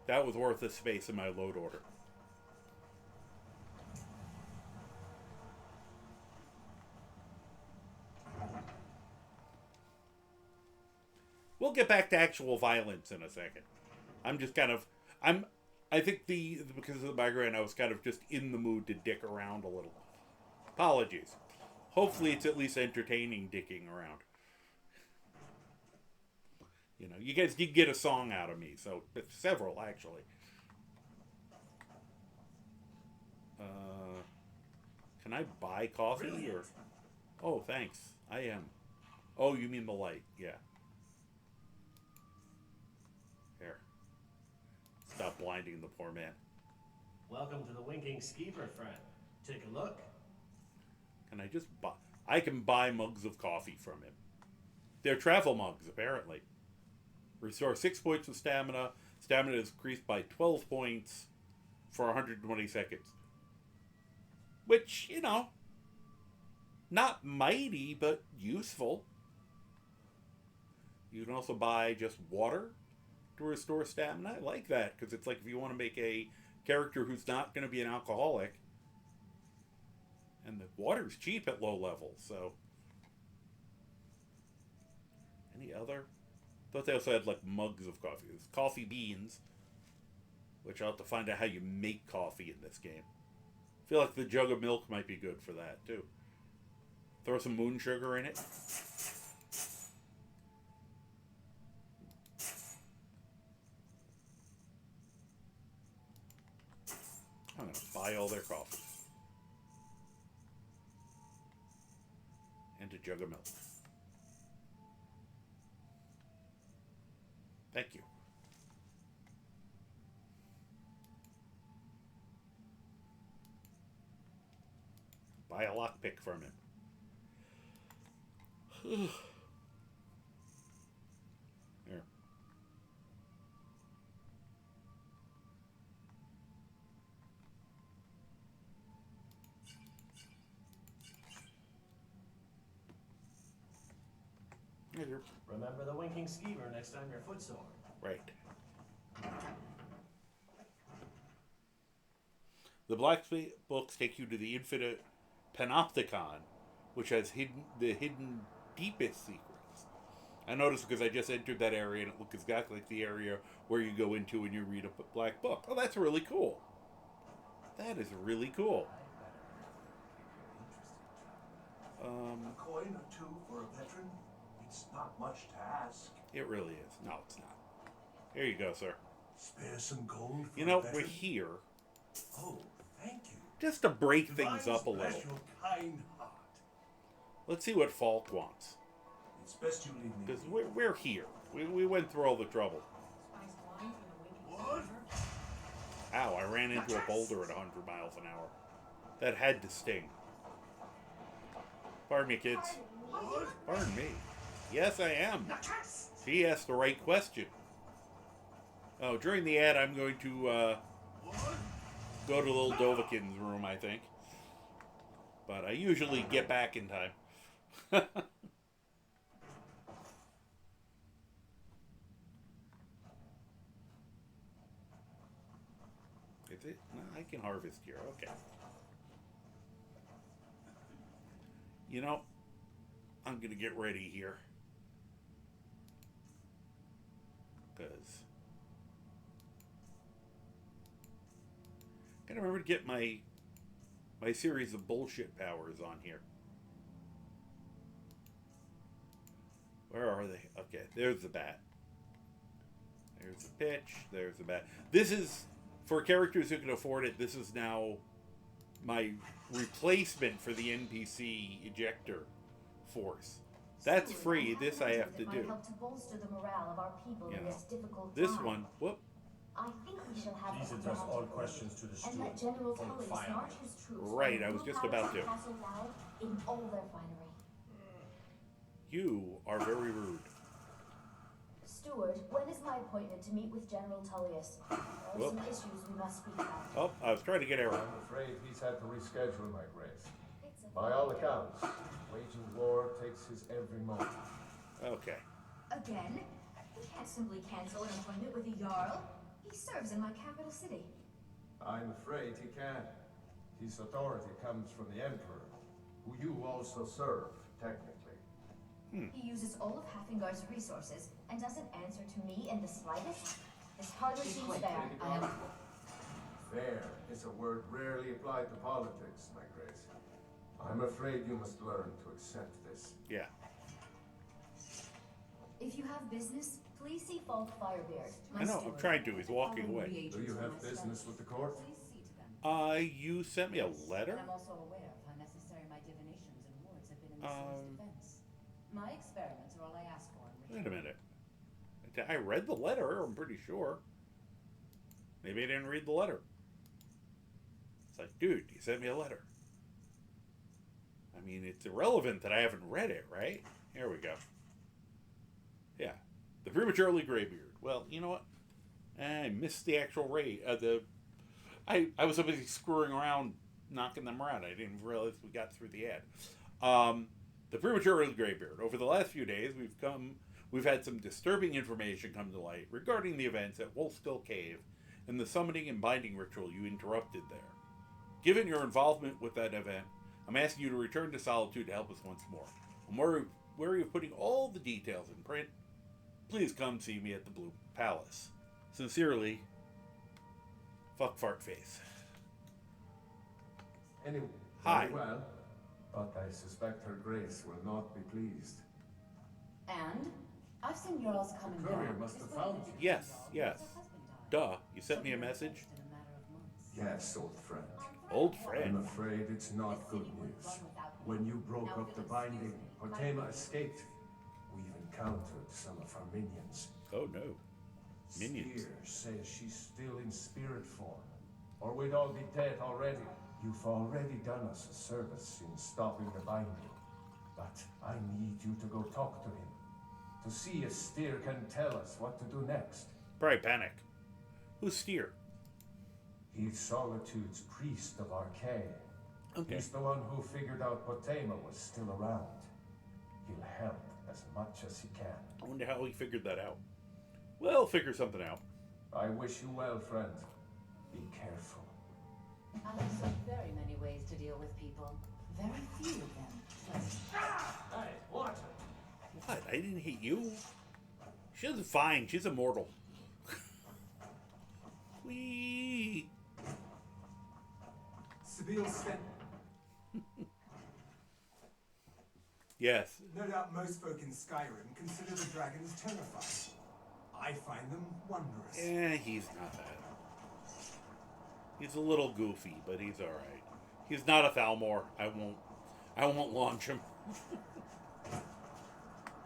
That was worth the space in my load order. We'll get back to actual violence in a second. I'm just kind of... I think because of the migraine, I was kind of just in the mood to dick around a little. Apologies. Hopefully it's at least entertaining dicking around. You know, you guys did get a song out of me, so several actually. Can I buy coffee or? Oh, thanks. I am. Oh, you mean the light? Yeah. Here. Stop blinding the poor man. Welcome to the Winking Skeever, friend. Take a look. Can I just buy? I can buy mugs of coffee from him. They're travel mugs, apparently. Restore 6 points of stamina. Stamina is increased by 12 points for 120 seconds. Which, you know, not mighty, but useful. You can also buy just water to restore stamina. I like that, because it's like if you want to make a character who's not going to be an alcoholic. And the water's cheap at low levels, so. Any other? I thought they also had like mugs of coffee. There's coffee beans, which I'll have to find out how you make coffee in this game. I feel like the jug of milk might be good for that too. Throw some moon sugar in it. I'm gonna buy all their coffee. And a jug of milk. Thank you. Buy a lockpick from him. There. Remember the Winking Skeever next time you're footsore. Right. The black books take you to the infinite panopticon, which has the hidden deepest secrets. I noticed because I just entered that area and it looked exactly like the area where you go into when you read a black book. Oh, that's really cool. That is really cool. A coin or two for a veteran? It's not much to ask. It really is. No, it's not. Here you go, sir. Spare some gold for You know, a veteran? we're here Oh, thank you. just to break Divine things up a bless little. your kind heart. Let's see what Falk wants. It's best you leave me. Because we're here. We went through all the trouble. What? Ow, I ran into a boulder at 100 miles an hour. That had to sting. Pardon me, kids. Pardon me. Yes, I am. She asked the right question. Oh, during the ad, I'm going to go to little Dovahkiin's room, I think. But I usually get back in time. Is it? No, I can harvest here. Okay. You know, I'm going to get ready here. Because I gotta remember to get my series of bullshit powers on here. Where are they? Okay, there's the bat. There's the pitch. There's the bat. This is, for characters who can afford it, this is now my replacement for the NPC ejector force. That's free. This I have to do. Help to bolster the morale of our people in this difficult This time. one, whoop. I think we shall have Please a address all grand questions to the and let steward. General From Tully fire. march his troops Right, from I was Blue just about Palace to. Castle Down in all their finery. You are very rude. Steward, when is my appointment to meet with General Tullius? There are Whoop. some issues we must speak about. Oh, I was trying to get Aaron. I'm afraid he's had to reschedule, my grace. It's a By all accounts, waging war takes his every moment. Okay. Again? He can't simply cancel an appointment with a Jarl. He serves in my capital city. I'm afraid he can. His authority comes from the Emperor, who you also serve, technically. He uses all of Hafingard's resources and doesn't answer to me in the slightest. This hardly seems fair. I am... Fair is a word rarely applied to politics, my grace. I'm afraid you must learn to accept this. Yeah. If you have business, please see Falk Firebeard. I know, I'm trying to. He's walking away. Do you have business with the court? You sent me a letter? I'm also aware of how necessary my divinations and wards have been in the city's defense. My experiments are all I ask for. Wait a minute. I read the letter, I'm pretty sure. Maybe I didn't read the letter. It's like, dude, you sent me a letter. I mean, it's irrelevant that I haven't read it, right? Here we go. Yeah. The Prematurely Greybeard. Well, you know what? I missed the actual raid. I was so busy screwing around, knocking them around. I didn't realize we got through the ad. The Prematurely Greybeard. Over the last few days, we've had some disturbing information come to light regarding the events at Wolfstill Cave and the summoning and binding ritual you interrupted there. Given your involvement with that event, I'm asking you to return to Solitude to help us once more. I'm wary of putting all the details in print. Please come see me at the Blue Palace. Sincerely, Fuck Fart Face. Anyway, Hi. well, but I suspect her grace will not be pleased. And? I've seen Jarls come and go. Courier must have found you. Yes, yes. Duh, you sent me a message? Yes, old friend. Old I'm friend? afraid it's not good news. When you broke up the binding, Potema escaped. We've encountered some of her minions. Oh no. Minions. Spear says she's still in spirit form, or we'd all be dead already. You've already done us a service in stopping the binding, but I need you to go talk to him, to see if Steer can tell us what to do next. Probably Panic. Who's Steer? He's Solitude's priest of Arcane. Okay. He's the one who figured out Potema was still around. He'll help as much as he can. I wonder how he figured that out. Well, figure something out. I wish you well, friend. Be careful. I have so very many ways to deal with people. Very few of them pleasant. Hey, watch it. What? I didn't hit you. She's fine. She's immortal. Whee! Sabine Sten. Yes. No doubt most folk in Skyrim consider the dragons terrifying. I find them wondrous. He's not that. He's a little goofy, but he's alright. He's not a Thalmor. I won't launch him.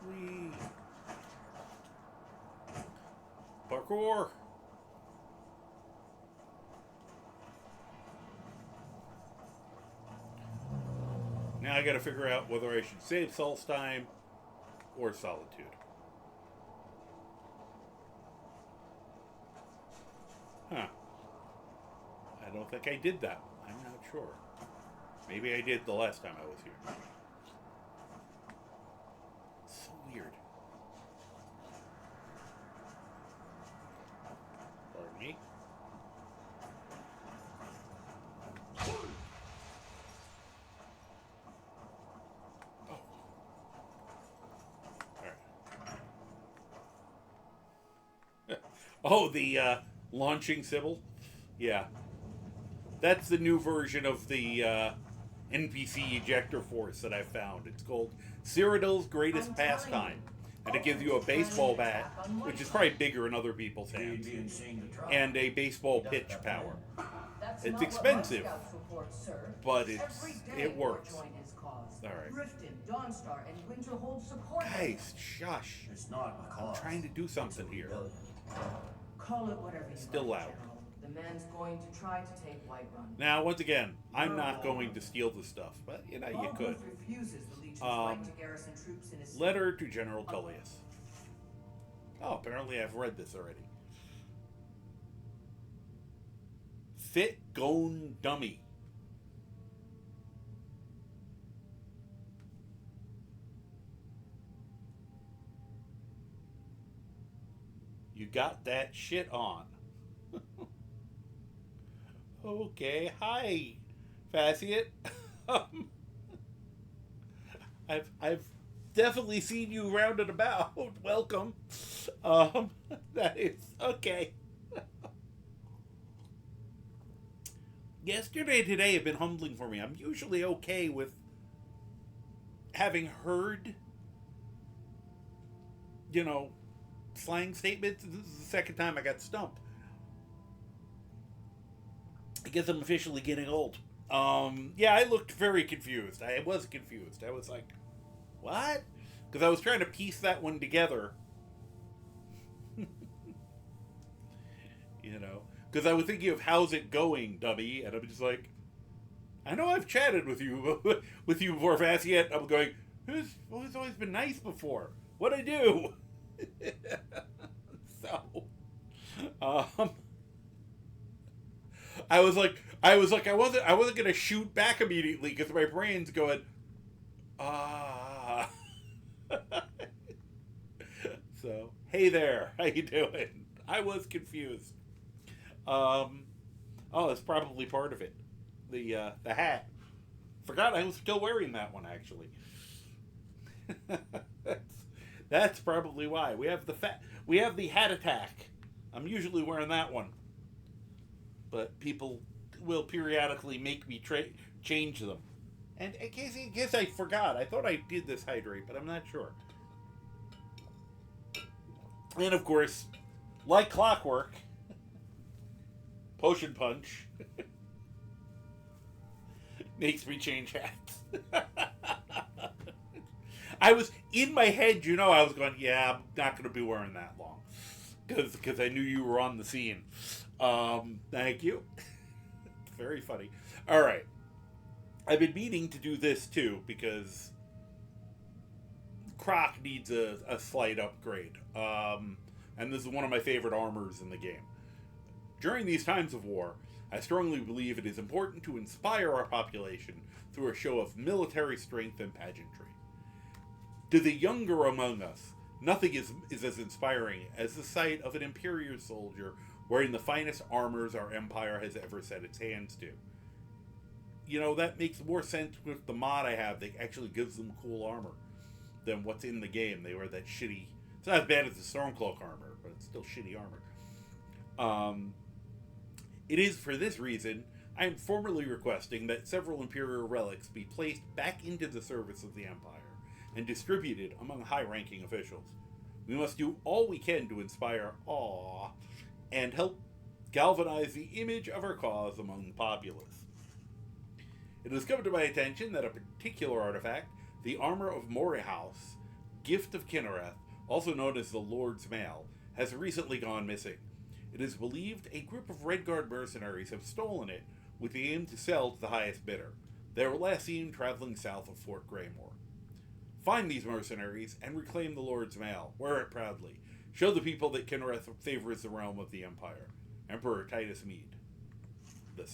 Whee! Parkour! Now I gotta figure out whether I should save Solstheim or Solitude. Huh. I don't think I did that. I'm not sure. Maybe I did the last time I was here. So weird. Pardon me. Oh, the launching Sybil? Yeah. That's the new version of the NPC ejector force that I found. It's called Cyrodiil's Greatest Pastime. And it gives you a baseball bat, which is probably bigger in other people's hands, and a baseball pitch power. It's expensive, but it works. Alright. Guys, shush. I'm trying to do something here. Call it whatever you Still like, loud. General. The man's going to try to take Whiterun. Now, once again, I'm not going to steal the stuff, but you know, you could. Refuses the Legion's right to garrison troops in his Letter to General Tullius. Oh, apparently I've read this already. Fit Gone Dummy. You got that shit on. Okay, hi, Faciet. I've definitely seen you round and about. Welcome. That is okay. Yesterday and today have been humbling for me. I'm usually okay with having heard, you know, slang statements. This is the second time I got stumped. I guess I'm officially getting old. Yeah, I looked very confused. I was confused. I was like, what? Because I was trying to piece that one together. You know? Because I was thinking of how's it going, dummy? And I'm just like, I know I've chatted with you before, Faciet. I'm going, who's always been nice before? What'd I do? So, I wasn't gonna shoot back immediately because my brain's going, So, hey there, how you doing? I was confused. Oh, that's probably part of it. The hat. Forgot I was still wearing that one, actually. That's probably why. We have the hat attack. I'm usually wearing that one. But people will periodically make me change them. And in case I forgot, I thought I did this hydrate, but I'm not sure. And of course, like clockwork, Potion Punch makes me change hats. I was in my head, you know, I was going, yeah, I'm not going to be wearing that long. Because I knew you were on the scene. Thank you. Very funny. All right. I've been meaning to do this too because Croc needs a slight upgrade. And this is one of my favorite armors in the game. During these times of war, I strongly believe it is important to inspire our population through a show of military strength and pageantry. To the younger among us, nothing is as inspiring as the sight of an Imperial soldier wearing the finest armors our empire has ever set its hands to. you know, that makes more sense with the mod I have that actually gives them cool armor than what's in the game. They wear that shitty... It's not as bad as the Stormcloak armor, but it's still shitty armor. It is for this reason I am formally requesting that several Imperial relics be placed back into the service of the Empire and distributed among high-ranking officials. We must do all we can to inspire awe and help galvanize the image of our cause among the populace. It has come to my attention that a particular artifact, the Armor of Morihaus, Gift of Kinnereth, also known as the Lord's Mail, has recently gone missing. It is believed a group of Redguard mercenaries have stolen it with the aim to sell to the highest bidder. They were last seen traveling south of Fort Greymore. Find these mercenaries and reclaim the Lord's Mail. Wear it proudly. Show the people that Kinnereth favors the realm of the Empire. Emperor Titus Mede II. On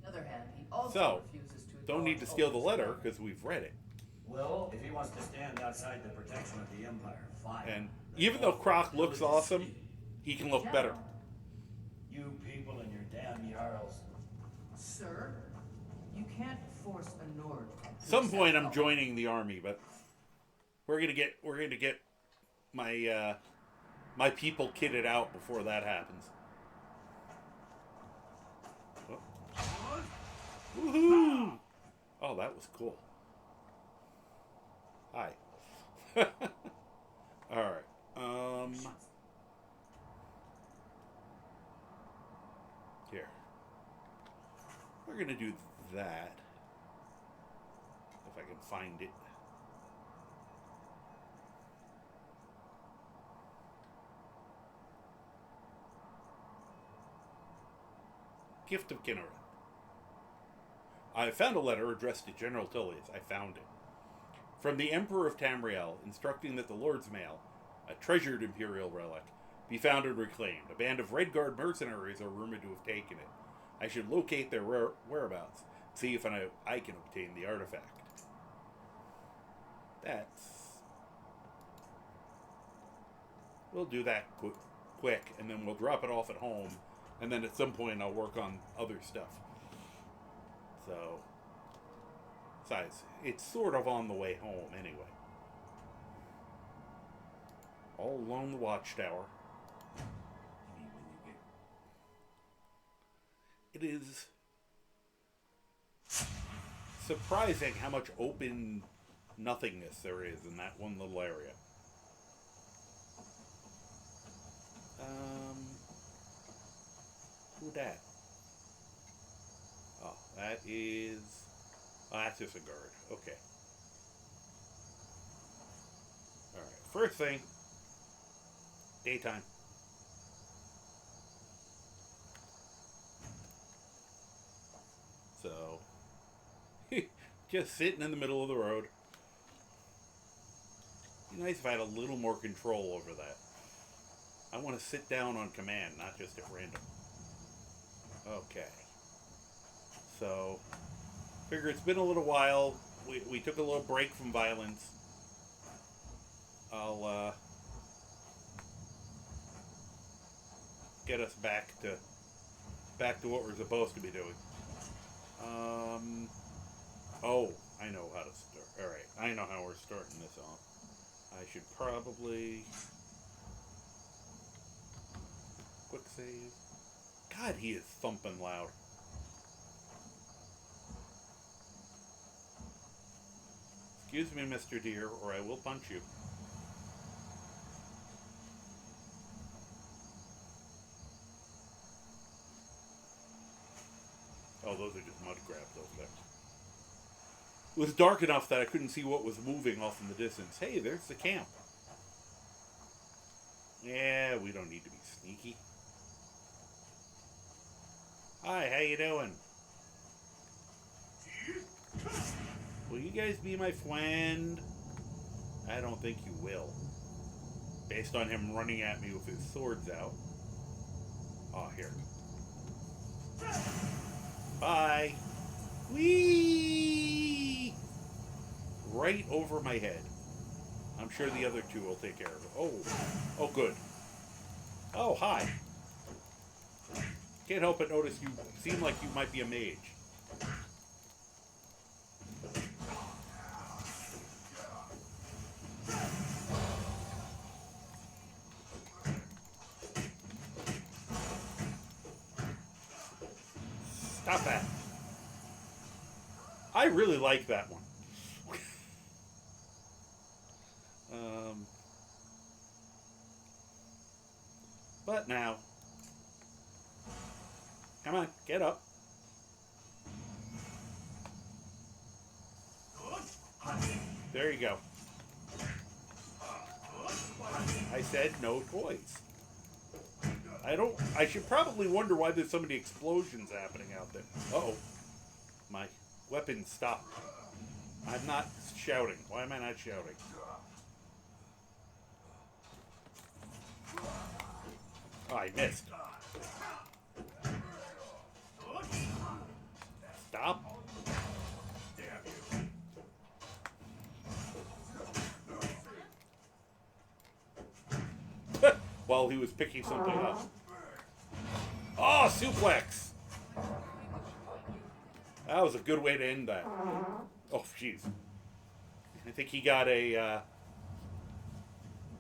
the other hand, he also So, refuses to don't need to steal the letter because we've read it. Well, if he wants to stand outside the protection of the Empire, fine. And even though Croc looks awesome, he can look better. You people and your damn Jarls. Sir, you can't force a Nord. At some point, I'm joining the army, but we're gonna get my my people kitted out before that happens. Oh. Woohoo! Oh, that was cool. Hi. All right. Here. We're gonna do that. If I can find it. Gift of Kinnereth. I found a letter addressed to General Tullius. I found it. From the Emperor of Tamriel, instructing that the Lord's Mail, a treasured Imperial relic, be found and reclaimed. A band of Redguard mercenaries are rumored to have taken it. I should locate their whereabouts, see if I can obtain the artifact. We'll do that quick, and then we'll drop it off at home, and then at some point I'll work on other stuff. So, besides, it's sort of on the way home anyway. All along the watchtower. It is surprising how much open nothingness there is in that one little area. Who that? Oh, that is... Oh, that's just a guard. Okay. Alright, first thing. Daytime. So... just sitting in the middle of the road. Be nice if I had a little more control over that. I want to sit down on command, not just at random. Okay. So, figure it's been a little while. We took a little break from violence. I'll get us back to what we're supposed to be doing. Oh, I know how to start. All right, I know how we're starting this off. I should probably quick save. God, he is thumping loud. Excuse me, Mr. Deer, or I will punch you. Oh, those are just mud grabs over there. It was dark enough that I couldn't see what was moving off in the distance. Hey, there's the camp. Yeah, we don't need to be sneaky. Hi, how you doing? Will you guys be my friend? I don't think you will. Based on him running at me with his swords out. Oh, here. Bye. Whee! Right over my head. I'm sure the other two will take care of it. Oh. Oh, good. Oh, hi. Can't help but notice you seem like you might be a mage. Stop that. I really like that one. But now, come on, get up. There you go. I said no toys. I should probably wonder why there's so many explosions happening out there. Uh-oh. My weapon stopped. I'm not shouting. Why am I not shouting? Oh, I missed. Stop. While he was picking something up. Oh, suplex! That was a good way to end that. Oh, jeez. I think he got a,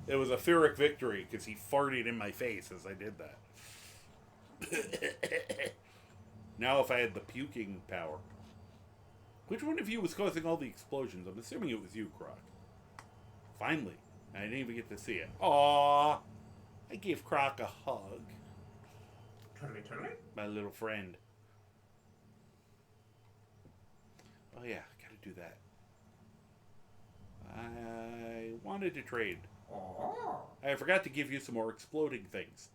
it was a Pyrrhic victory because he farted in my face as I did that. Now if I had the puking power. Which one of you was causing all the explosions? I'm assuming it was you, Croc. Finally. I didn't even get to see it. Aww. I gave Croc a hug. Totally. My little friend. Oh yeah, gotta do that. I wanted to trade. I forgot to give you some more exploding things.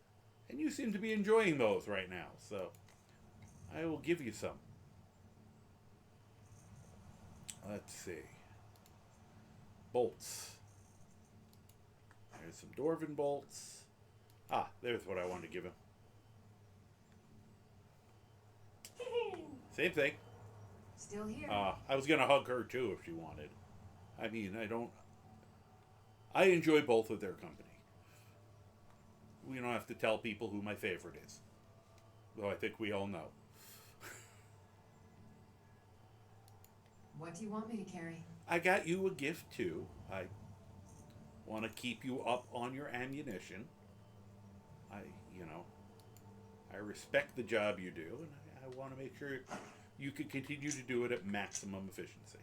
And you seem to be enjoying those right now, so I will give you some. Let's see. Bolts. There's some Dwarven bolts. Ah, there's what I wanted to give him. Same thing. Still here. I was gonna hug her too if she wanted. I mean, I enjoy both of their company. We don't have to tell people who my favorite is. Though I think we all know. What do you want me to carry? I got you a gift too. I want to keep you up on your ammunition. I respect the job you do, and I want to make sure you can continue to do it at maximum efficiency.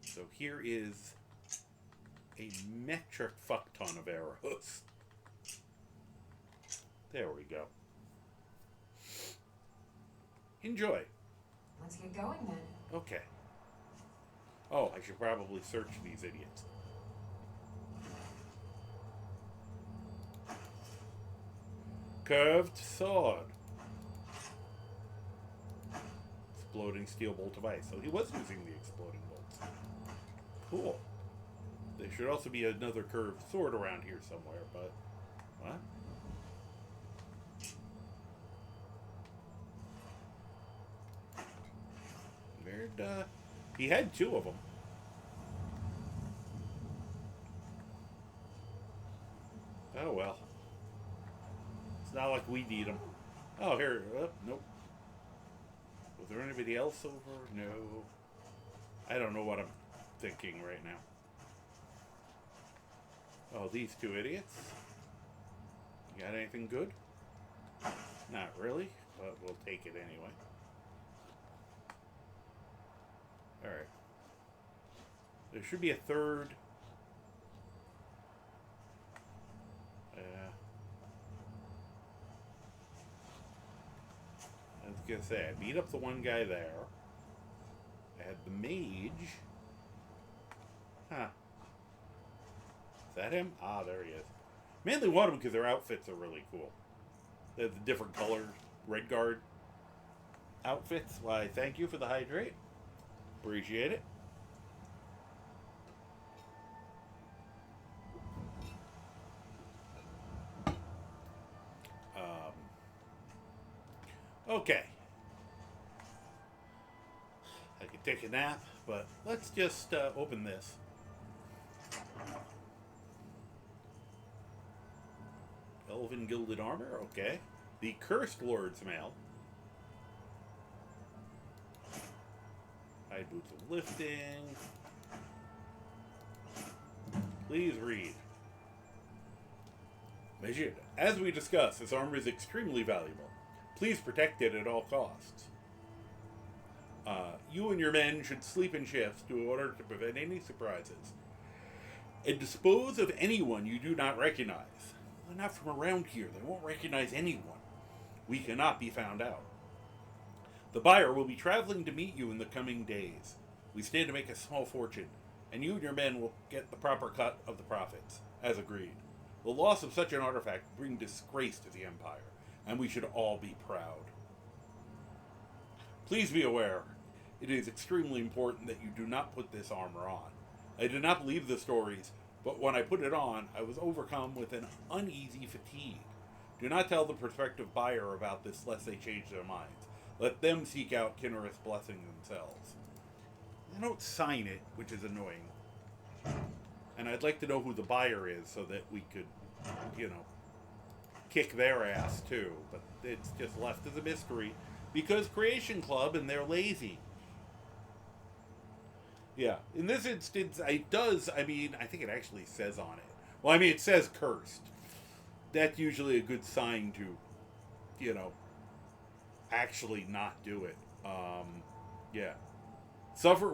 So here is a metric fuck ton of arrows. There we go. Enjoy. Let's get going then. Okay. Oh, I should probably search these idiots. Curved sword. Exploding steel bolt of ice. So he was using the exploding bolts. Cool. There should also be another curved sword around here somewhere, but... What? Where'd, he had two of them. Oh, well. It's not like we need them. Oh, here. Nope. Was there anybody else over? No. I don't know what I'm thinking right now. Oh, these two idiots. You got anything good? Not really, but we'll take it anyway. Alright. There should be a third. I was gonna say, I beat up the one guy there. I had the mage. Huh. Is that him? Ah, there he is. Mainly want them because their outfits are really cool. They have the different colors. Red Guard outfits. Why, thank you for the hydrate. Appreciate it. Okay. I could take a nap, but let's just open this. Elven Gilded Armor, okay. The Cursed Lord's Mail. Hide Boots of Lifting. Please read. Majid, as we discussed, this armor is extremely valuable. Please protect it at all costs. You and your men should sleep in shifts in order to prevent any surprises. And dispose of anyone you do not recognize. They're not from around here. They won't recognize anyone. We cannot be found out. The buyer will be traveling to meet you in the coming days. We stand to make a small fortune, and you and your men will get the proper cut of the profits, as agreed. The loss of such an artifact will bring disgrace to the Empire, and we should all be proud. Please be aware, it is extremely important that you do not put this armor on. I did not believe the stories, but when I put it on, I was overcome with an uneasy fatigue. Do not tell the prospective buyer about this lest they change their minds. Let them seek out Kinnereth's blessing themselves. I don't sign it, which is annoying. And I'd like to know who the buyer is so that we could, kick their ass too. But it's just left as a mystery because Creation Club and they're lazy. Yeah, in this instance, I think it actually says on it. Well, it says cursed. That's usually a good sign to, actually not do it. Yeah. Suffers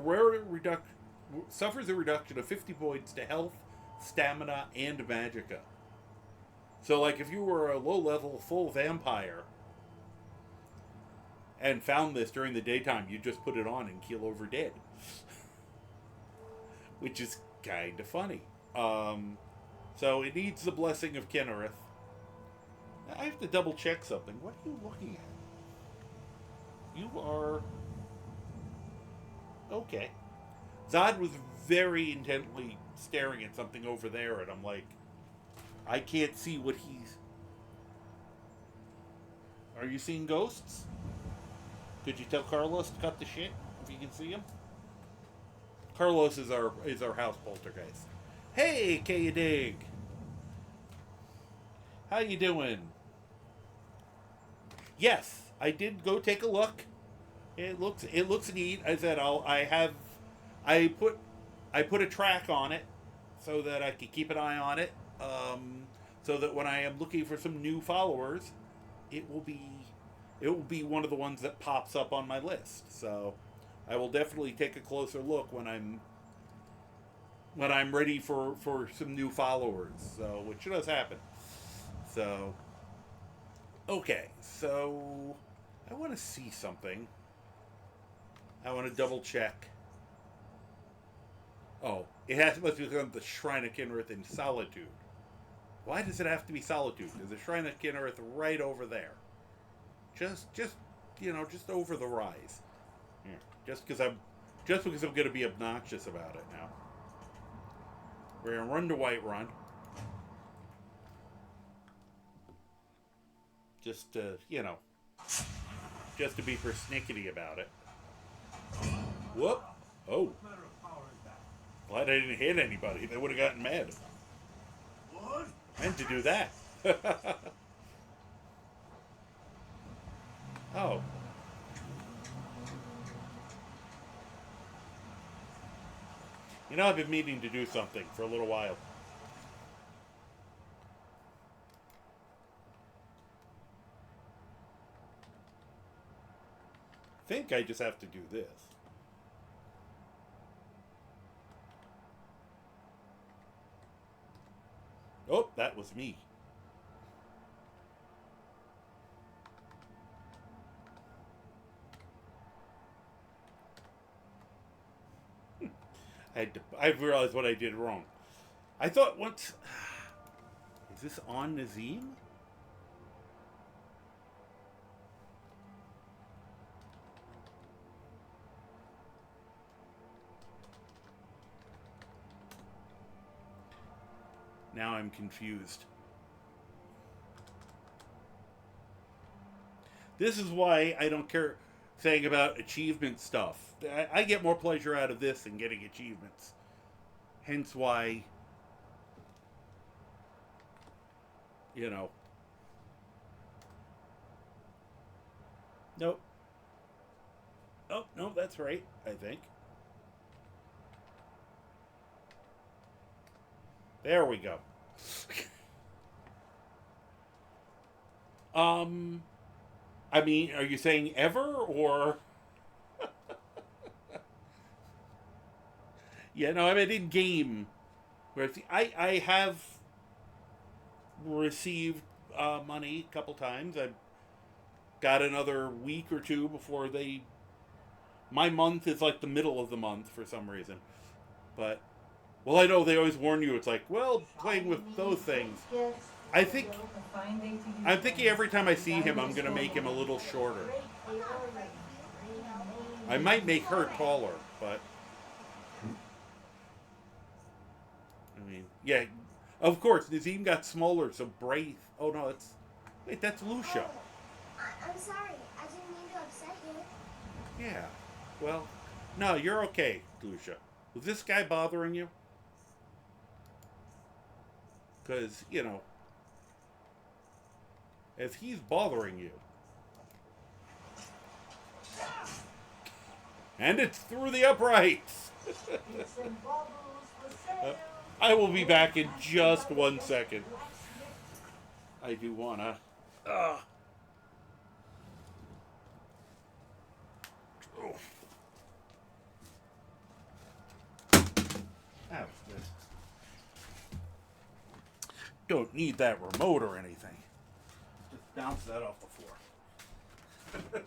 a reduction of 50 points to health, stamina, and magicka. So, like, if you were a low-level full vampire and found this during the daytime, you just put it on and keel over dead. Which is kind of funny. So it needs the blessing of Kinnereth. I have to double check something. What are you looking at? You are... Okay. Zod was very intently staring at something over there, and I'm like, I can't see what he's... Are you seeing ghosts? Could you tell Carlos to cut the shit if you can see him? Carlos is our house poltergeist. Hey, K-Dig! How you doing? Yes, I did go take a look. It looks neat. I said I put a track on it so that I could keep an eye on it. So that when I am looking for some new followers, it will be one of the ones that pops up on my list. So I will definitely take a closer look when I'm ready for some new followers. So, which does happen. So, okay. So, I want to see something. I want to double check. Oh, must become the Shrine of Kinnereth in Solitude. Why does it have to be Solitude? There's a Shrine of Kinnereth right over there. Just over the rise. Yeah. Just because I'm going to be obnoxious about it now. We're going to run to Whiterun. Just to be persnickety about it. Whoop. Oh. Glad I didn't hit anybody. They would have gotten mad. What? Meant to do that. Oh. I've been meaning to do something for a little while. I think I just have to do this. Oh, that was me. I realized what I did wrong. I thought once... Is this on Nazim? Now I'm confused. This is why I don't care saying about achievement stuff. I get more pleasure out of this than getting achievements. Hence why, Nope. Oh, no, that's right, I think. There we go. I mean, are you saying ever, or... Yeah, no, I mean, in game, where I have received money a couple times. I've got another week or two before they... My month is like the middle of the month for some reason. But, well, I know they always warn you, it's like, well, playing with those things. I'm thinking every time I see him, I'm going to make him a little shorter. I might make her taller, but... I mean, yeah, of course, Nazim got smaller, so Braith... Oh, no, it's... Wait, that's Lucia. I'm sorry. I didn't mean to upset you. Yeah, well, no, you're okay, Lucia. Was this guy bothering you? Because, you know, if he's bothering you... And it's through the uprights! I will be back in just 1 second. I do wanna... Oh. That was good. Don't need that remote or anything. Just bounce that off the floor.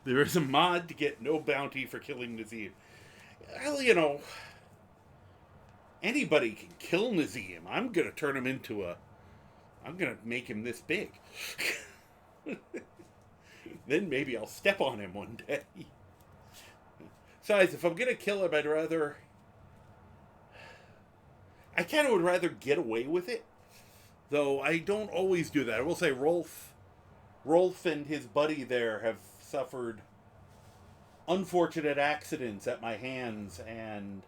There is a mod to get no bounty for killing Nazim. Well, you know, anybody can kill Nazim. I'm going to turn him into a... I'm going to make him this big. Then maybe I'll step on him one day. Besides, if I'm going to kill him, I'd rather... I kind of would rather get away with it. Though I don't always do that. I will say Rolf and his buddy there have suffered unfortunate accidents at my hands, and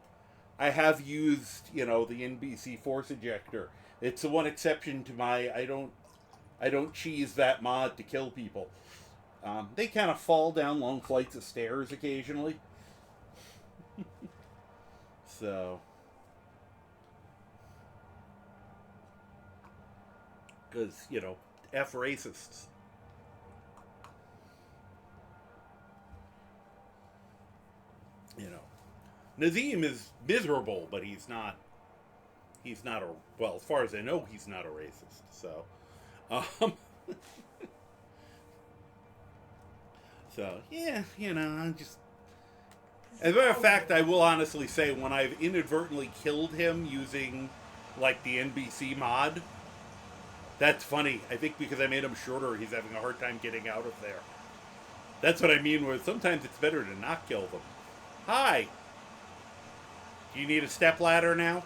I have used, you know, the NBC force ejector. It's the one exception to my I don't cheese that mod to kill people. They kind of fall down long flights of stairs occasionally. So, because, you know, F racists. You know, Nazim is miserable, but he's not a, well, as far as I know, he's not a racist. So, so yeah, you know, I'm just, as a matter of fact, I will honestly say when I've inadvertently killed him using, like, the NBC mod, that's funny. I think because I made him shorter, he's having a hard time getting out of there. That's what I mean, where sometimes it's better to not kill them. Hi! Do you need a stepladder now?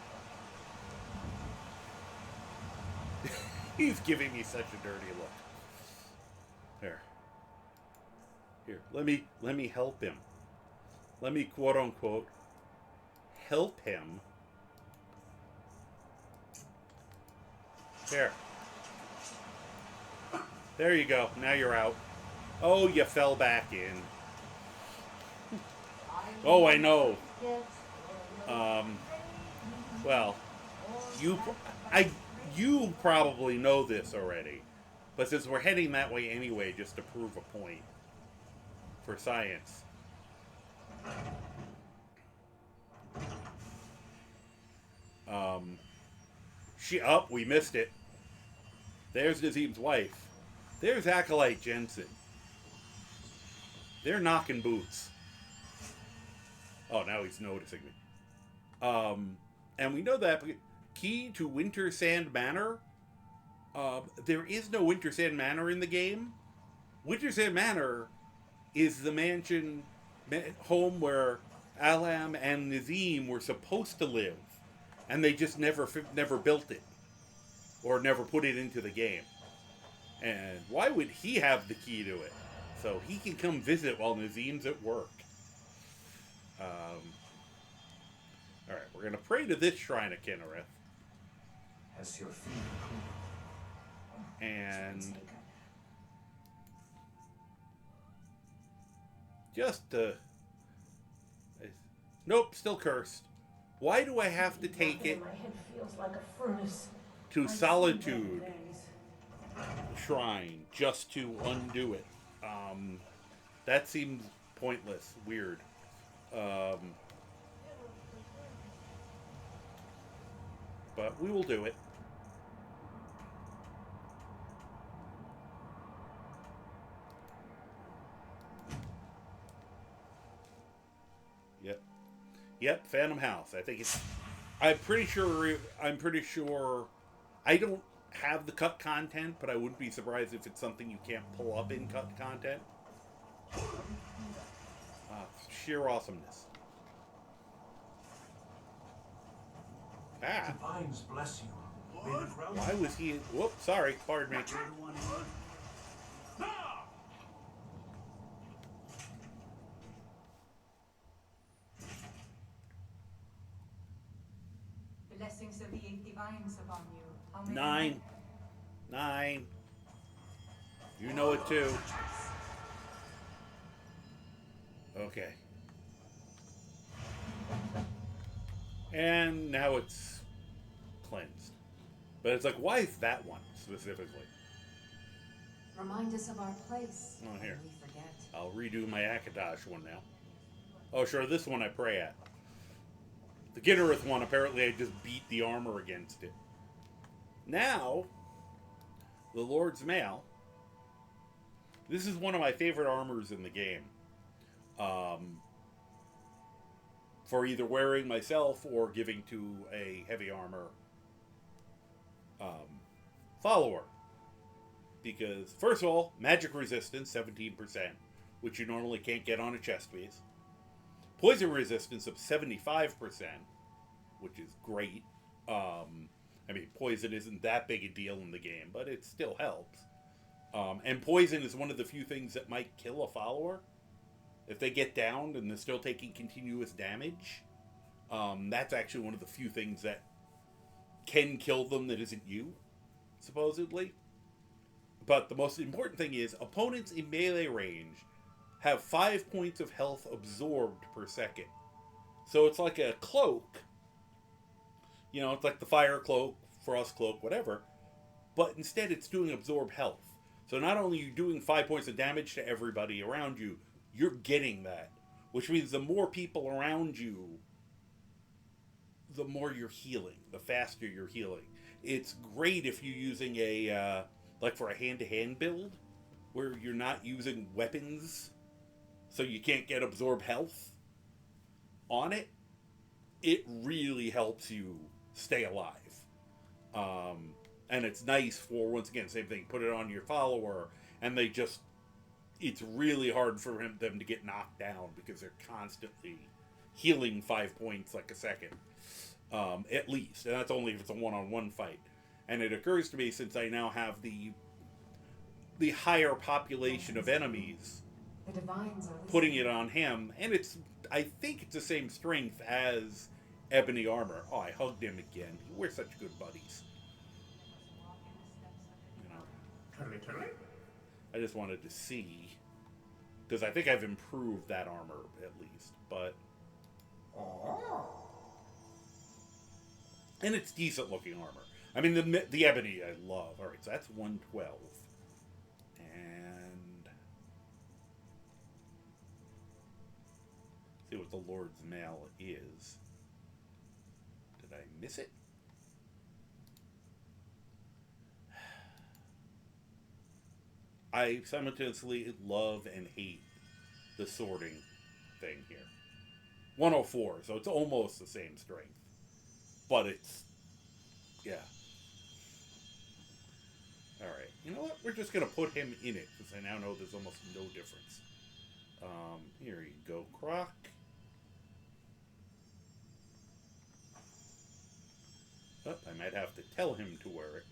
He's giving me such a dirty look. There. Here, let me help him. Let me, quote unquote, help him. There. There you go. Now you're out. Oh, you fell back in. Oh, I know. Well, you probably know this already, But since we're heading that way anyway, just to prove a point for science. We missed it. There's Nazim's wife. There's Acolyte Jensen. They're knocking boots. Oh, now he's noticing me. And we know that key to Winter Sand Manor. There is no Winter Sand Manor in the game. Winter Sand Manor is the mansion home where Alam and Nazim were supposed to live, and they just never built it or never put it into the game. And why would he have the key to it? So he can come visit while Nazim's at work. Alright, we're going to pray to this shrine of Kinnereth. Has your feet cool? And just nope, still cursed. Why do I have to take it My head feels like a furnace. to Solitude Shrine just to undo it? That seems pointless, weird. But we will do it. Yep, Phantom House. I think it's... I'm pretty sure... I don't have the cut content, but I wouldn't be surprised if it's something you can't pull up in cut content. Sheer awesomeness. Ah. Divines bless you. Why was he... Whoops, sorry. Pardon me. Blessings of the eight divines upon you. How many? 9. 9. You know it too. Okay. And now it's cleansed. But it's like, why is that one specifically? Remind us of our place. Oh, here. We forget. I'll redo my Akatosh one now. Oh, sure, this one I pray at. The Gittereth one, apparently I just beat the armor against it. Now, the Lord's Mail. This is one of my favorite armors in the game. For either wearing myself or giving to a heavy armor follower. Because, first of all, magic resistance, 17%, which you normally can't get on a chest piece. Poison resistance of 75%, which is great. I mean, poison isn't that big a deal in the game, but it still helps. And poison is one of the few things that might kill a follower. If they get downed and they're still taking continuous damage, that's actually one of the few things that can kill them that isn't you, supposedly. But the most important thing is, opponents in melee range have 5 points of health absorbed per second. So it's like a cloak. You know, it's like the fire cloak, frost cloak, whatever. But instead it's doing absorb health. So not only are you doing 5 points of damage to everybody around you, you're getting that. Which means the more people around you, the more you're healing. The faster you're healing. It's great if you're using a, like for a hand-to-hand build, where you're not using weapons, so you can't get absorb health on it. It really helps you stay alive. And it's nice for, once again, same thing, put it on your follower, and they just, it's really hard for them to get knocked down because they're constantly healing 5 points like a second, at least. And that's only if it's a one-on-one fight. And it occurs to me, since I now have the higher population of enemies, The divines are putting it on him, and it's, I think it's the same strength as Ebony Armor. Oh, I hugged him again. We're such good buddies. You know, I just wanted to see, because I think I've improved that armor at least, but and it's decent looking armor. I mean, the Ebony I love. All right, so that's 112. And see what the Lord's Mail is. Did I miss it? I simultaneously love and hate the sorting thing here. 104, so it's almost the same strength. But it's, yeah. Alright, you know what? We're just going to put him in it, because I now know there's almost no difference. Here you go, Croc. Oh, I might have to tell him to wear it.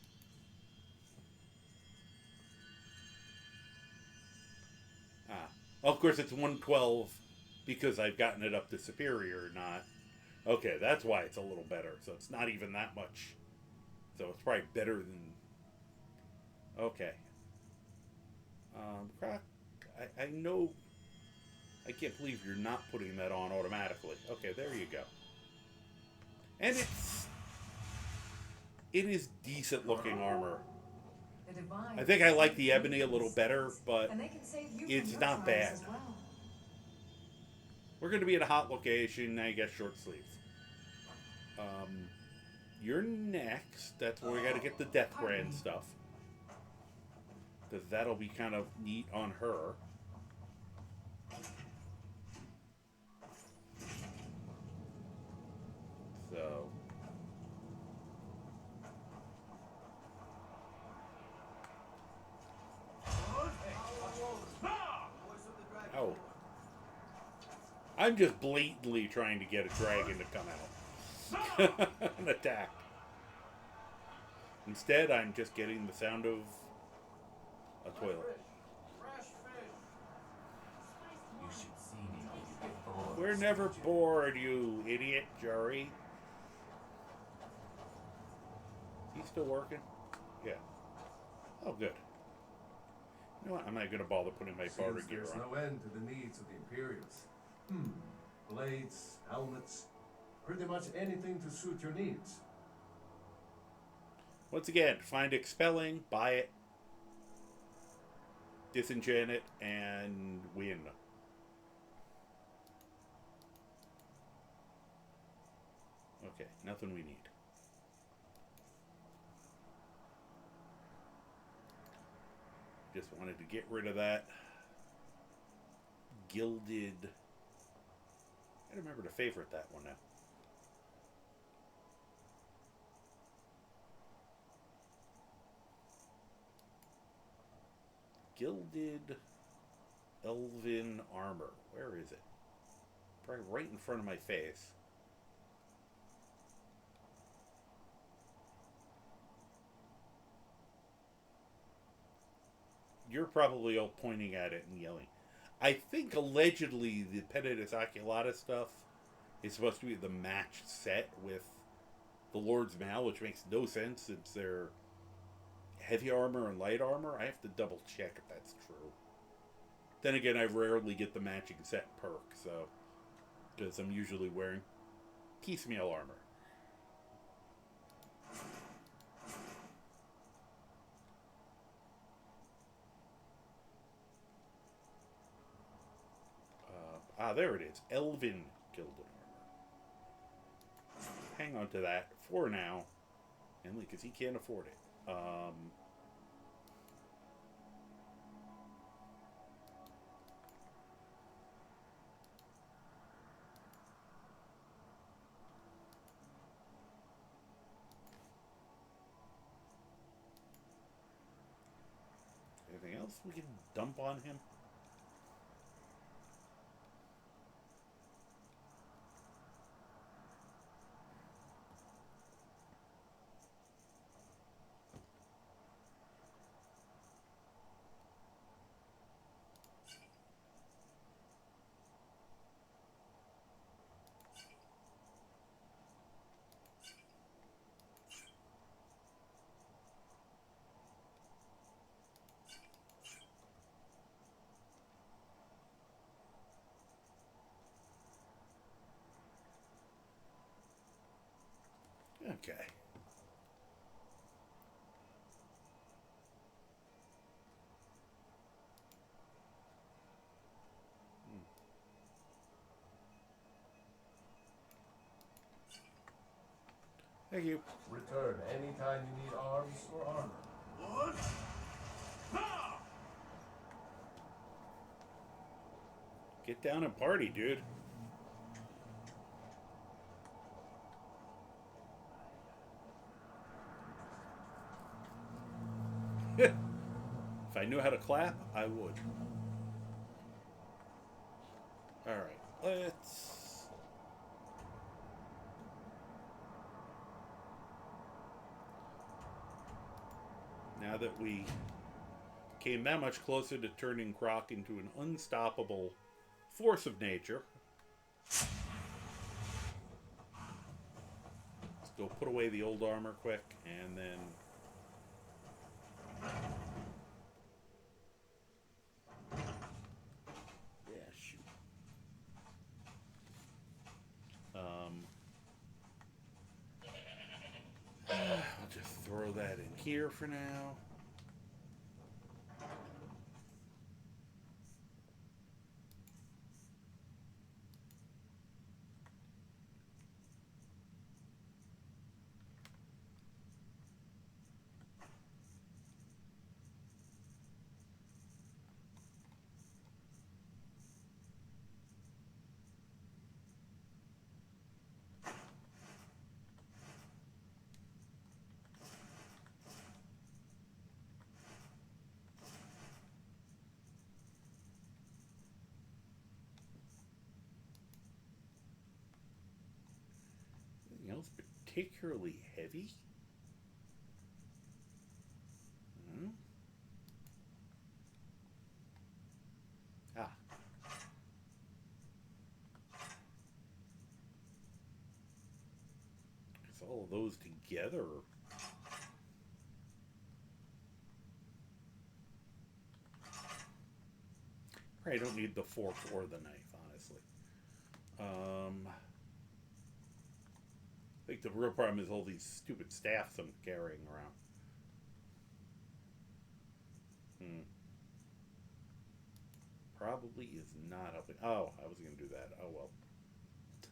Of course, it's 112 because I've gotten it up to superior, not... Okay, that's why it's a little better. So it's not even that much. So it's probably better than... Okay. Croc, I know... I can't believe you're not putting that on automatically. Okay, there you go. And it is decent looking armor. I think I like the ebony a little better, but it's not bad. We're going to be at a hot location. I guess short sleeves. You're next. That's where we got to get the Death Brand stuff. Because that'll be kind of neat on her. So... Oh. I'm just blatantly trying to get a dragon to come out and attack. Instead, I'm just getting the sound of a toilet. You should see me when you get bored. We're never bored, you idiot, Jory. He's still working? Yeah. Oh, good. You know what? I'm not going to bother putting my barter gear There's on. no end to the needs of the Imperials. Blades, helmets, pretty much anything to suit your needs. Once again, find Expelling, buy it, disenchant it, and win. Okay, nothing we need. Just wanted to get rid of that gilded... I gotta remember to favorite that one now. Gilded Elven Armor. Where is it? Probably right in front of my face. You're probably all pointing at it and yelling. I think allegedly the Penitus Oculata stuff is supposed to be the matched set with the Lord's Mail, which makes no sense since they're heavy armor and light armor. I have to double check if that's true. Then again, I rarely get the matching set perk, so because I'm usually wearing piecemeal armor. There it is. Elven Gilded Armor. Hang on to that for now. Mainly because he can't afford it. Anything else we can dump on him? Okay. Thank you. Return anytime you need arms or armor. What? Ha! Get down and party, dude. If I knew how to clap, I would. Alright, let's... Now that we came that much closer to turning Croc into an unstoppable force of nature, let's go put away the old armor quick, and then... Yeah, shoot. I'll just throw that in here for now. Anything else particularly heavy? Hmm? Ah. It's all of those together. I don't need the fork or the knife, honestly. I think the real problem is all these stupid staffs I'm carrying around. Probably is not helping. Oh, I was going to do that. Oh,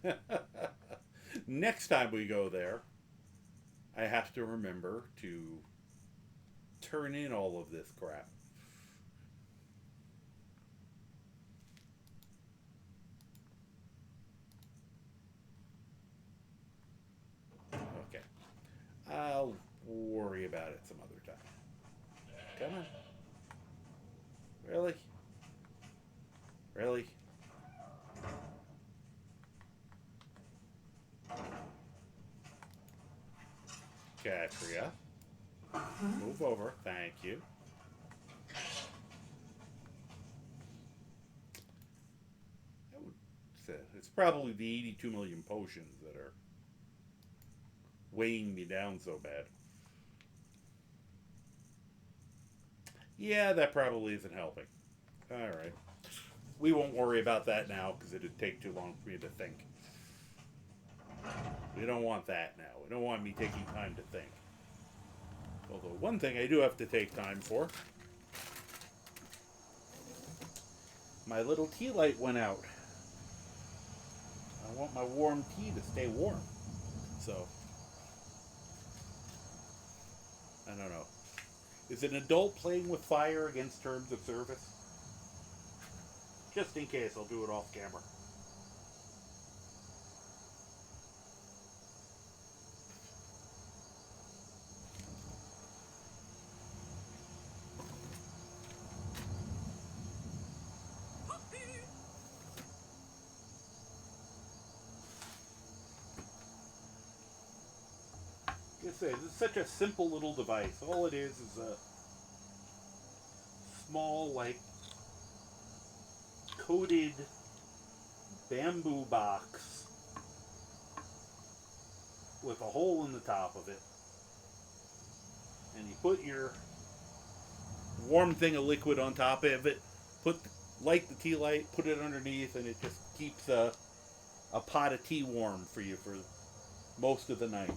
well. Next time we go there, I have to remember to turn in all of this crap. Okay. I'll worry about it some other time. Come on. Really? Really? Katria. Move over. Thank you. I would say it's probably the 82 million potions that are weighing me down so bad. Yeah, that probably isn't helping. Alright. We won't worry about that now because it'd take too long for me to think. We don't want that now. We don't want me taking time to think. Although one thing I do have to take time for. My little tea light went out. I want my warm tea to stay warm. So, I don't know. Is an adult playing with fire against terms of service? Just in case, I'll do it off camera. Like I say, this is such a simple little device. All it is a small, like, coated bamboo box with a hole in the top of it, and you put your warm thing of liquid on top of it, light the tea light, put it underneath, and it just keeps a pot of tea warm for you for most of the night.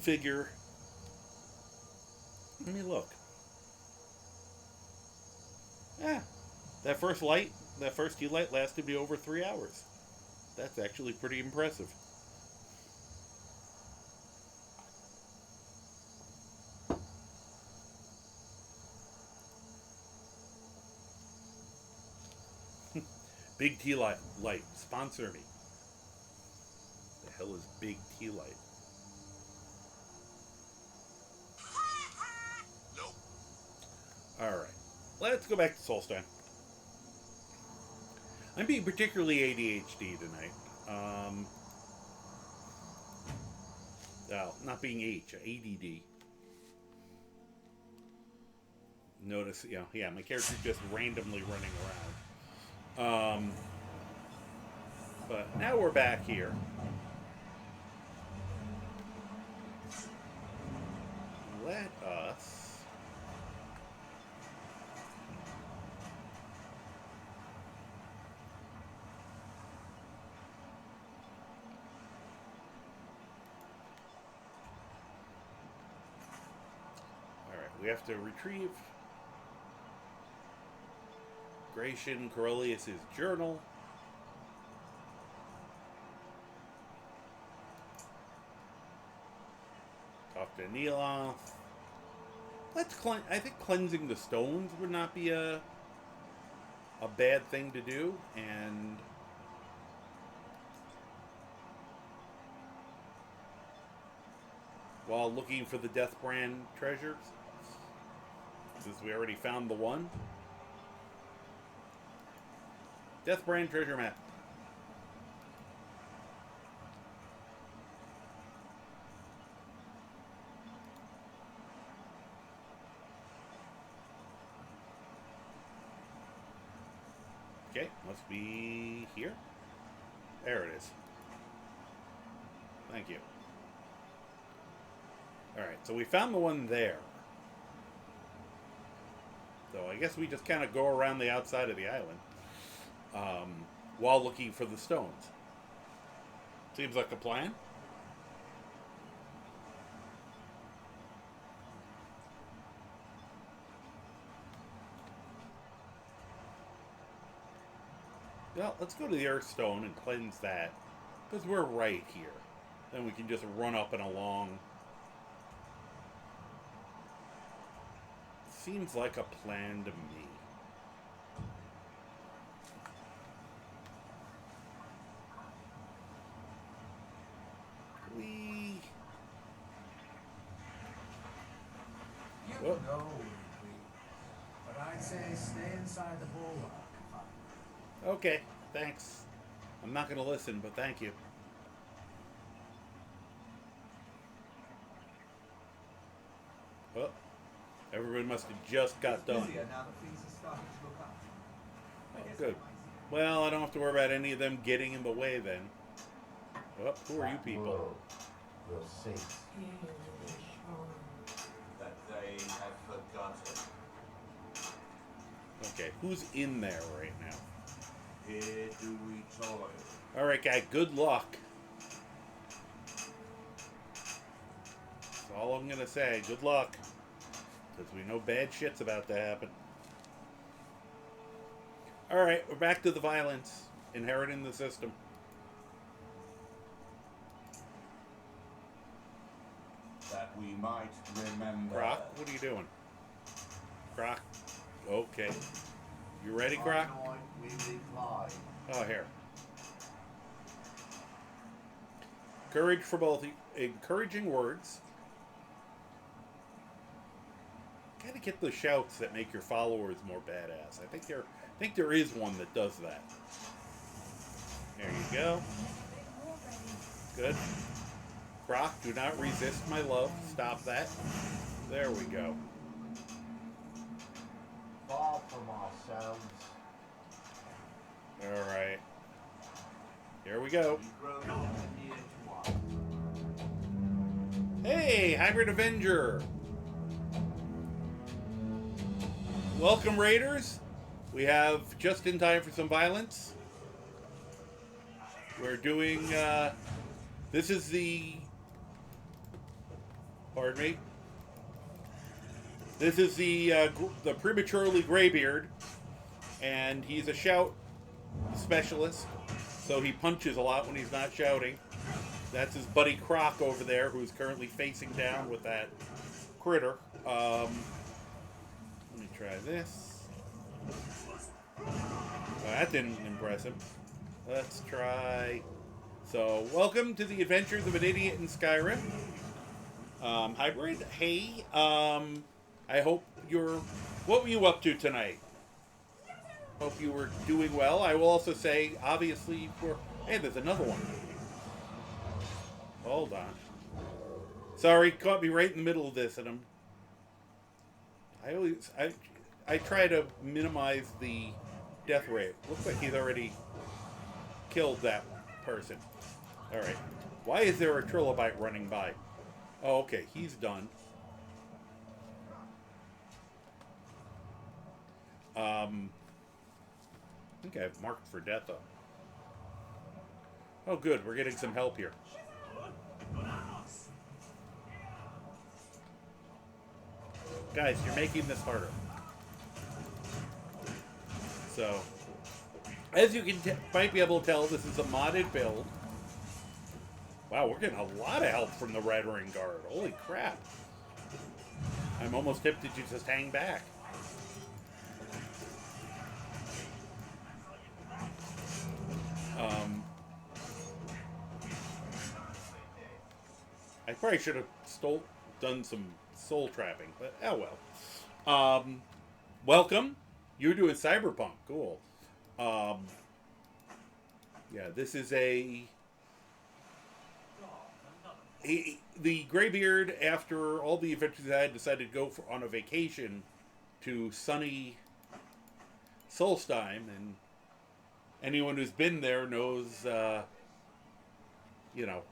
Figure. Let me look. Yeah, that first tea light lasted me over 3 hours. That's actually pretty impressive. Big Tea Light. Sponsor me. The hell is Big Tea Light? Nope. Alright. Let's go back to Solstein. I'm being particularly ADHD tonight. Well, not being ADD. Notice, yeah, my character's just randomly running around. But now we're back here. Let us... Alright, we have to retrieve Gratian Corellius' journal. Talk to Neeloth. Let's I think cleansing the stones would not be a bad thing to do, and while looking for the Deathbrand treasures, since we already found the one. Deathbrand treasure map. Okay, must be here. There it is. Thank you. Alright, so we found the one there. So I guess we just kind of go around the outside of the island while looking for the stones. Seems like a plan. Well, let's go to the Earthstone and cleanse that, because we're right here. Then we can just run up and along. Seems like a plan to me. You know, but I'd say stay inside the bulwark. Okay, thanks. I'm not going to listen, but thank you. Oh, everybody must have just got done. Oh, good. Well, I don't have to worry about any of them getting in the way then. Oh, who are you people? Will cease. That they have forgotten. Okay, who's in there right now? Here do we toil. Alright, guy, good luck. That's all I'm gonna say. Good luck. Because we know bad shit's about to happen. Alright, we're back to the violence. Inheriting the system. That we might remember. Croc, what are you doing? Croc. Okay. You ready, Croc? Oh, here. Courage for both. Encouraging words. Gotta get the shouts that make your followers more badass. I think there is one that does that. There you go. Good. Croc, do not resist my love. Stop that. There we go. Far from ourselves. Alright. Here we go. Hey, Hybrid Avenger! Welcome, Raiders. We have just in time for some violence. We're doing, this is the... Pardon me. This is the Prematurely Greybeard, and he's a shout specialist, so he punches a lot when he's not shouting. That's his buddy Croc over there, who's currently facing down with that critter. Let me try this. Well, that didn't impress him. Let's try. So, welcome to the adventures of an idiot in Skyrim. Hybrid, hey, I hope you're... What were you up to tonight? Hope you were doing well. I will also say, obviously, for... Hey, there's another one. Hold on. Sorry, caught me right in the middle of this, and I try to minimize the death rate. Looks like he's already killed that person. Alright. Why is there a trilobite running by? Oh, okay. He's done. I think I've marked for death up. Oh, good. We're getting some help here. Guys, you're making this harder. So, as you can might be able to tell, this is a modded build. Wow, we're getting a lot of help from the Red Ring Guard. Holy crap. I'm almost tempted to just hang back. I probably should have done some soul trapping, but oh well. Welcome. You're doing Cyberpunk. Cool. Yeah, this is the Greybeard, after all the adventures I had, decided to go on a vacation to sunny Solstheim, and anyone who's been there knows, you know,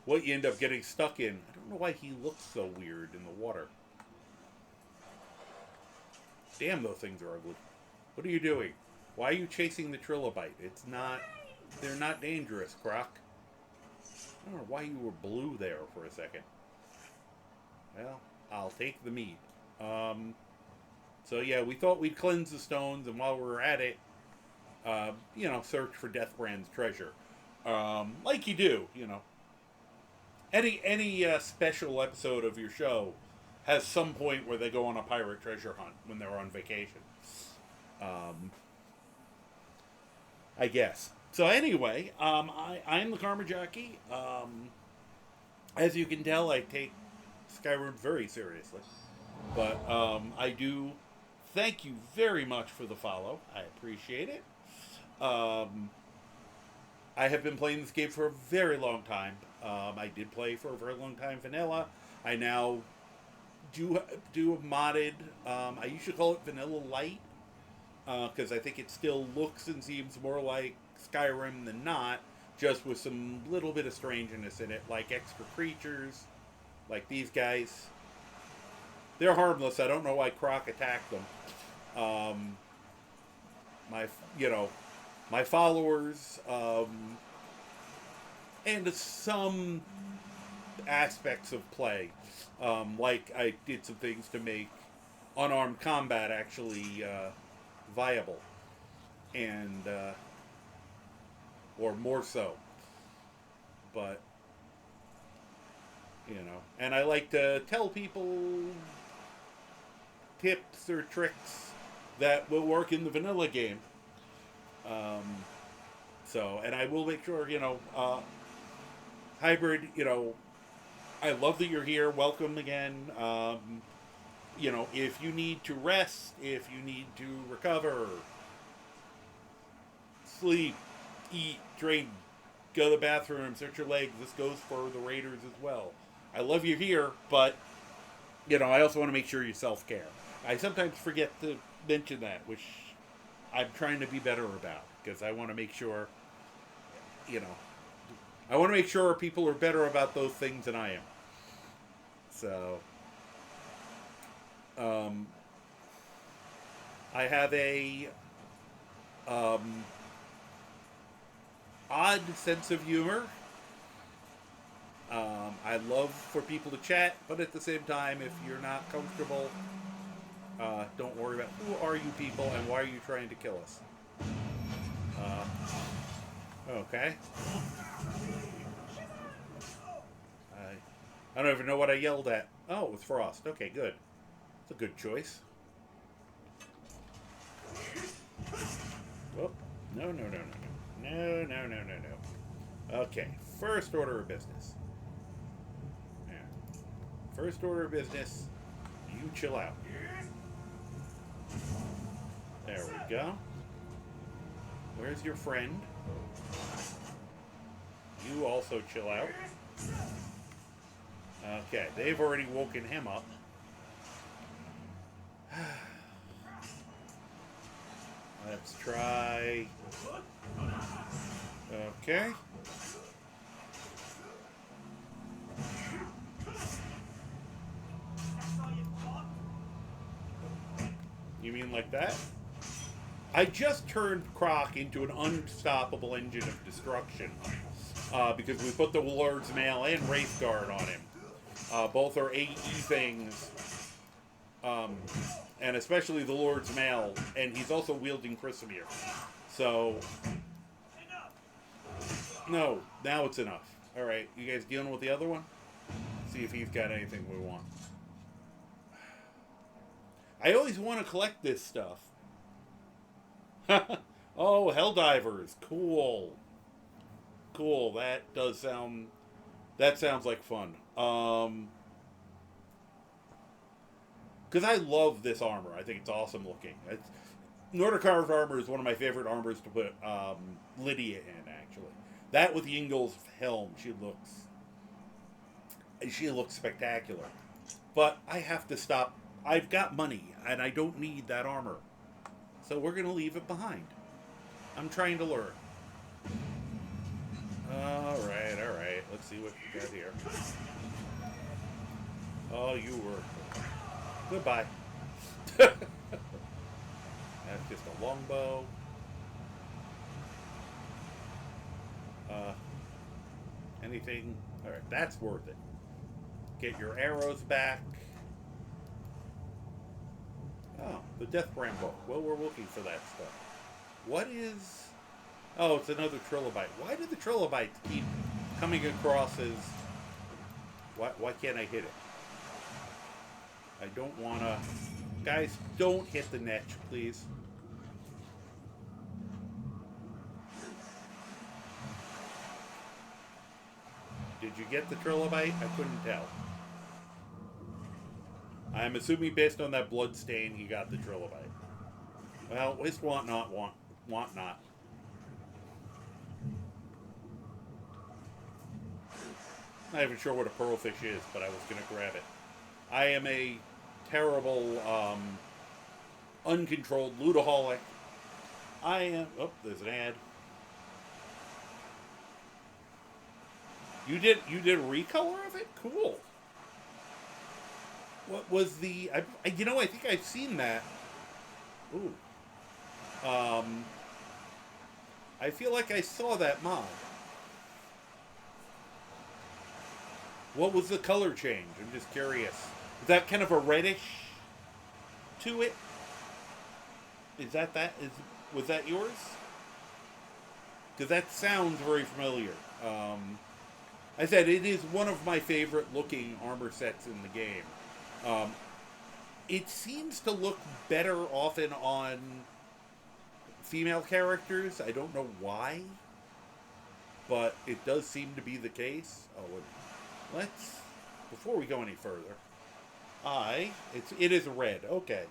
what you end up getting stuck in. I don't know why he looks so weird in the water. Damn, those things are ugly. What are you doing? Why are you chasing the trilobite? It's not... They're not dangerous, Croc. I don't know why you were blue there for a second. Well, I'll take the meat. So yeah, we thought we'd cleanse the stones, and while we were at it, you know, search for Deathbrand's treasure. Like you do, you know. Any special episode of your show has some point where they go on a pirate treasure hunt when they're on vacation. I guess. So anyway, I'm the Karma Jockey. As you can tell, I take Skyrim very seriously. But I do thank you very much for the follow. I appreciate it. I have been playing this game for a very long time. I did play for a very long time vanilla. I now do a modded, I usually call it vanilla light, because I think it still looks and seems more like Skyrim than not, just with some little bit of strangeness in it, like extra creatures, like these guys. They're harmless. I don't know why Croc attacked them. My followers, and some aspects of play. Like I did some things to make unarmed combat actually viable, and or more so. But you know, and I like to tell people tips or tricks that will work in the vanilla game. So, and I will make sure, you know, Hybrid, you know, I love that you're here. Welcome again. You know, if you need to rest, if you need to recover, sleep, eat, drink, go to the bathroom, search your legs, this goes for the Raiders as well. I love you here, but, you know, I also want to make sure you self-care. I sometimes forget to mention that, which I'm trying to be better about, because I want to make sure, you know, I want to make sure people are better about those things than I am. So, I have a odd sense of humor. I love for people to chat, but at the same time, if you're not comfortable, don't worry about who are you people and why are you trying to kill us. Okay. I don't even know what I yelled at. Oh, it was Frost. Okay, good. It's a good choice. No, no, no, no, no. No, no, no, no, no. Okay, first order of business. Yeah. First order of business, you chill out. There we go. Where's your friend? You also chill out. Okay, they've already woken him up. Let's try. Okay. You mean like that? I just turned Croc into an unstoppable engine of destruction because we put the Lord's Mail and Wraithguard on him. Both are AE things, and especially the Lord's Mail, and he's also wielding Chrysamere. So, no, now it's enough. Alright, you guys dealing with the other one? See if he's got anything we want. I always want to collect this stuff. Oh, Helldivers. Cool. Cool. That does sound... That sounds like fun. Because I love this armor. I think it's awesome looking. Nordic carved armor is one of my favorite armors to put Lydia in, actually. That with Yingle's helm, she looks spectacular. But I have to stop. I've got money, and I don't need that armor. So we're going to leave it behind. I'm trying to learn. Alright, alright. Let's see what we got here. Oh, you were... Goodbye. That's just a longbow. Anything? Alright, that's worth it. Get your arrows back. Oh, the Death Brand book. Well, we're looking for that stuff. What is... Oh, it's another trilobite. Why do the trilobites keep coming across as... Why can't I hit it? I don't want to... Guys, don't hit the net, please. Did you get the trilobite? I couldn't tell. I'm assuming based on that blood stain, he got the trilobite. Well, at least want not. Not even sure what a pearlfish is, but I was going to grab it. I am a terrible, uncontrolled ludaholic. I am... Oh, there's an ad. You did a recolor of it? Cool. What was the... I think I've seen that. Ooh. I feel like I saw that mod. What was the color change? I'm just curious. Is that kind of a reddish to it? Was that yours? Because that sounds very familiar. I said it is one of my favorite looking armor sets in the game. It seems to look better often on female characters. I don't know why, but it does seem to be the case. Oh, let's, before we go any further, it is red. Okay.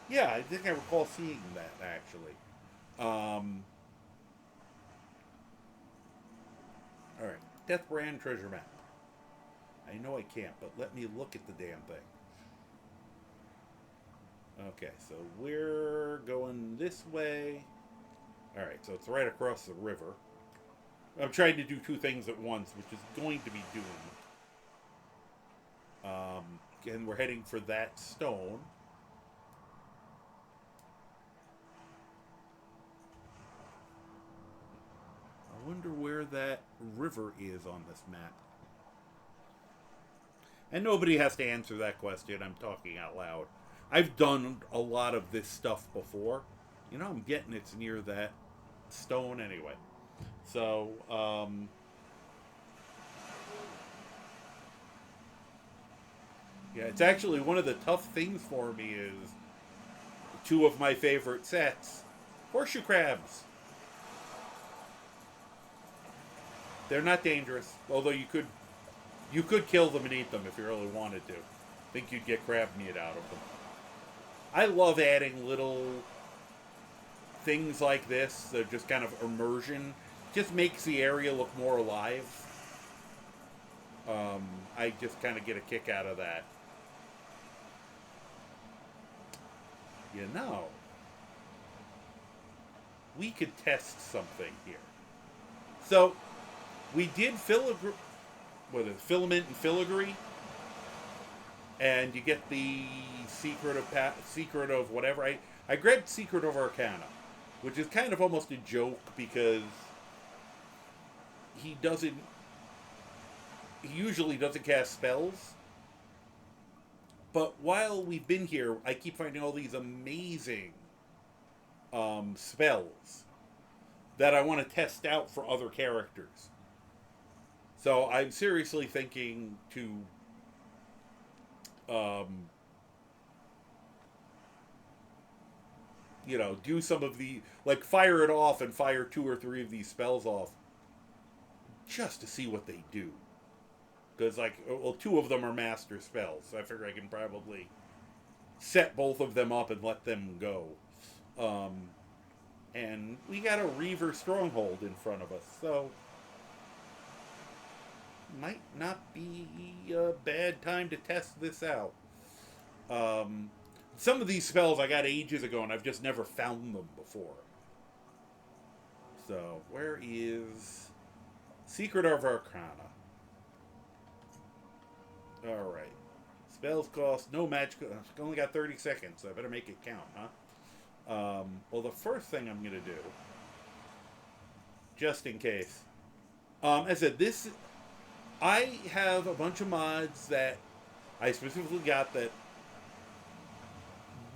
Yeah, I think I recall seeing that, actually. Alright, Death Brand treasure map. I know I can't, but let me look at the damn thing. Okay, so we're going this way. Alright, so it's right across the river. I'm trying to do two things at once, which is going to be doomed. And we're heading for that stone. I wonder where that river is on this map. And nobody has to answer that question. I'm talking out loud. I've done a lot of this stuff before. You know, I'm getting it's near that stone anyway. So, yeah, it's actually one of the tough things for me is two of my favorite sets. Horseshoe crabs. They're not dangerous, although you could kill them and eat them if you really wanted to. I think you'd get crab meat out of them. I love adding little things like this, that just kind of immersion. Just makes the area look more alive. I just kind of get a kick out of that. You know, we could test something here. So, we did filament and filigree, and you get the secret of whatever. I grabbed Secret of Arcana, which is kind of almost a joke because he usually doesn't cast spells. But while we've been here, I keep finding all these amazing spells that I want to test out for other characters. So I'm seriously thinking to do some of the, like, fire it off and fire 2 or 3 of these spells off just to see what they do. Because, like, well, 2 of them are master spells, so I figure I can probably set both of them up and let them go. And we got a Reaver Stronghold in front of us, so might not be a bad time to test this out. Some of these spells I got ages ago, and I've just never found them before. So, where is Secret of Arcana? Alright. Spells cost no magic. I only got 30 seconds, so I better make it count, huh? Well, the first thing I'm going to do, just in case, I said, I have a bunch of mods that I specifically got that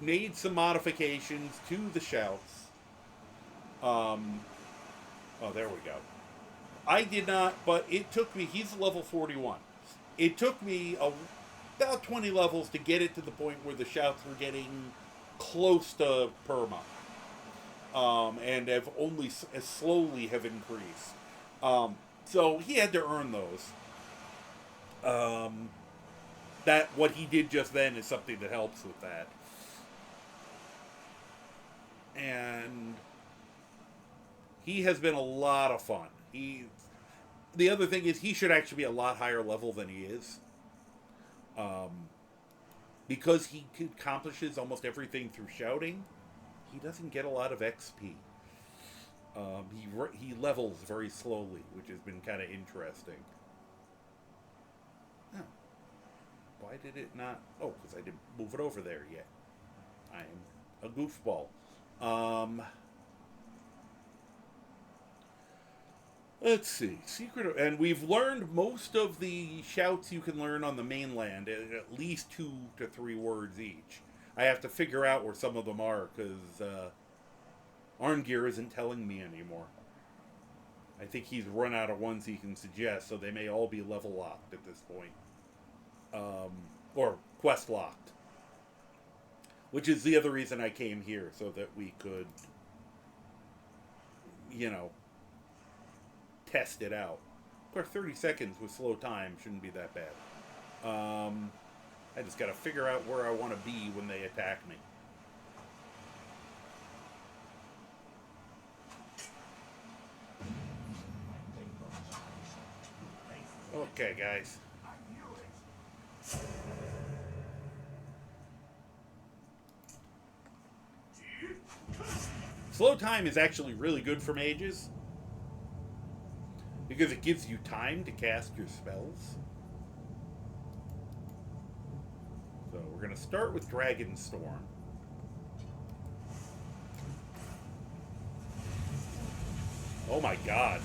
made some modifications to the shouts. Oh, there we go. I did not, but it took me, he's level 41. It took me about 20 levels to get it to the point where the shouts were getting close to perma. And have only as slowly have increased. So he had to earn those. That what he did just then is something that helps with that. And he has been a lot of fun. The other thing is he should actually be a lot higher level than he is. Because he accomplishes almost everything through shouting, he doesn't get a lot of XP. He levels very slowly, which has been kind of interesting. Oh. Why did it not... Oh, because I didn't move it over there yet. I am a goofball. Let's see. And we've learned most of the shouts you can learn on the mainland, at least 2 to 3 words each. I have to figure out where some of them are, because Arngir isn't telling me anymore. I think he's run out of ones he can suggest, so they may all be level locked at this point. Or quest locked. Which is the other reason I came here, so that we could, test it out. Of course, 30 seconds with slow time shouldn't be that bad. I just gotta figure out where I want to be when they attack me. Okay, guys. Slow time is actually really good for mages, because it gives you time to cast your spells. So we're going to start with Dragon Storm. Oh my god.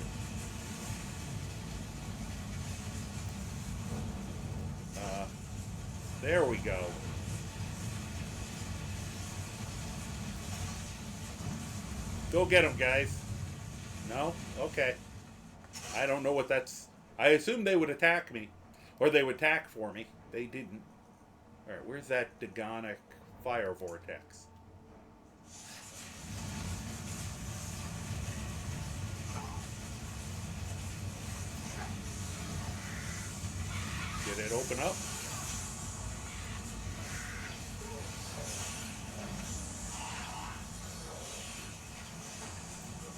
There we go. Go get him, guys. No? Okay. I don't know what that's... I assumed they would attack me. Or they would attack for me. They didn't. Alright, where's that Dagonic fire vortex? Did it open up?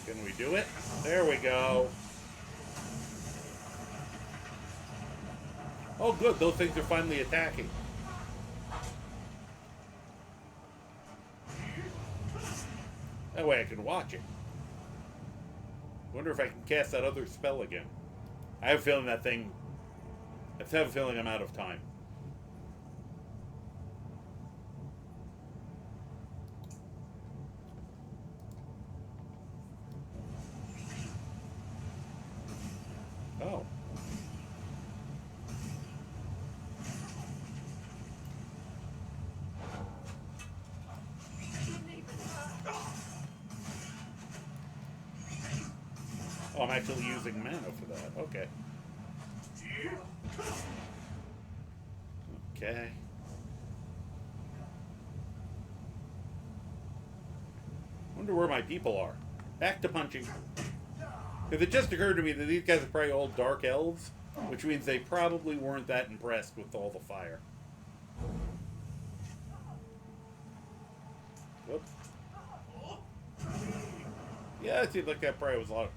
Can we do it? There we go. Oh, good. Those things are finally attacking. That way I can watch it. Wonder if I can cast that other spell again. I have a feeling that thing... I have a feeling I'm out of time. Oh. Oh, I'm actually using mana for that. Okay. Okay. Wonder where my people are. Back to punching. Because it just occurred to me that these guys are probably all dark elves, which means they probably weren't that impressed with all the fire. Whoops. Yeah, it seemed like that probably was a lot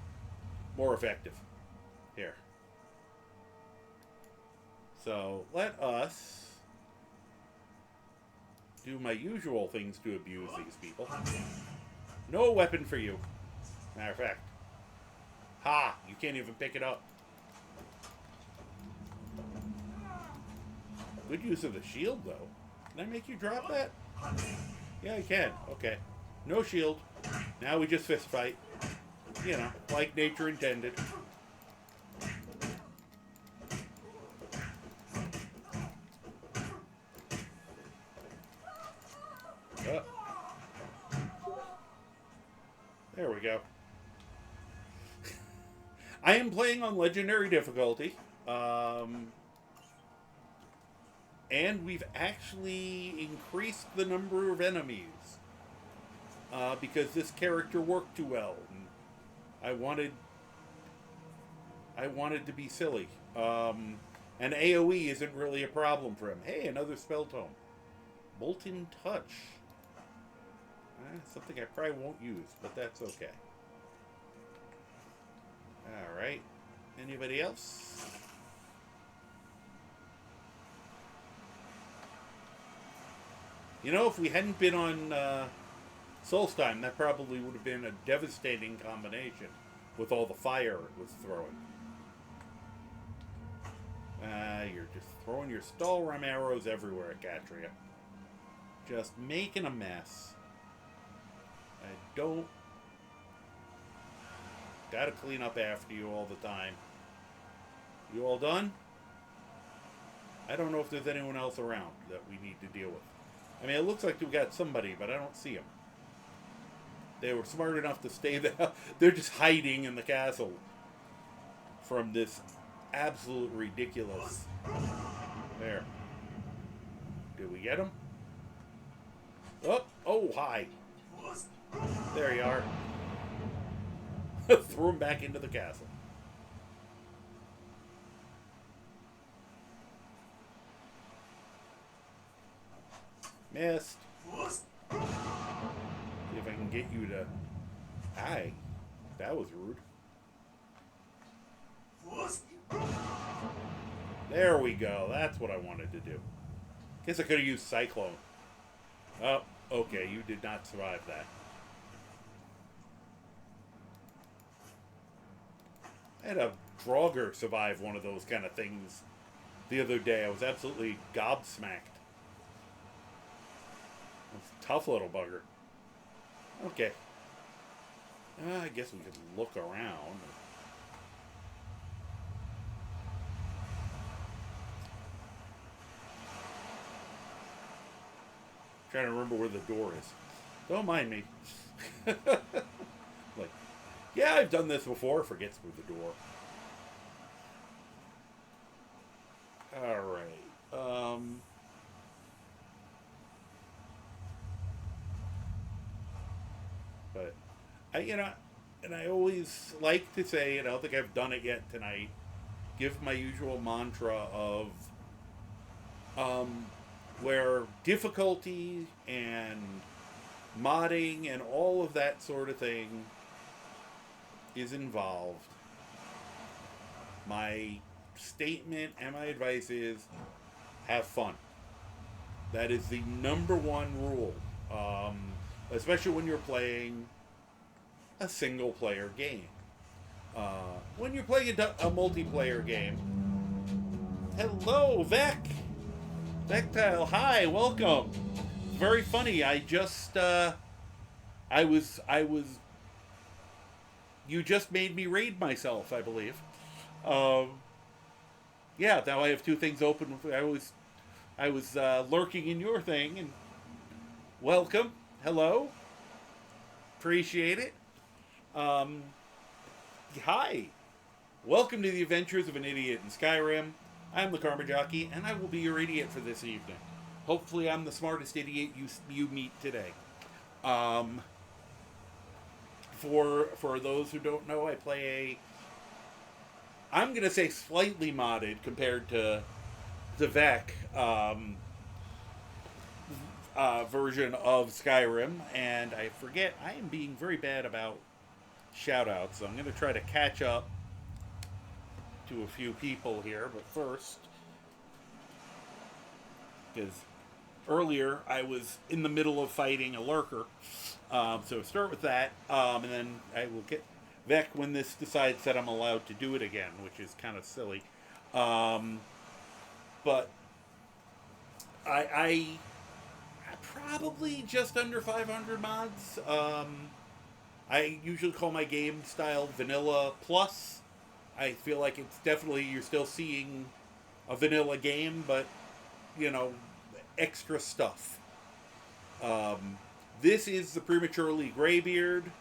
more effective. Here. So, let us do my usual things to abuse these people. No weapon for you. Matter of fact. Ha! You can't even pick it up. Good use of the shield, though. Can I make you drop that? Yeah, I can. Okay. No shield. Now we just fist fight. You know, like nature intended. There we go. I am playing on legendary difficulty. And we've actually increased the number of enemies. Because this character worked too well. And I wanted to be silly. And AoE isn't really a problem for him. Hey, another spell tome. Molten Touch. Something I probably won't use, but that's okay. Alright. Anybody else? You know, if we hadn't been on Solstheim, that probably would have been a devastating combination with all the fire it was throwing. You're just throwing your Stalram arrows everywhere, Catria. Just making a mess. I don't... Gotta clean up after you all the time. You all done? I don't know if there's anyone else around that we need to deal with. I mean, it looks like we got somebody, but I don't see them. They were smart enough to stay there. They're just hiding in the castle from this absolute ridiculous... There. Did we get him? Oh, oh, hi. There you are. Threw him back into the castle. Missed. See if I can get you to... Hi. That was rude. There we go. That's what I wanted to do. Guess I could have used Cyclone. Oh, okay. You did not survive that. I had a Draugr survive one of those kind of things the other day. I was absolutely gobsmacked. Tough little bugger. Okay. I guess we could look around. Trying to remember where the door is. Don't mind me. Like, yeah, I've done this before. Forgets where the door. Alright. But, and I always like to say, and I don't think I've done it yet tonight, give my usual mantra of where difficulty and modding and all of that sort of thing is involved. My statement and my advice is have fun. That is the number one rule, especially when you're playing a single player game. When you're playing a multiplayer game, hello, Vec! Vectile, hi, welcome. Very funny. I just, you just made me raid myself, I believe. Yeah, now I have two things open. I was lurking in your thing, and welcome, hello, appreciate it. Hi, welcome to the adventures of an idiot in Skyrim. I'm the Karma Jockey, and I will be your idiot for this evening. Hopefully, I'm the smartest idiot you meet today. For those who don't know, I play I'm gonna say slightly modded compared to the VEC version of Skyrim, and I forget, I am being very bad about shoutouts, so I'm gonna try to catch up to a few people here, but first, because earlier I was in the middle of fighting a lurker, so start with that, and then I will get Vec when this decides that I'm allowed to do it again, which is kind of silly. But I probably just under 500 mods. I usually call my game style vanilla plus. I feel like it's definitely, you're still seeing a vanilla game, but, you know, extra stuff. This is the Prematurely Greybeard.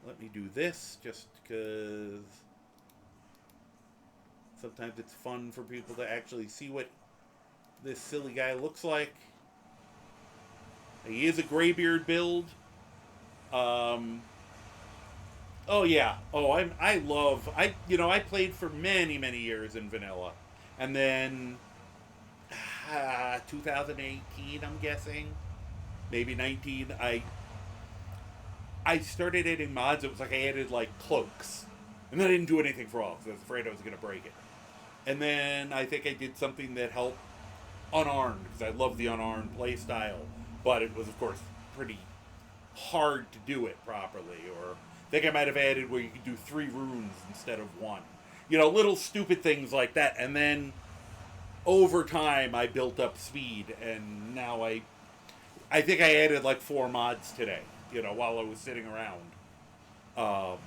Let me do this, just because sometimes it's fun for people to actually see what this silly guy looks like. He is a Greybeard build. Oh yeah. Oh, I played for many years in vanilla, and then 2018, I'm guessing, maybe 19. I started adding mods. It was like I added like cloaks, and then I didn't do anything for all because I was afraid I was going to break it. And then I think I did something that helped unarmed, because I love the unarmed play style, but it was of course pretty hard to do it properly. Or I think I might have added where you could do 3 runes instead of 1. You know, little stupid things like that. And then over time I built up speed, and now I think I added like 4 mods today, you know, while I was sitting around. I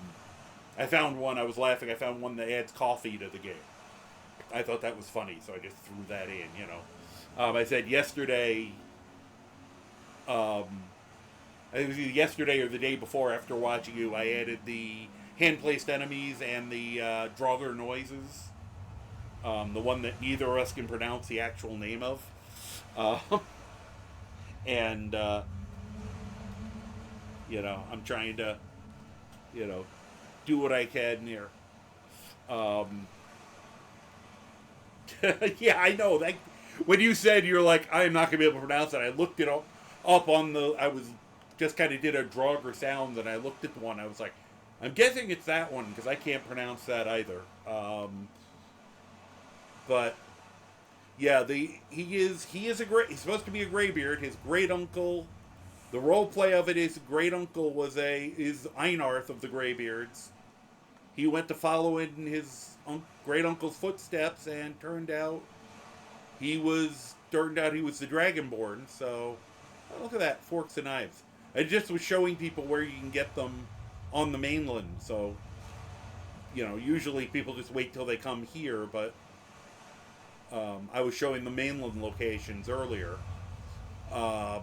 found one, I was laughing, I found one that adds coffee to the game. I thought that was funny, so I just threw that in, you know. I said yesterday, I think it was either yesterday or the day before after watching you, I added the hand-placed enemies and the Draugr noises. The one that neither of us can pronounce the actual name of. And, you know, I'm trying to, you know, do what I can here. Yeah, I know. That, when you said you're like, I'm not going to be able to pronounce it, I looked it up on the, I was just kind of did a Draugr sound, and I looked at the one, I was like, I'm guessing it's that one, because I can't pronounce that either. But, yeah, he's supposed to be a Greybeard. His great uncle, the role play of it is great uncle is Einarth of the Greybeards. He went to follow in his great uncle's footsteps, and turned out he was the Dragonborn. So, oh, look at that, forks and knives. I just was showing people where you can get them on the mainland. So, you know, usually people just wait till they come here, but I was showing the mainland locations earlier. I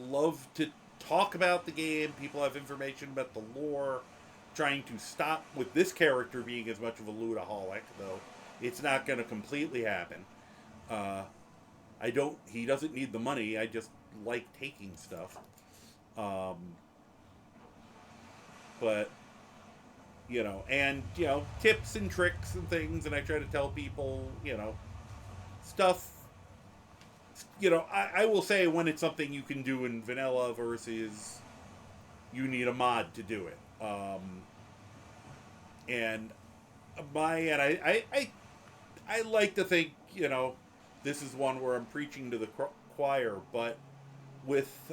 love to talk about the game. People have information about the lore. Trying to stop with this character being as much of a lootaholic, though it's not going to completely happen. He doesn't need the money. I just like taking stuff. But and tips and tricks and things, and I try to tell people, stuff. I will say when it's something you can do in vanilla versus you need a mod to do it. And I like to think, this is one where I'm preaching to the choir, but with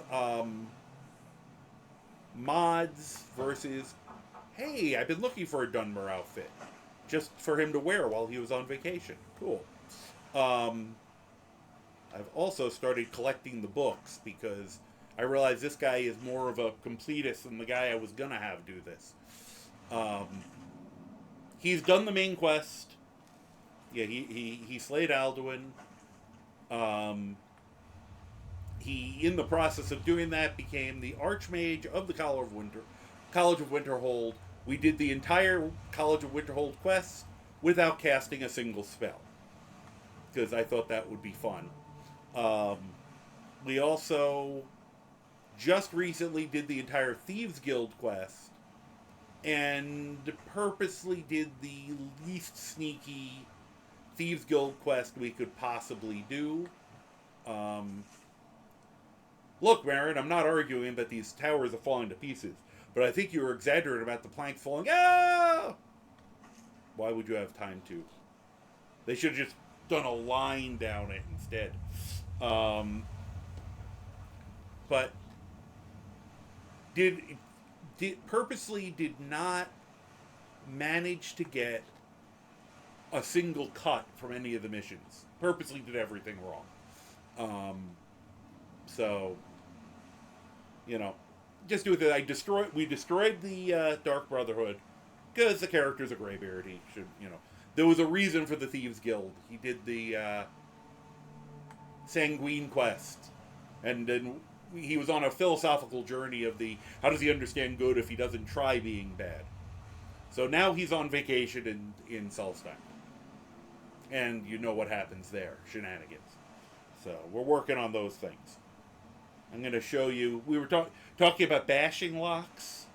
mods versus, hey, I've been looking for a Dunmer outfit just for him to wear while he was on vacation. Cool. I've also started collecting the books because I realize this guy is more of a completist than the guy I was going to have do this. He's done the main quest. Yeah, he slayed Alduin. He, in the process of doing that, became the Archmage of the College of Winterhold. We did the entire College of Winterhold quest without casting a single spell, because I thought that would be fun. We also just recently did the entire Thieves Guild quest and purposely did the least sneaky Thieves Guild quest we could possibly do. Look, Marin, I'm not arguing that these towers are falling to pieces, but I think you were exaggerating about the planks falling. Ah! Why would you have time to? They should have just done a line down it instead. But purposely did not manage to get a single cut from any of the missions. Purposely did everything wrong. So, just do it. We destroyed the Dark Brotherhood because the character's a Greybeard. He should, there was a reason for the Thieves Guild. He did the Sanguine quest, and then he was on a philosophical journey of how does he understand good if he doesn't try being bad. So now he's on vacation in Solstein, and you know what happens there, shenanigans. So we're working on those things. I'm going to show you. We were talking about bashing locks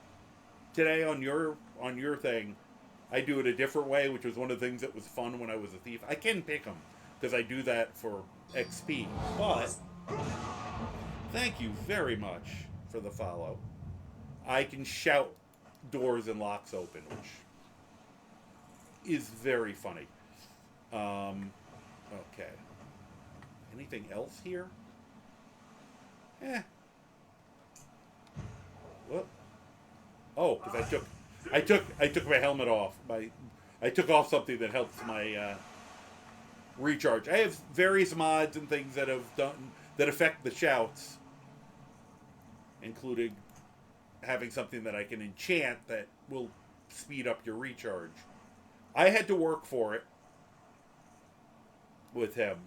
today on your thing. I do it a different way, which was one of the things that was fun when I was a thief. I can pick them because I do that for XP. But thank you very much for the follow. I can shout doors and locks open, which is very funny. Okay. Anything else here? What? Oh, because I took my helmet off. I took off something that helps my recharge. I have various mods and things that affect the shouts, including having something that I can enchant that will speed up your recharge. I had to work for it with him.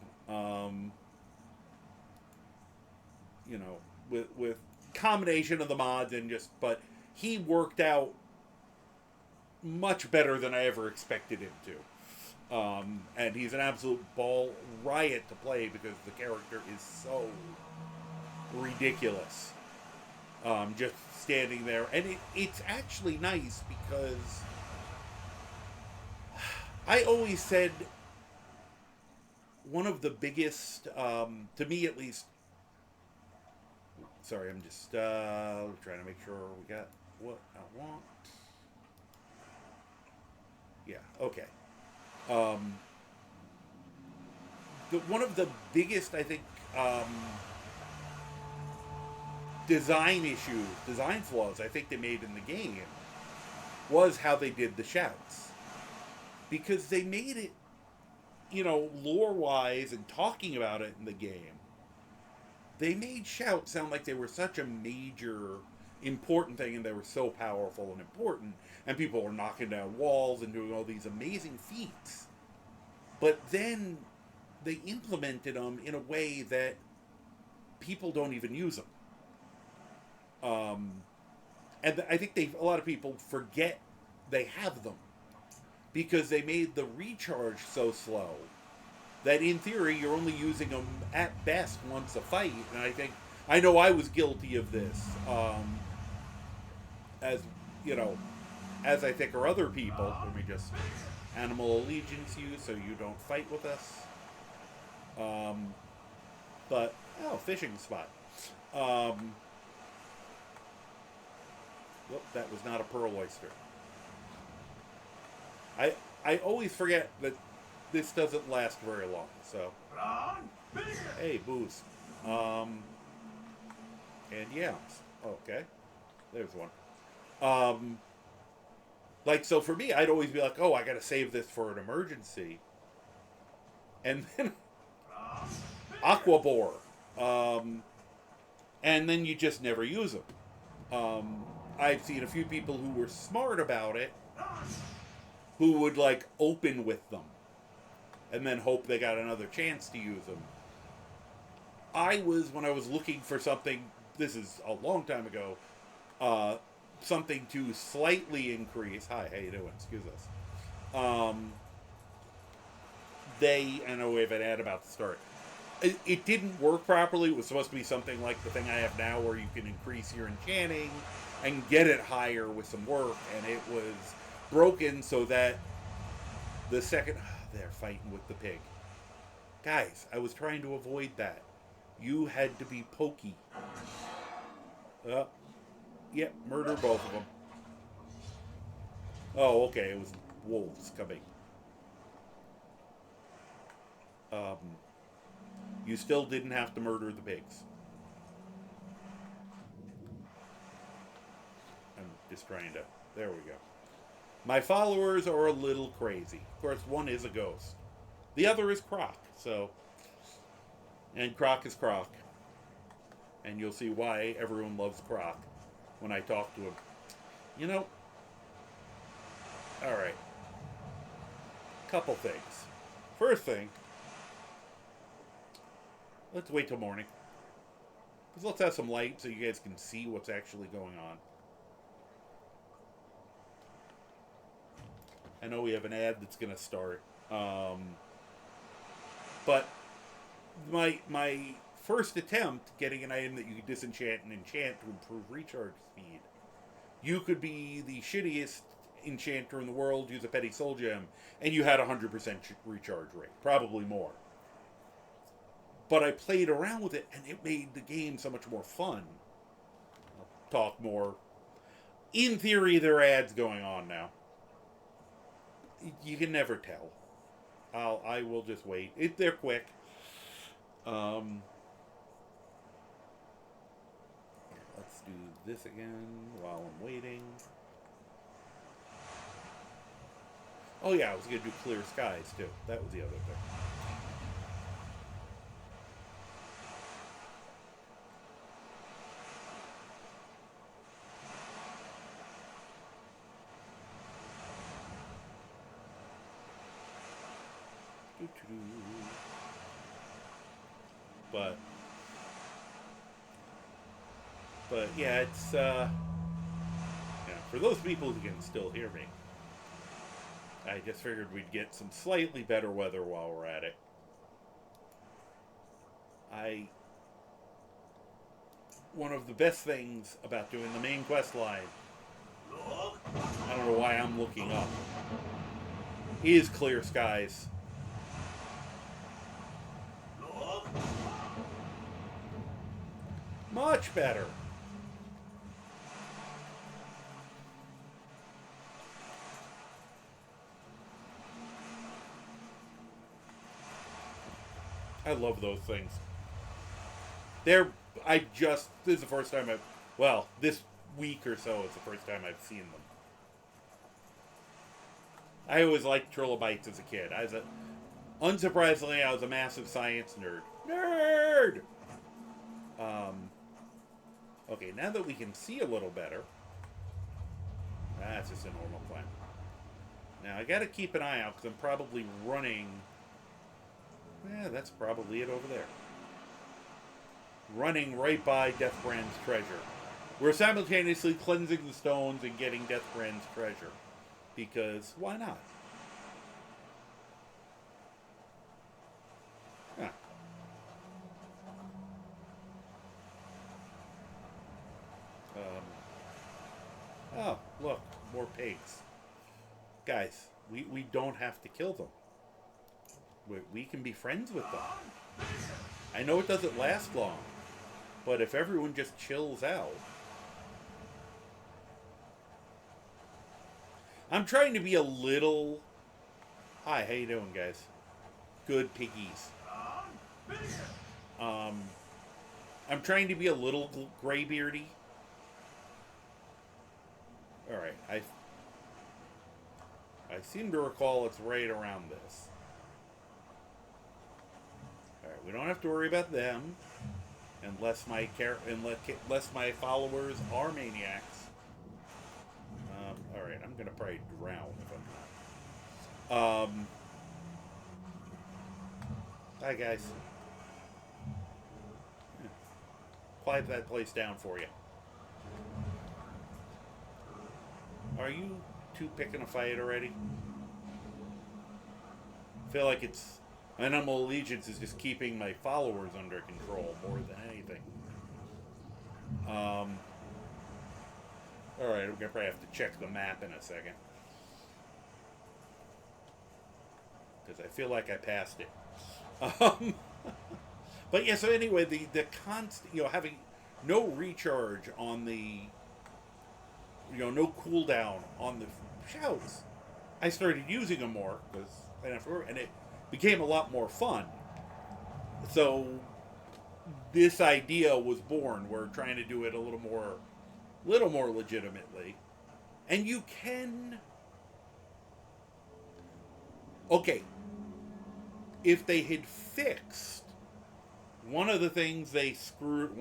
With combination of the mods but he worked out much better than I ever expected him to. And he's an absolute ball riot to play because the character is so ridiculous. Just standing there. And it's actually nice because I always said one of the biggest, to me at least, sorry, I'm just trying to make sure we got what I want. Yeah, okay. One of the biggest, I think, design flaws I think they made in the game was how they did the shouts. Because they made it, lore-wise and talking about it in the game, they made shouts sound like they were such a major, important thing, and they were so powerful and important, and people were knocking down walls and doing all these amazing feats. But then they implemented them in a way that people don't even use them. And I think a lot of people forget they have them because they made the recharge so slow that in theory you're only using them at best once a fight. And I know I was guilty of this. As as I think are other people. Let me just animal allegiance you so you don't fight with us. But, oh, fishing spot. Whoop, that was not a pearl oyster. I always forget that this doesn't last very long, so. Hey, booze. And yams. Okay. There's one. Like, so for me, I'd always be like, oh, I gotta save this for an emergency. And then Aqua Boar. And then you just never use them. I've seen a few people who were smart about it who would, like, open with them and then hope they got another chance to use them. When I was looking for something, this is a long time ago, something to slightly increase. Hi, how you doing? Excuse us. I know we have an ad about to start. It didn't work properly. It was supposed to be something like the thing I have now where you can increase your enchanting and get it higher with some work, and it was broken so that the second... they're fighting with the pig. Guys, I was trying to avoid that. You had to be pokey. Yep, murder both of them. Oh, okay, it was wolves coming. You still didn't have to murder the pigs. I'm just trying to... There we go. My followers are a little crazy. Of course, one is a ghost. The other is Croc, so... And Croc is Croc. And you'll see why everyone loves Croc when I talk to him. You know... Alright. Couple things. First thing... Let's wait till morning. Because let's have some light so you guys can see what's actually going on. I know we have an ad that's going to start. But my first attempt getting an item that you could disenchant and enchant to improve recharge speed. You could be the shittiest enchanter in the world, use a petty soul gem, and you had 100% recharge rate. Probably more. But I played around with it, and it made the game so much more fun. I'll talk more. In theory, there are ads going on now. You can never tell. I will just wait. They're quick. Let's do this again while I'm waiting. Oh yeah, I was going to do clear skies too. That was the other thing. But yeah, it's for those people who can still hear me, I just figured we'd get some slightly better weather while we're at it. One of the best things about doing the main quest line, I don't know why I'm looking up, is clear skies. Much better. I love those things. This is the first time this week or so is the first time I've seen them. I always liked trilobites as a kid. Unsurprisingly, I was a massive science nerd. Okay, now that we can see a little better, that's just a normal climb. Now, I gotta keep an eye out, because I'm probably running... that's probably it over there. Running right by Deathbrand's treasure. We're simultaneously cleansing the stones and getting Deathbrand's treasure. Because, why not? Huh. Oh, look, more pigs. Guys, we don't have to kill them. We can be friends with them. I know it doesn't last long, but if everyone just chills out... I'm trying to be a little... Hi, how you doing, guys? Good piggies. I'm trying to be a little graybeardy. Alright, I seem to recall it's right around this. Alright, we don't have to worry about them. Unless my followers are maniacs. Alright, I'm gonna probably drown if I'm not. Hi guys. Quiet that place down for you. Are you two picking a fight already? I feel like it's... Animal Allegiance is just keeping my followers under control more than anything. Alright, I'm gonna probably have to check the map in a second. Because I feel like I passed it. But yeah, so anyway, the constant, having no recharge on the, no cooldown on the shouts. I started using them more because I didn't have to worry, and it became a lot more fun. So this idea was born. We're trying to do it a little more legitimately, and you can. Okay, if they had fixed one of the things they screwed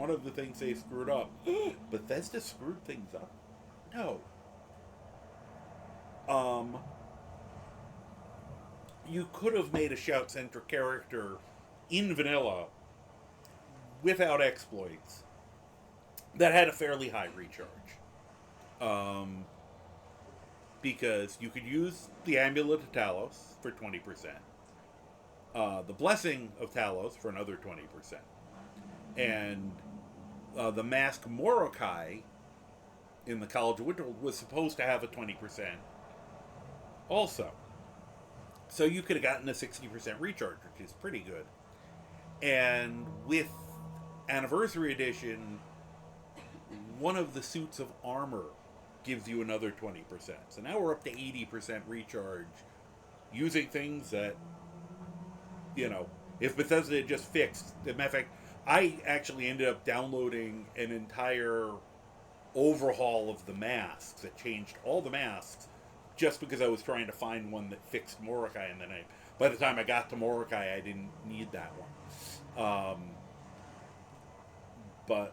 up, Bethesda screwed things up. No. You could have made a shout-centric character in vanilla without exploits that had a fairly high recharge. Because you could use the Amulet of Talos for 20%. The Blessing of Talos for another 20%. And the Mask Morokai in the College of Winterhold was supposed to have a 20% also. So you could have gotten a 60% recharge, which is pretty good. And with Anniversary Edition, one of the suits of armor gives you another 20%. So now we're up to 80% recharge using things that, if Bethesda had just fixed. As a matter of fact, I actually ended up downloading an entire overhaul of the masks that changed all the masks just because I was trying to find one that fixed Morokai, and then by the time I got to Morokai, I didn't need that one. But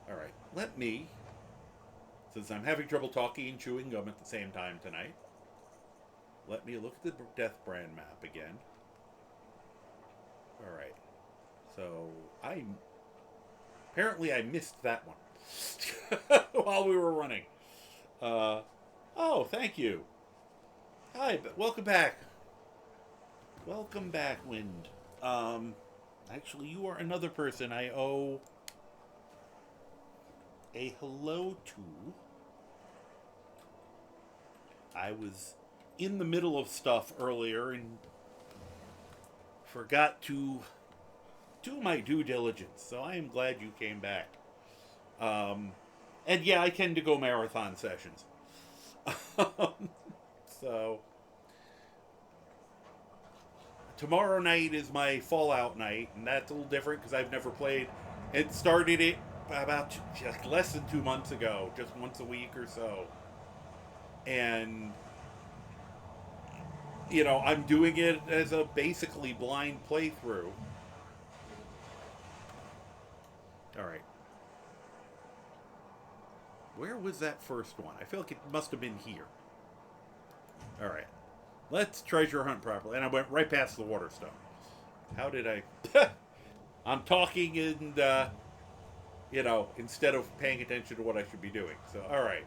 alright, let me, since I'm having trouble talking and chewing gum at the same time tonight, let me look at the Deathbrand map again. Alright. So, apparently I missed that one while we were running. Oh, thank you. Hi, welcome back. Welcome back, Wind. Actually, you are another person I owe a hello to. I was in the middle of stuff earlier and forgot to do my due diligence, so I am glad you came back. And yeah, I tend to go marathon sessions. So tomorrow night is my Fallout night, and that's a little different because I've never played. It started it about just less than 2 months ago, just once a week or so. And I'm doing it as a basically blind playthrough. Alright. Where was that first one? I feel like it must have been here. Alright. Let's treasure hunt properly. And I went right past the water stone. How did I... I'm talking and, instead of paying attention to what I should be doing. So, alright.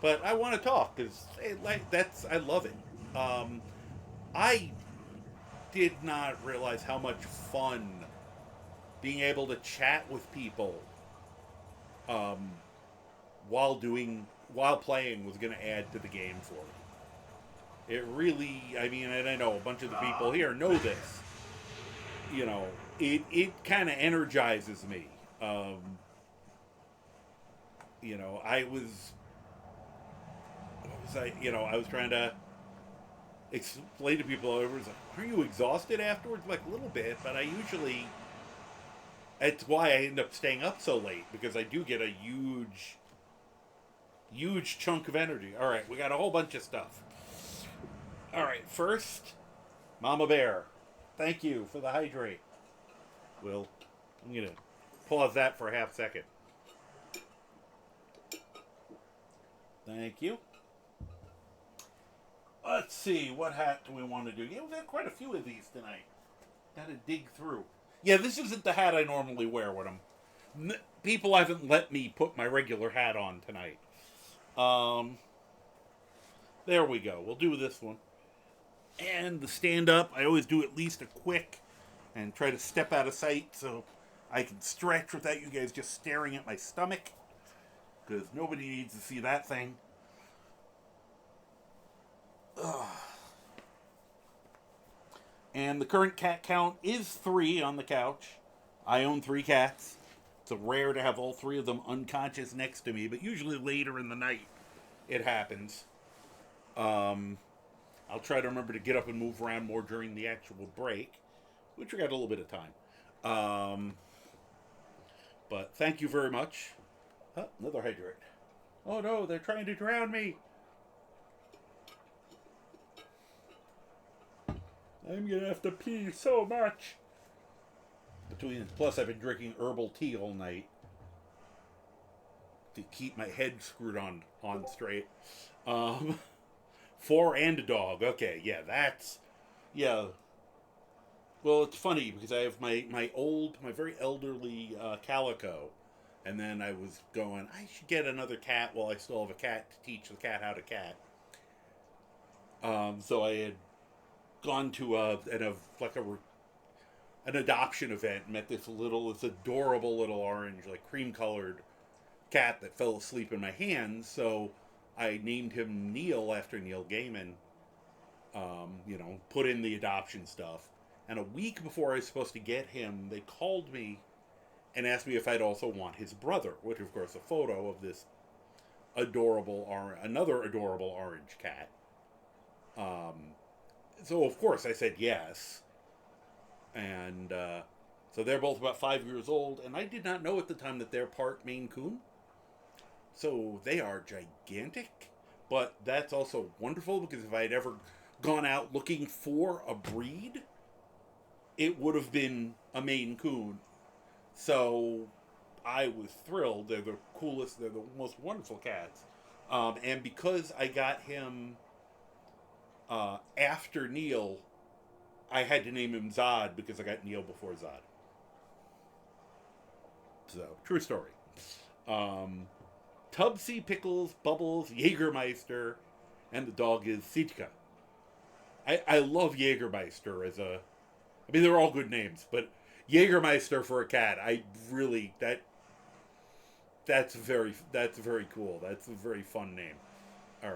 But I want to talk, because I love it. I did not realize how much fun being able to chat with people while playing was going to add to the game for me. It really, I mean, and I know a bunch of the people here know this. You know, it kind of energizes me. You know, I was trying to explain to people, I was like, are you exhausted afterwards? Like, a little bit, but that's why I end up staying up so late, because I do get a huge chunk of energy. All right, we got a whole bunch of stuff. All right, first, Mama Bear, thank you for the hydrate. Well, I'm going to pause that for a half second. Thank you. Let's see, what hat do we want to do? Yeah, we've had quite a few of these tonight. Got to dig through. Yeah, this isn't the hat I normally wear when people haven't let me put my regular hat on tonight. There we go. We'll do this one. And the stand-up, I always do at least a quick and try to step out of sight so I can stretch without you guys just staring at my stomach, because nobody needs to see that thing. Ugh. And the current cat count is 3 on the couch. I own 3 cats. It's rare to have all 3 of them unconscious next to me, but usually later in the night it happens. I'll try to remember to get up and move around more during the actual break, which we got a little bit of time. But thank you very much. Oh, another hydrant. Oh no, they're trying to drown me. I'm gonna have to pee so much. Plus, I've been drinking herbal tea all night to keep my head screwed on straight. 4 and a dog. Okay, yeah, yeah. Well, it's funny because I have my very elderly Calico, and then I was going, I should get another cat while I still have a cat to teach the cat how to cat. So I had gone to an adoption event and met this adorable little orange, like cream-colored cat that fell asleep in my hands. So I named him Neil after Neil Gaiman. Put in the adoption stuff. And a week before I was supposed to get him, they called me and asked me if I'd also want his brother, which of course a photo of this another adorable orange cat. So of course I said yes. And so they're both about 5 years old, and I did not know at the time that they're part Maine Coon. So they are gigantic, but that's also wonderful, because if I had ever gone out looking for a breed, it would have been a Maine Coon. So I was thrilled. They're the coolest, they're the most wonderful cats. And because I got him after Neil, I had to name him Zod because I got Neil before Zod. So, true story. Tubsy, Pickles, Bubbles, Jägermeister, and the dog is Sitka. I love Jägermeister they're all good names, but Jägermeister for a cat, that's very cool. That's a very fun name. All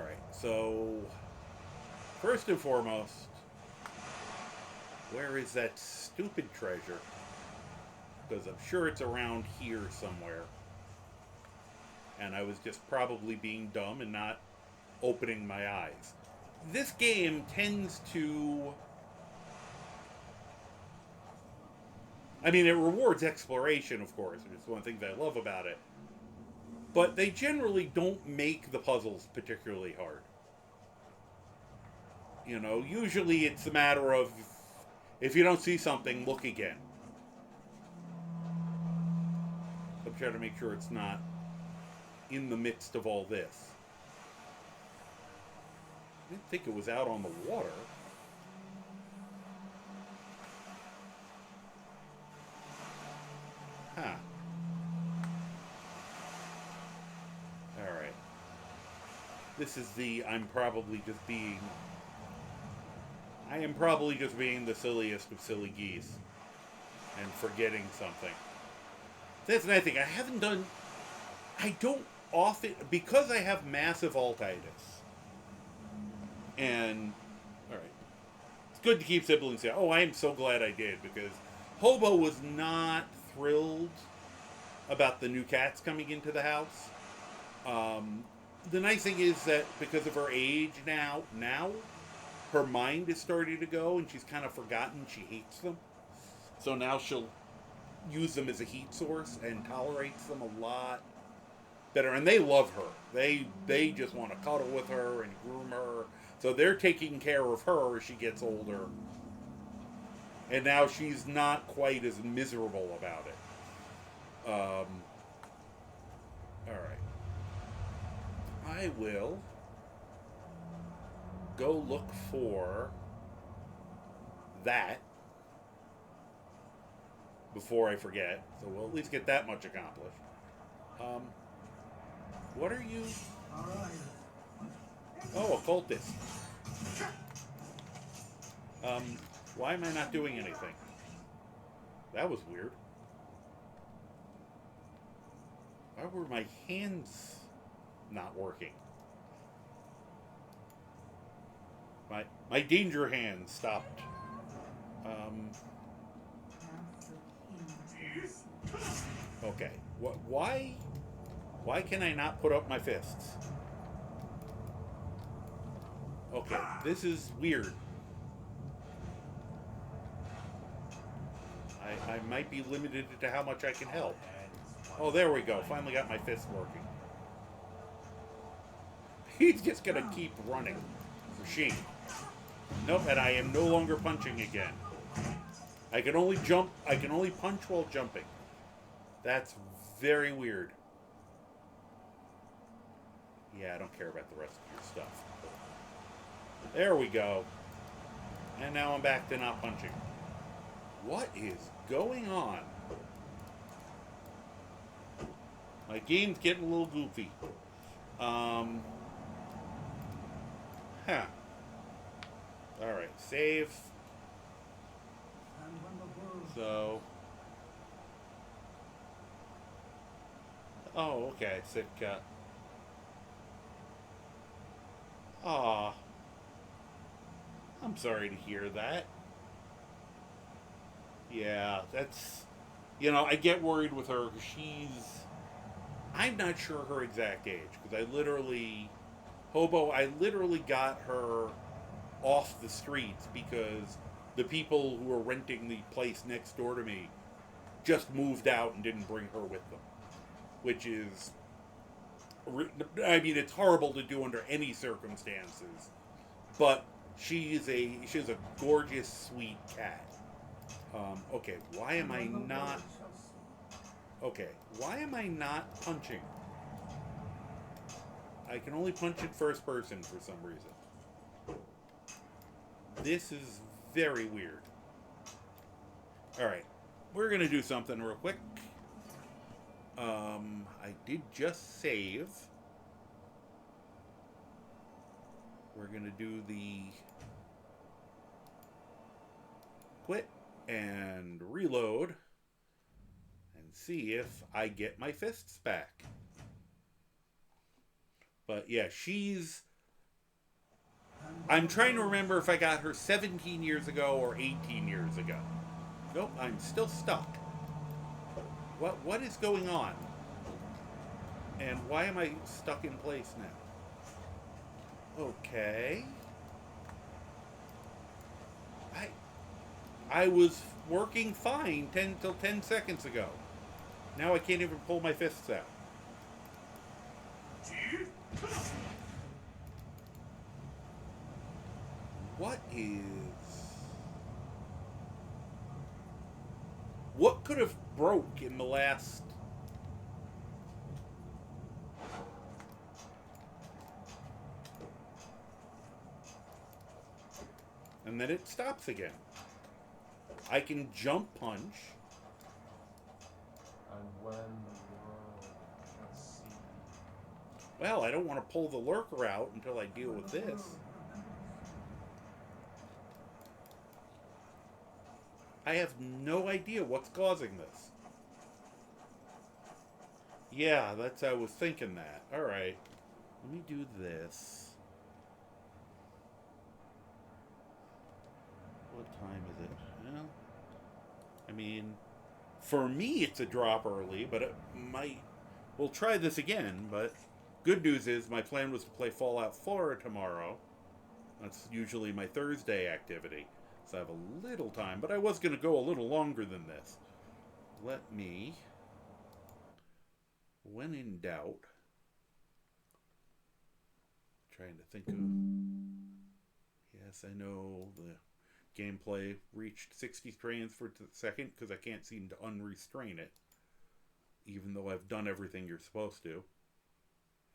right, so first and foremost, where is that stupid treasure? Because I'm sure it's around here somewhere. And I was just probably being dumb and not opening my eyes. This game tends to... it rewards exploration, of course, and it's one of the things I love about it. But they generally don't make the puzzles particularly hard. Usually it's a matter of, if you don't see something, look again. I'm trying to make sure it's not in the midst of all this. I didn't think it was out on the water. Huh. Alright. This is I am probably just being the silliest of silly geese and forgetting something. That's another thing. I don't often, because I have massive altitis. And, alright. It's good to keep siblings here. Oh, I am so glad I did, because Hobo was not thrilled about the new cats coming into the house. The nice thing is that because of her age now, her mind is starting to go, and she's kind of forgotten she hates them. So now she'll use them as a heat source and tolerates them a lot better. And they love her. They just want to cuddle with her and groom her. So they're taking care of her as she gets older. And now she's not quite as miserable about it. Alright. I will go look for that before I forget. So we'll at least get that much accomplished. What are you? Oh, occultist. Why am I not doing anything? That was weird. Why were my hands not working? My danger hand stopped. Okay. Why can I not put up my fists? Okay, this is weird. I might be limited to how much I can help. Oh, there we go. Finally got my fists working. He's just gonna keep running. Machine. Nope, and I am no longer punching again. I can only jump. I can only punch while jumping. That's very weird. Yeah, I don't care about the rest of your stuff. There we go. And now I'm back to not punching. What is going on? My game's getting a little goofy. Alright, save. So. Oh, okay, sick cat. Aw. I'm sorry to hear that. Yeah, that's... You know, I get worried with her because I'm not sure her exact age, because I literally got her off the streets because the people who were renting the place next door to me just moved out and didn't bring her with them. Which is... I mean, it's horrible to do under any circumstances, but she's a gorgeous, sweet cat. Okay, why am I not... Okay, why am I not punching? I can only punch in first person for some reason. This is very weird. Alright, we're gonna do something real quick. I did just save. We're gonna do the quit and reload and see if I get my fists back. But yeah, I'm trying to remember if I got her 17 years ago or 18 years ago. Nope, I'm still stuck. What is going on? And why am I stuck in place now? Okay. I was working fine till 10 seconds ago. Now I can't even pull my fists out. What could have broke in the last... And then it stops again. I can jump punch. And when the world shall see. Well, I don't want to pull the lurker out until I deal with this. I have no idea what's causing this. Yeah, I was thinking that. Alright. Let me do this. What time is it? Well, I mean, for me it's a drop early, but it might... We'll try this again, but good news is my plan was to play Fallout 4 tomorrow. That's usually my Thursday activity. So I have a little time, but I was going to go a little longer than this. Let me... When in doubt... Trying to think of... Yes, I know the gameplay reached 60 frames per second because I can't seem to unrestrain it. Even though I've done everything you're supposed to.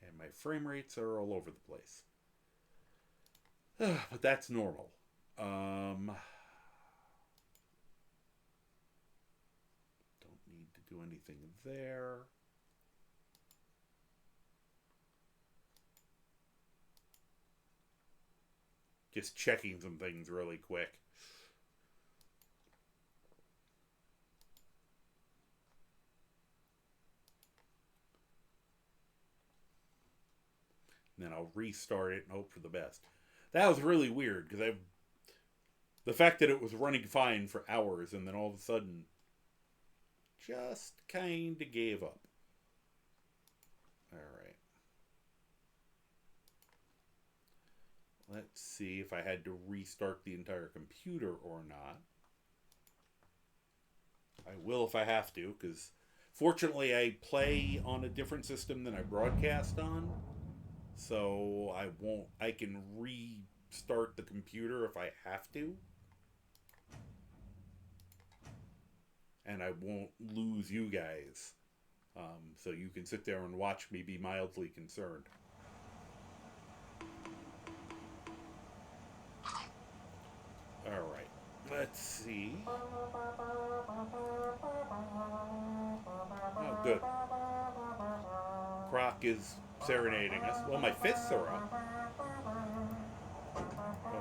And my frame rates are all over the place. But that's normal. Don't need to do anything there. Just checking some things really quick. And then I'll restart it and hope for the best. That was really weird because the fact that it was running fine for hours and then all of a sudden just kind of gave up. All right. Let's see if I had to restart the entire computer or not. I will if I have to, because fortunately I play on a different system than I broadcast on. So I can restart the computer if I have to. And I won't lose you guys. So you can sit there and watch me be mildly concerned. Alright, let's see. Oh, good. Croc is serenading us. Well, my fists are up.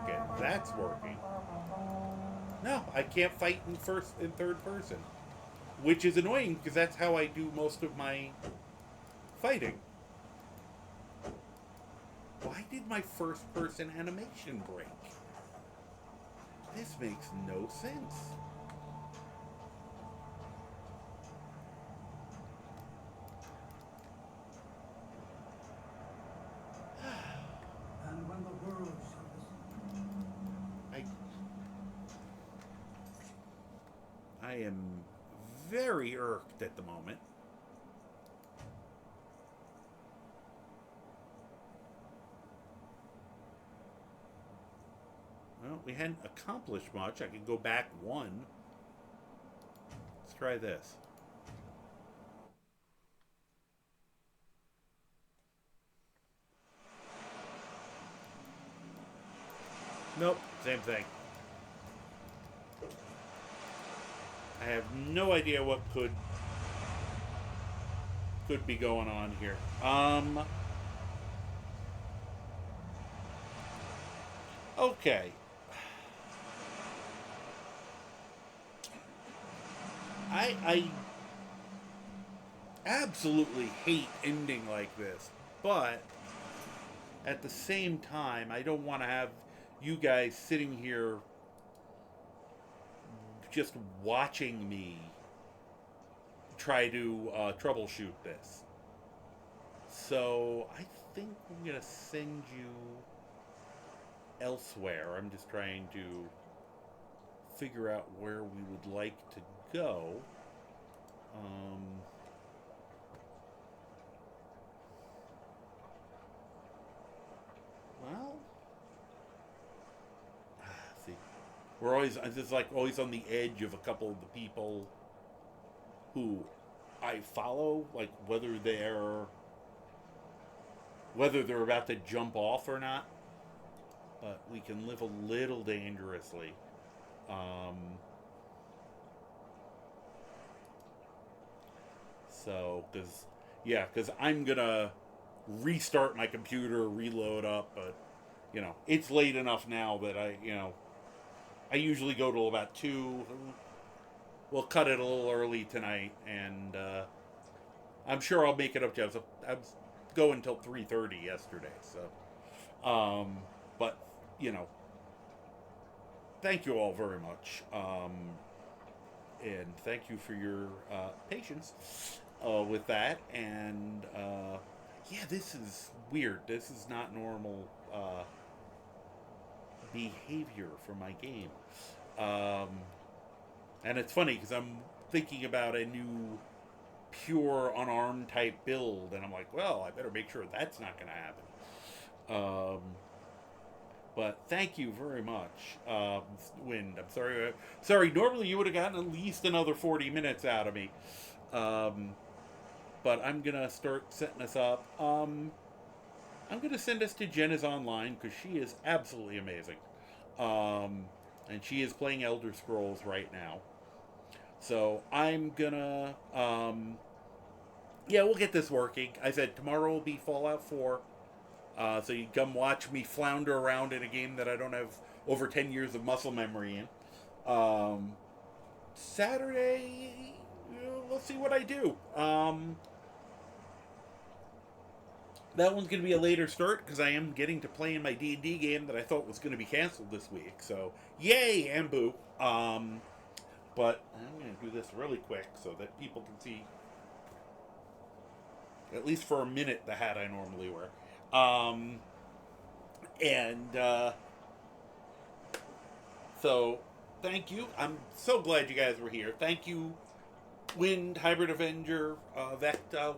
Okay, that's working. No, I can't fight in third person. Which is annoying, because that's how I do most of my fighting. Why did my first person animation break? This makes no sense. And when the world I am very irked at the moment. Well, we hadn't accomplished much. I could go back one. Let's try this. Nope, same thing. I have no idea what could be going on here. Okay. I absolutely hate ending like this, but at the same time, I don't want to have you guys sitting here just watching me try to troubleshoot this. So I think I'm going to send you elsewhere. I'm just trying to figure out where we would like to go. Well, see, we're always always on the edge of a couple of the people who I follow, like whether they're about to jump off or not. But we can live a little dangerously. So, because I'm gonna restart my computer, reload up, but, it's late enough now that I usually go till about 2. We'll cut it a little early tonight, and I'm sure I'll make it up to you. I was going until 3:30 yesterday, so. But, you know, thank you all very much. And thank you for your patience with that. And, yeah, this is weird. This is not normal behavior for my game. And it's funny because I'm thinking about a new pure unarmed type build, and I'm like, well, I better make sure that's not going to happen. But thank you very much, Wind. I'm sorry. Normally you would have gotten at least another 40 minutes out of me. But I'm gonna start setting us up. I'm gonna send us to Jenna's online because she is absolutely amazing, and she is playing Elder Scrolls right now. So I'm gonna, yeah, we'll get this working. I said tomorrow will be Fallout 4. So you come watch me flounder around in a game that I don't have over 10 years of muscle memory in. Saturday, we'll see what I do. That one's going to be a later start because I am getting to play in my D&D game that I thought was going to be canceled this week. So, yay, and boo. But I'm going to do this really quick so that people can see, at least for a minute, the hat I normally wear. So thank you. I'm so glad you guys were here. Thank you, Wind, Hybrid Avenger, Vecto,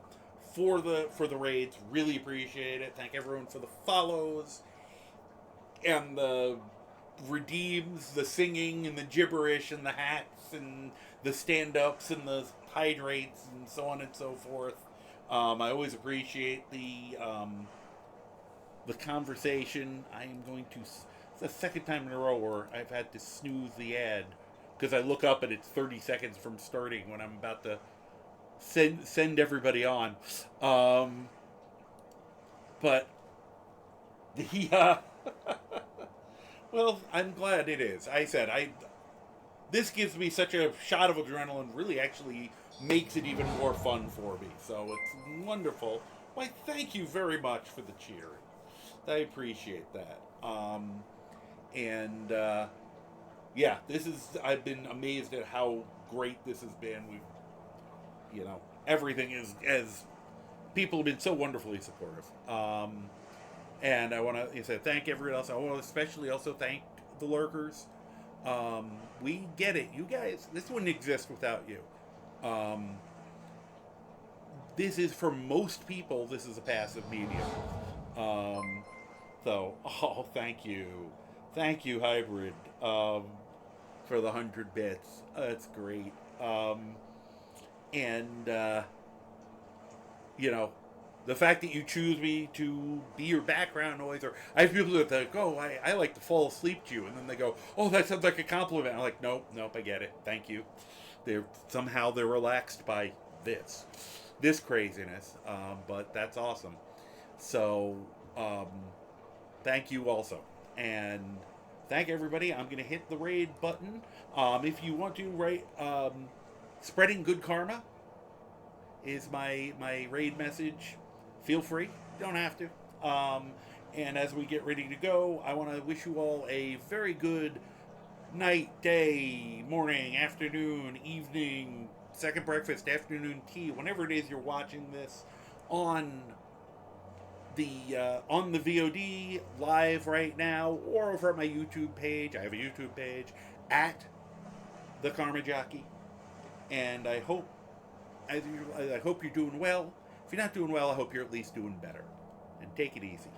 for the raids. Really appreciate it. Thank everyone for the follows and the redeems, the singing and the gibberish and the hats and the stand-ups and the hydrates and so on and so forth. I always appreciate the conversation. I am going to... It's the second time in a row where I've had to snooze the ad because I look up and it's 30 seconds from starting when I'm about to send everybody on. But the... well, I'm glad it is. I said, this gives me such a shot of adrenaline, really actually makes it even more fun for me. So it's wonderful. Why, thank you very much for the cheering. I appreciate that. Yeah, I've been amazed at how great this has been. Everything is, as people have been so wonderfully supportive. And I want to say thank everyone else. I want to especially also thank the lurkers. We get it. You guys, this wouldn't exist without you. This is, for most people, this is a passive medium. Thank you. Thank you, Hybrid, for the 100 bits. That's great. The fact that you choose me to be your background noise, or I have people that think, oh, I like to fall asleep to you, and then they go, oh, that sounds like a compliment. I'm like, nope, I get it. Thank you. They're relaxed by this craziness, but that's awesome. So, thank you also. And thank everybody. I'm going to hit the raid button. If you want to, spreading good karma is my raid message. Feel free. Don't have to. And as we get ready to go, I want to wish you all a very good night, day, morning, afternoon, evening, second breakfast, afternoon tea, whenever it is you're watching this on the VOD live right now, or over at my YouTube page. I have a YouTube page at The Karma Jockey, and I hope, as usual, I hope you're doing well. If you're not doing well, I hope you're at least doing better. And take it easy.